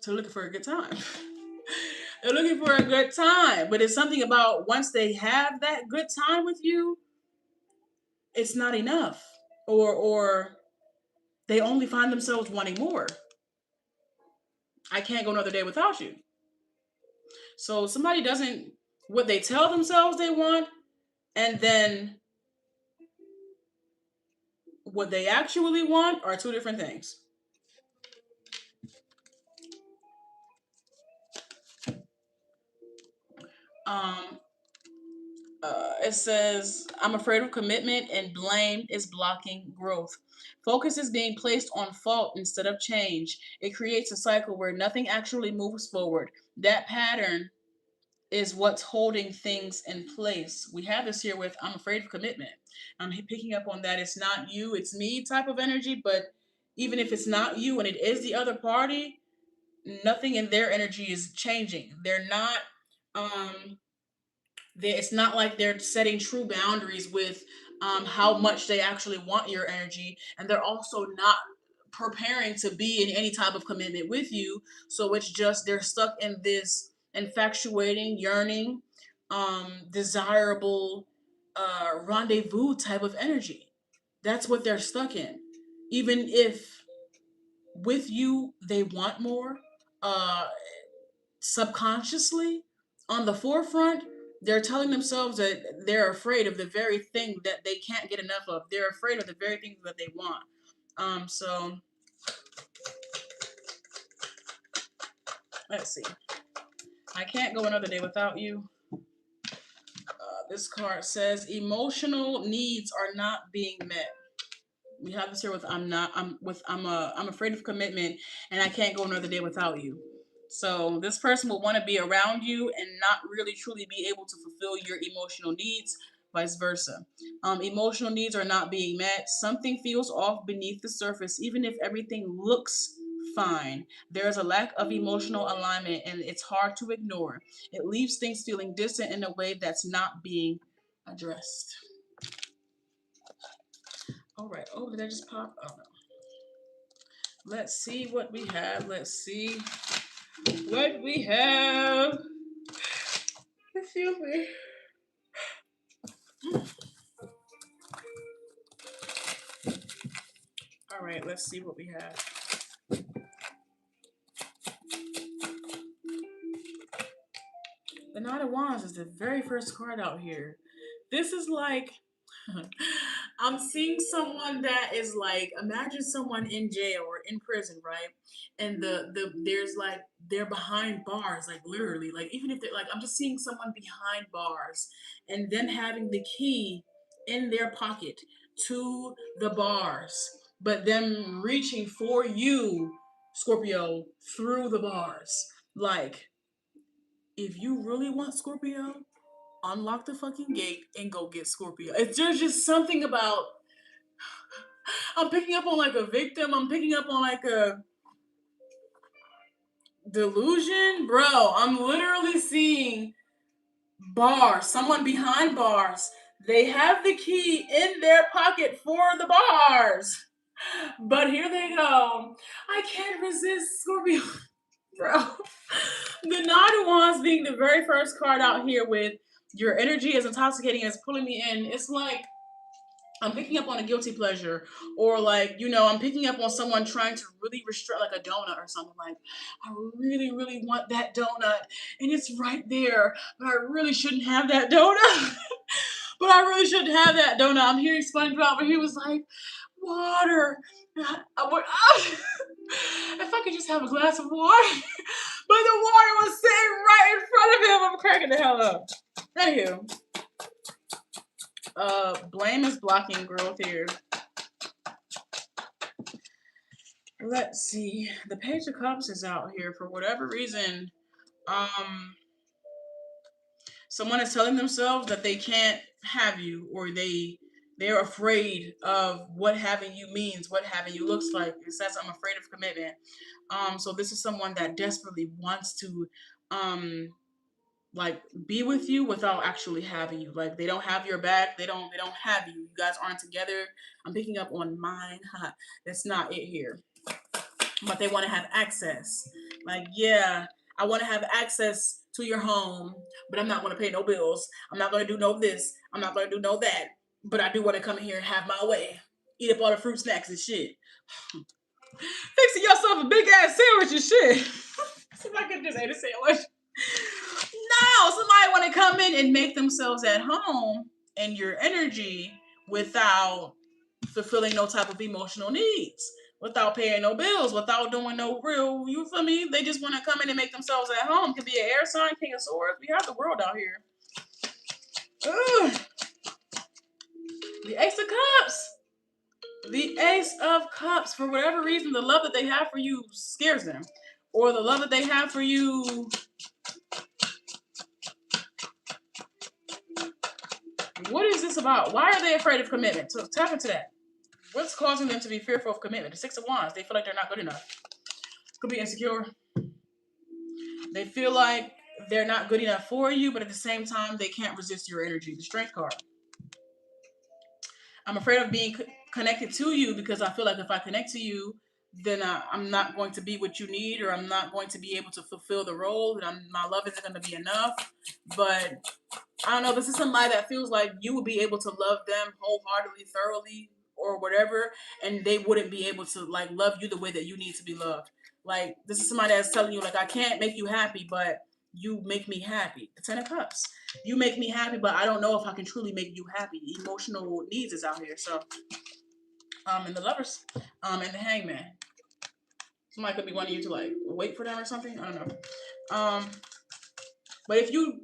So looking for a good time. They're looking for a good time, but it's something about once they have that good time with you, it's not enough, or they only find themselves wanting more. I can't go another day without you. So somebody doesn't what they tell themselves they want, and then what they actually want are two different things. Um, it says, I'm afraid of commitment and blame is blocking growth. Focus is being placed on fault instead of change. It creates a cycle where nothing actually moves forward. That pattern is what's holding things in place. We have this here with I'm afraid of commitment. I'm picking up on that. It's not you, it's me type of energy, but even if it's not you and it is the other party, nothing in their energy is changing. They're not it's not like they're setting true boundaries with how much they actually want your energy, and they're also not preparing to be in any type of commitment with you. So it's just they're stuck in this infatuating, yearning, desirable rendezvous type of energy. That's what they're stuck in. Even if with you they want more, uh, subconsciously on the forefront, they're telling themselves that they're afraid of the very thing that they can't get enough of. They're afraid of the very thing that they want. So let's see. I can't go another day without you. This card says emotional needs are not being met. We have this here with I'm afraid of commitment and I can't go another day without you. So this person will want to be around you and not really truly be able to fulfill your emotional needs, vice versa. Emotional needs are not being met. Something feels off beneath the surface, even if everything looks fine. There is a lack of emotional alignment and it's hard to ignore. It leaves things feeling distant in a way that's not being addressed. All right. Oh, did I just pop? Oh no. Let's see what we have. Let's see what we have. Excuse me. All right, let's see what we have. The Nine of Wands is the very first card out here. This is like I'm seeing someone that is like, imagine someone in jail or in prison, right? And there's like they're behind bars, like literally, like even if they're like, I'm just seeing someone behind bars and them having the key in their pocket to the bars, but them reaching for you, Scorpio, through the bars. Like, if you really want Scorpio, unlock the fucking gate and go get Scorpio. There's just something about, I'm picking up on like a victim. I'm picking up on like a delusion. Bro, I'm literally seeing bars, someone behind bars. They have the key in their pocket for the bars. But here they go. I can't resist Scorpio. Bro. The Nine of Wands being the very first card out here with your energy is intoxicating, it's pulling me in. It's like I'm picking up on a guilty pleasure, or like, you know, I'm picking up on someone trying to really restrict like a donut or something. Like, I really, really want that donut and it's right there, but I really shouldn't have that donut. But I really shouldn't have that donut. I'm hearing SpongeBob, and he was like, water. If I could just have a glass of water. But the water was sitting right in front of him. I'm cracking the hell up. Anywho. Blame is blocking growth here. Let's see. The Page of Cups is out here for whatever reason. Someone is telling themselves that they can't have you, or they're afraid of what having you means, what having you looks like. It says, I'm afraid of commitment. So this is someone that desperately wants to like be with you without actually having you. Like, they don't have your back, they don't have you. You guys aren't together. I'm picking up on mine. That's not it here. But they want to have access. Like, yeah, I want to have access to your home, but I'm not going to pay no bills. I'm not going to do no this. I'm not going to do no that. But I do want to come in here and have my way. Eat up all the fruit snacks and shit. Fixing yourself a big ass sandwich and shit. Somebody could just ate a sandwich. No, somebody want to come in and make themselves at home in your energy without fulfilling no type of emotional needs, without paying no bills, without doing no real, you feel me? They just want to come in and make themselves at home. Could be an air sign, King of Swords. We have the world out here. Ugh. The Ace of Cups. The Ace of Cups. For whatever reason, the love that they have for you scares them. Or the love that they have for you. What is this about? Why are they afraid of commitment? So tap into that. What's causing them to be fearful of commitment? The Six of Wands. They feel like they're not good enough. Could be insecure. They feel like they're not good enough for you, but at the same time, they can't resist your energy. The Strength card. I'm afraid of being connected to you because I feel like if I connect to you, then I'm not going to be what you need, or I'm not going to be able to fulfill the role, and my love isn't going to be enough. But I don't know. This is somebody that feels like you would be able to love them wholeheartedly, thoroughly, or whatever, and they wouldn't be able to like love you the way that you need to be loved. Like, this is somebody that's telling you, like, I can't make you happy, but you make me happy. The Ten of Cups. You make me happy, but I don't know if I can truly make you happy. Emotional needs is out here. So, and the Lovers, and the Hangman. Somebody could be wanting you to like wait for them or something. I don't know. But if you,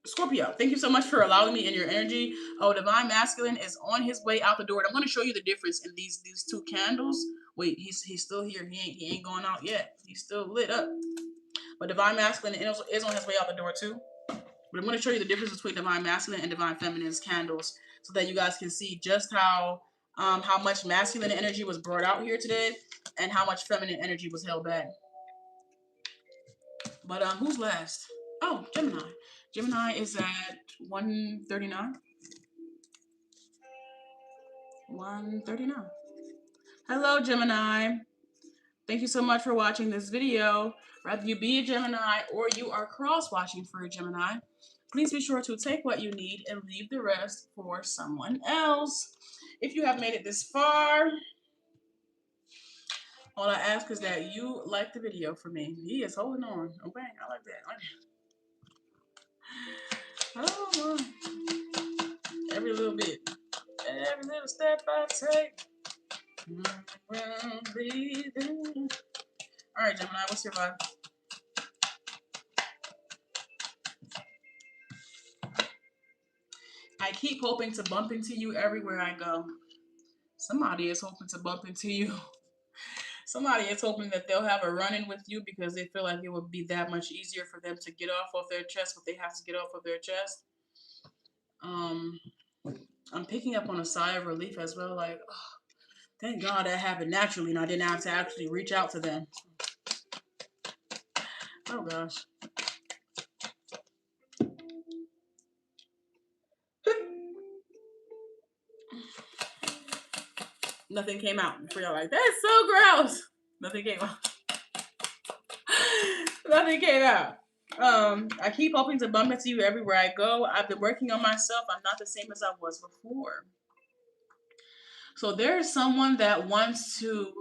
Scorpio, thank you so much for allowing me in your energy. Oh, Divine Masculine is on his way out the door. And I'm going to show you the difference in these two candles. Wait, he's still here. He ain't going out yet. He's still lit up. But Divine Masculine is on his way out the door too. But I'm going to show you the difference between Divine Masculine and Divine Feminine's candles, so that you guys can see just how much masculine energy was brought out here today and how much feminine energy was held back. But who's last? Oh, Gemini. Gemini is at 139. 139. Hello, Gemini. Thank you so much for watching this video. Whether you be a Gemini or you are cross-watching for a Gemini, please be sure to take what you need and leave the rest for someone else. If you have made it this far, all I ask is that you like the video for me. He is holding on. Okay, I like that. Oh, every little bit. Every little step I take. Breathing. All right, Gemini, what's your vibe? I keep hoping to bump into you everywhere I go. Somebody is hoping to bump into you. Somebody is hoping that they'll have a run-in with you because they feel like it would be that much easier for them to get off of their chest what they have to get off of their chest. I'm picking up on a sigh of relief as well, like, oh, thank God that happened naturally and I didn't have to actually reach out to them. Oh gosh. Nothing came out. For y'all like, that's so gross. Nothing came out. Nothing came out. I keep hoping to bump into you everywhere I go. I've been working on myself. I'm not the same as I was before. So there's someone that wants to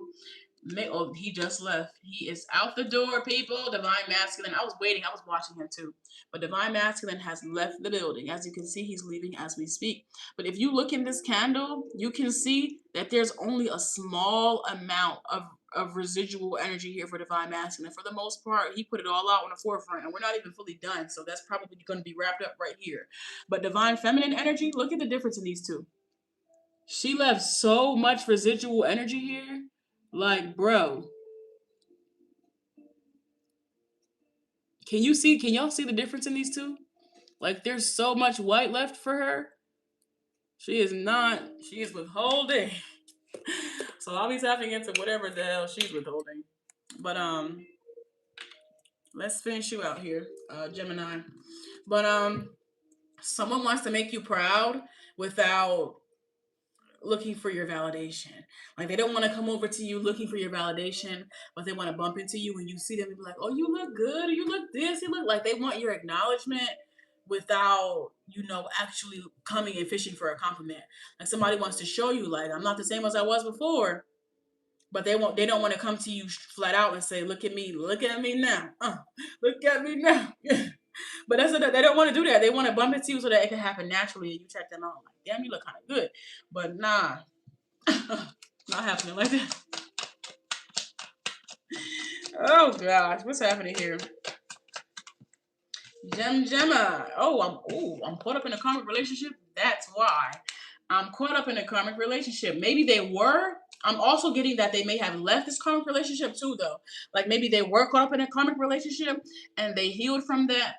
make, oh, he just left. He is out the door, people. Divine Masculine. I was waiting. I was watching him too. But Divine Masculine has left the building. As you can see, he's leaving as we speak. But if you look in this candle, you can see that there's only a small amount of residual energy here for Divine Masculine. For the most part, he put it all out on the forefront, and we're not even fully done. So that's probably going to be wrapped up right here. But Divine Feminine energy, look at the difference in these two. She left so much residual energy here. Like, bro. Can y'all see the difference in these two? Like, there's so much white left for her. She is withholding. So I'll be tapping into whatever the hell she's withholding. But, let's finish you out here, Gemini. But, someone wants to make you proud without looking for your validation. Like, they don't want to come over to you looking for your validation, but they want to bump into you when you see them and be like, oh, you look good, or you look this, you look like they want your acknowledgement without, actually coming and fishing for a compliment. Like, somebody wants to show you, like, I'm not the same as I was before, but they don't want to come to you flat out and say, look at me now, look at me now. But that's they don't want to do that. They want to bump into you so that it can happen naturally and you check them out. Like, damn, you look kind of good. But nah, not happening like that. Oh gosh, what's happening here? Gemma. I'm caught up in a karmic relationship. That's why. I'm caught up in a karmic relationship. Maybe they were. I'm also getting that they may have left this karmic relationship too, though. Like, maybe they were caught up in a karmic relationship and they healed from that,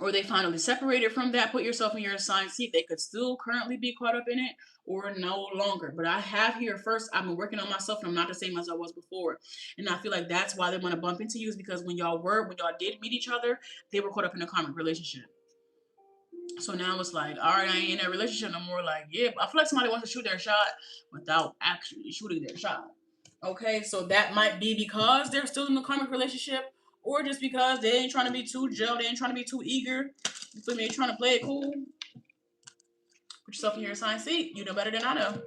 or they finally separated from that. Put yourself in your assigned seat. They could still currently be caught up in it or no longer. But I have here first, I've been working on myself and I'm not the same as I was before. And I feel like that's why they want to bump into you, is because when y'all did meet each other, they were caught up in a karmic relationship. So now it's like, all right, I ain't in that relationship no more. Like, yeah, I feel like somebody wants to shoot their shot without actually shooting their shot. Okay, so that might be because they're still in the karmic relationship, or just because they ain't trying to be too gel, they ain't trying to be too eager. You feel me? They're trying to play it cool. Put yourself in your assigned seat. You know better than I know.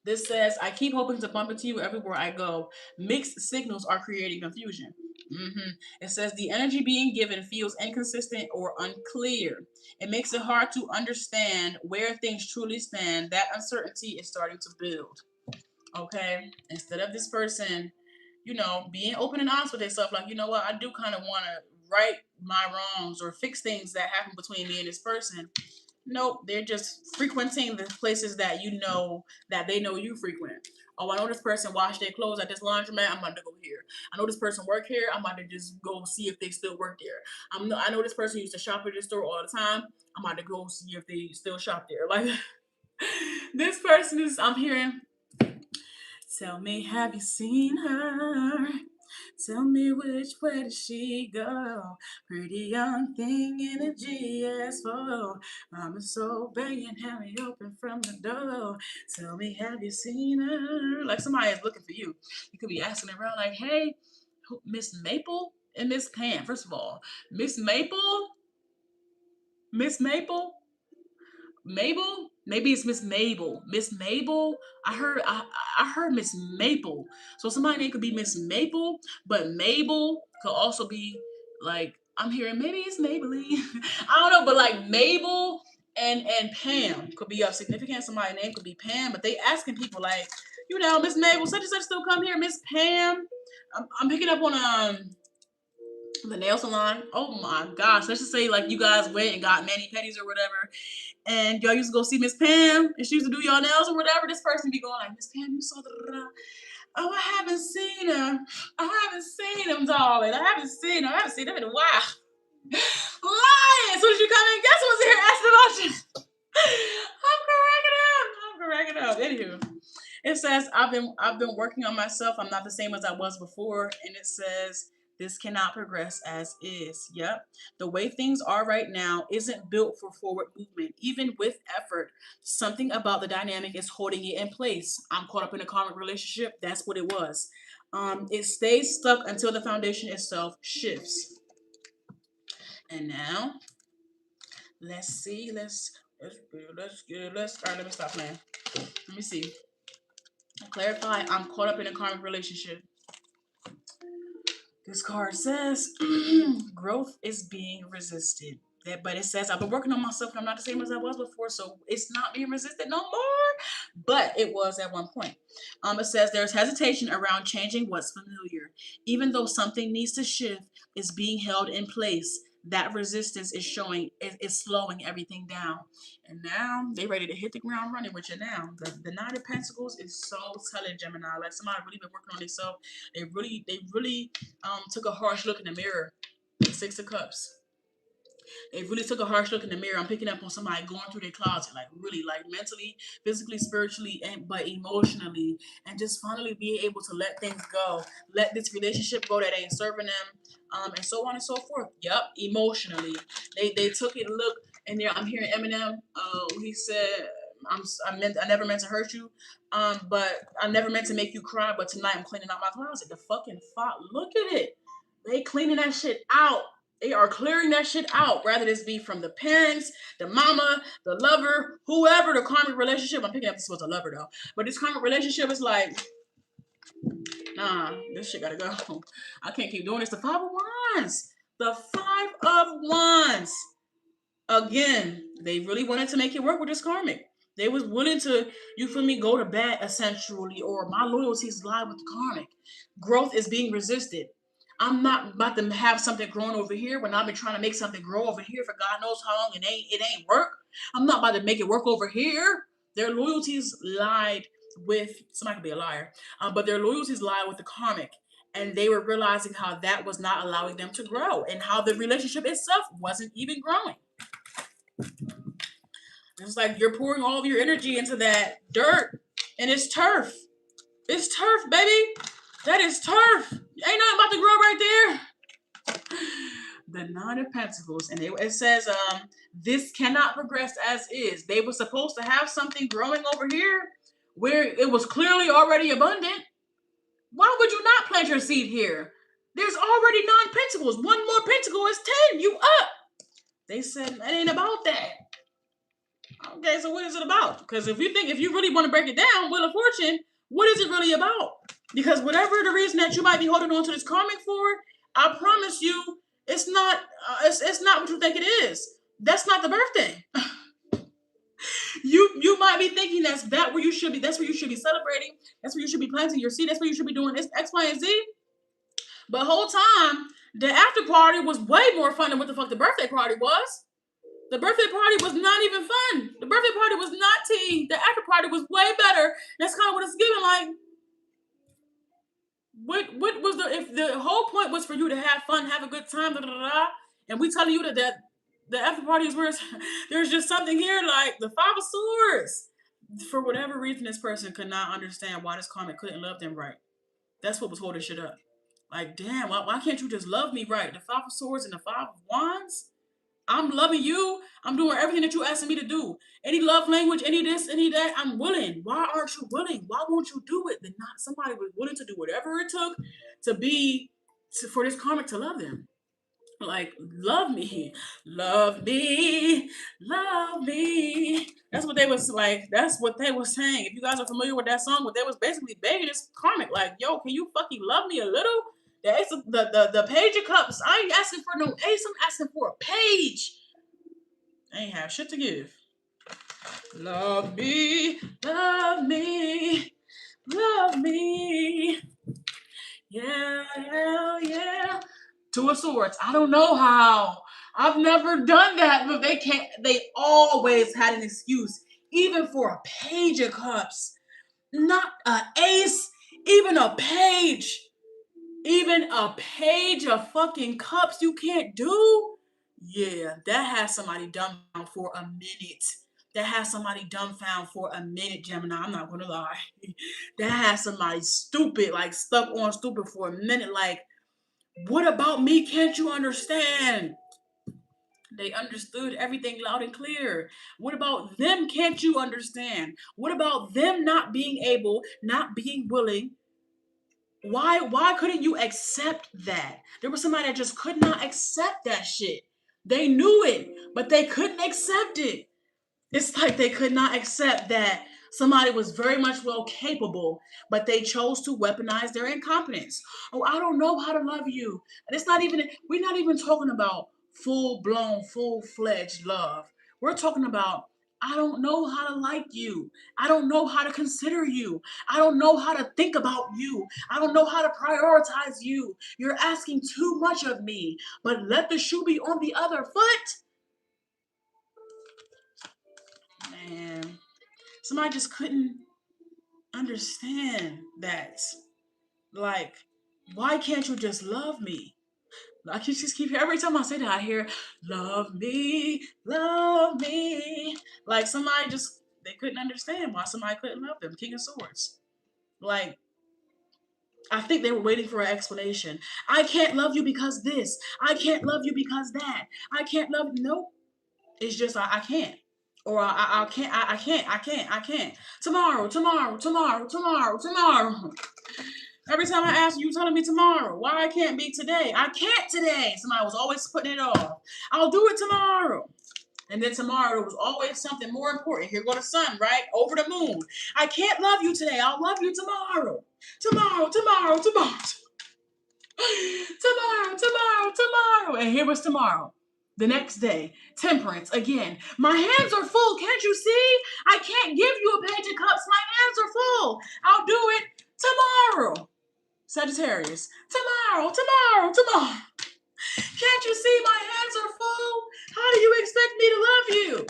This says, I keep hoping to bump into you everywhere I go. Mixed signals are creating confusion. It says the energy being given feels inconsistent or unclear. It makes it hard to understand where things truly stand. That uncertainty is starting to build. Okay? Instead of this person, being open and honest with themselves, like, you know what, I do kind of want to right my wrongs or fix things that happen between me and this person. Nope, they're just frequenting the places that that they know you frequent. Oh, I know this person washed their clothes at this laundromat. I'm about to go here. I know this person work here. I'm about to just go see if they still work there. I know this person used to shop at this store all the time. I'm about to go see if they still shop there. Like, this person is, I'm hearing, tell me, have you seen her? Tell me, which way did she go? Pretty young thing in a GS4. I'm so banging, have me open from the door. Tell me, have you seen her? Like, somebody is looking for you. You could be asking around like, hey, Miss Maple and Miss Pam. First of all, Miss Maple? Mabel? Maybe it's Miss Mabel. Miss Mabel? I heard Miss Maple. So somebody name could be Miss Maple, but Mabel could also be, like, I'm hearing maybe it's Maybelline. I don't know, but like Mabel and Pam could be of significance. Somebody's name could be Pam, but they asking people like, Miss Mabel, such and such still come here. Miss Pam. I'm picking up on the nail salon. Oh my gosh. Let's just say like you guys went and got mani-pedis or whatever. And y'all used to go see Miss Pam and she used to do y'all nails or whatever. This person be going like, Miss Pam, you saw the oh, I haven't seen him. I haven't seen him, darling. I haven't seen him. I haven't seen him in a while. Lying. As soon as you come in, guess what's here asking about you? I'm cracking up. Anywho, it says I've been working on myself. I'm not the same as I was before, and it says this cannot progress as is. Yep. The way things are right now isn't built for forward movement, even with effort. Something about the dynamic is holding it in place. I'm caught up in a karmic relationship. That's what it was. It stays stuck until the foundation itself shifts. And now, let's see. Let's all right, let me stop playing. Let me see. Clarify. I'm caught up in a karmic relationship. This card says growth is being resisted. But it says I've been working on myself and I'm not the same as I was before, so it's not being resisted no more. But it was at one point. It says there's hesitation around changing what's familiar. Even though something needs to shift, it's being held in place. That resistance is showing, is slowing everything down. And now they ready to hit the ground running with you now. The Nine of Pentacles is so telling, Gemini. Like somebody really been working on themselves. They really took a harsh look in the mirror. Six of Cups. They really took a harsh look in the mirror. I'm picking up on somebody going through their closet, like really, like mentally, physically, spiritually, but emotionally, and just finally being able to let things go, let this relationship go that ain't serving them, and so on and so forth. Yep, emotionally, they took a look, and there I'm hearing Eminem. He said, I never meant to hurt you, but I never meant to make you cry. But tonight I'm cleaning out my closet. The fucking fuck, look at it. They cleaning that shit out. They are clearing that shit out. Rather this be from the parents, the mama, the lover, whoever the karmic relationship. I'm picking up this was a lover though. But this karmic relationship is like, nah, this shit gotta go. I can't keep doing this. The Five of Wands. The Five of Wands. Again, they really wanted to make it work with this karmic. They was willing to, you feel me, go to bat essentially, or my loyalties lie with the karmic. Growth is being resisted. I'm not about to have something growing over here when I've been trying to make something grow over here for God knows how long. It ain't work. I'm not about to make it work over here. Their loyalties lied with, somebody could be a liar, but their loyalties lie with the karmic. And they were realizing how that was not allowing them to grow and how the relationship itself wasn't even growing. It's like you're pouring all of your energy into that dirt and it's turf. It's turf, baby. That is turf. Ain't nothing about to grow right there. The Nine of Pentacles. And it says, this cannot progress as is. They were supposed to have something growing over here where it was clearly already abundant. Why would you not plant your seed here? There's already 9 pentacles. One more pentacle is 10. You up. They said, it ain't about that. Okay, so what is it about? Because if you really want to break it down, Wheel of Fortune, what is it really about? Because whatever the reason that you might be holding on to this karmic for, I promise you, it's not what you think it is. That's not the birthday. You might be thinking that's where you should be. That's where you should be celebrating. That's where you should be planting your seed. That's where you should be doing this X, Y, and Z. But whole time, the after party was way more fun than what the fuck the birthday party was. The birthday party was not even fun. The birthday party was not tea. The after party was way better. That's kind of what it's giving. Like, what was if the whole point was for you to have fun, have a good time, and we telling you that the after party is where there's just something here like the Five of Swords. For whatever reason, this person could not understand why this karmic couldn't love them right. That's what was holding shit up. Like, damn, why can't you just love me right? The Five of Swords and the Five of Wands. I'm loving you. I'm doing everything that you're asking me to do. Any love language, any this, any that, I'm willing. Why aren't you willing? Why won't you do it? Then not somebody was willing to do whatever it took for this karmic to love them. Like, love me, love me, love me. That's what they was like. That's what they were saying. If you guys are familiar with that song, what they was basically begging this karmic, like, yo, can you fucking love me a little? The Page of Cups. I ain't asking for no ace. I'm asking for a page. I ain't have shit to give. Love me, love me, love me. Yeah, yeah, yeah. Two of Swords. I don't know how. I've never done that, but they can't. They always had an excuse, even for a Page of Cups, not an Ace, even a Page. Even a Page of fucking Cups you can't do? Yeah, that has somebody dumbfounded for a minute. That has somebody dumbfounded for a minute, Gemini. I'm not gonna lie. That has somebody stupid, like stuck on stupid for a minute. Like, what about me can't you understand? They understood everything loud and clear. What about them can't you understand? What about them not being able, not being willing? Why couldn't you accept that? There was somebody that just could not accept that shit. They knew it, but they couldn't accept it. It's like they could not accept that somebody was very much well capable, but they chose to weaponize their incompetence. Oh, I don't know how to love you. And it's not even, we're not even talking about full blown, full fledged love. We're talking about, I don't know how to like you. I don't know how to consider you. I don't know how to think about you. I don't know how to prioritize you. You're asking too much of me, but let the shoe be on the other foot. Man, somebody just couldn't understand that. Like, why can't you just love me? I just keep every time I say that I hear love me, love me. Like somebody just they couldn't understand why somebody couldn't love them. King of Swords. Like I think they were waiting for an explanation. I can't love you because this. I can't love you because that. I can't love. Nope. It's just I can't. Or I can't. I can't. Tomorrow. Every time I ask you, telling me tomorrow. Why I can't be today? I can't today. Somebody was always putting it off. I'll do it tomorrow. And then tomorrow there was always something more important. Here go the sun, right? Over the moon. I can't love you today. I'll love you tomorrow. Tomorrow. Tomorrow. And here was tomorrow. The next day, Temperance again. My hands are full. Can't you see? I can't give you a Page of Cups. My hands are full. I'll do it tomorrow. Sagittarius. Tomorrow. Can't you see my hands are full? How do you expect me to love you?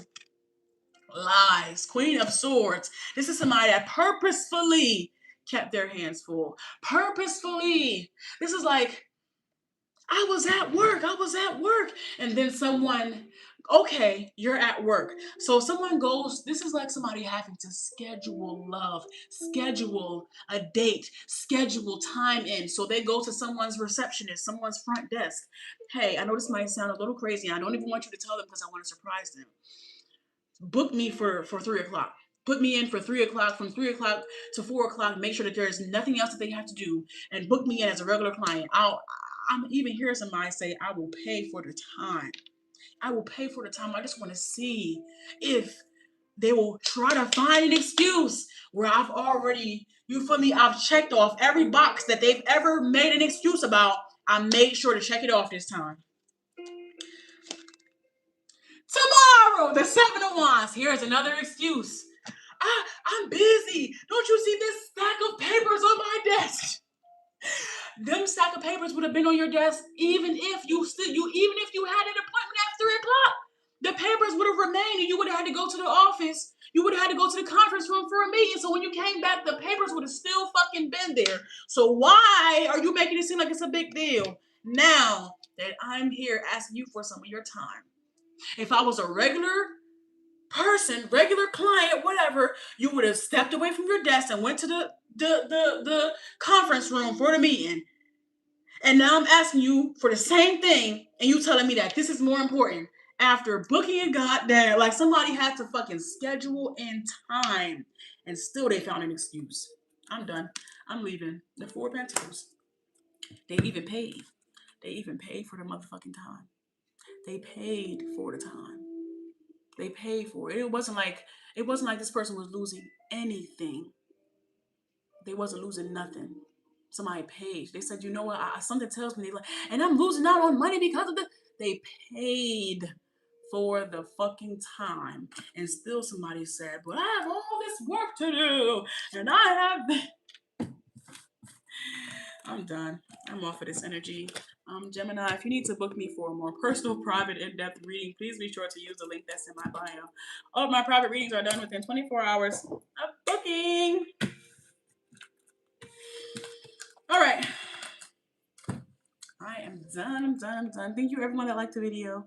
Lies. Queen of Swords. This is somebody that purposefully kept their hands full. Purposefully. This is like, I was at work. And then someone, okay, you're at work. So someone goes, this is like somebody having to schedule love, schedule a date, schedule time in. So they go to someone's receptionist, someone's front desk. Hey, I know this might sound a little crazy. I don't even want you to tell them because I want to surprise them. Book me for 3 o'clock. Put me in for 3 o'clock, from 3 o'clock to 4 o'clock. Make sure that there's nothing else that they have to do, and book me in as a regular client. I'm even hearing somebody say, I will pay for the time. I will pay for the time. I just want to see if they will try to find an excuse where I've already, you feel me, I've checked off every box that they've ever made an excuse about. I made sure to check it off this time. Tomorrow, the Seven of Wands. Here's another excuse. I'm busy. Don't you see this stack of papers on my desk? Them stack of papers would have been on your desk even if you had an appointment at 3 o'clock. The papers would have remained and you would have had to go to the office. You would have had to go to the conference room for a meeting. So when you came back, the papers would have still fucking been there. So why are you making it seem like it's a big deal now that I'm here asking you for some of your time? If I was a regular person, regular client, whatever, you would have stepped away from your desk and went to the conference room for the meeting. And now I'm asking you for the same thing, and you telling me that this is more important. After booking a goddamn, like somebody had to fucking schedule in time, and still they found an excuse. I'm done. I'm leaving. The Four of Pentacles. They even paid. They even paid for the motherfucking time. They paid for the time. They paid for it. It wasn't like this person was losing anything. They wasn't losing nothing. Somebody paid. They said, you know what? Something tells me and I'm losing out on money because of the. They paid for the fucking time, and still somebody said, "But I have all this work to do, and I have." I'm done. I'm off of this energy. Gemini, if you need to book me for a more personal, private, in-depth reading, please be sure to use the link that's in my bio. All of my private readings are done within 24 hours of booking. All right. I am done. I'm done. I'm done. Thank you, everyone that liked the video.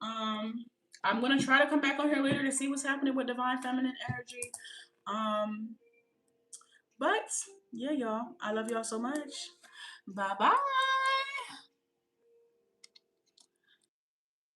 I'm gonna try to come back on here later to see what's happening with divine feminine energy. But yeah, y'all. I love y'all so much. Bye bye.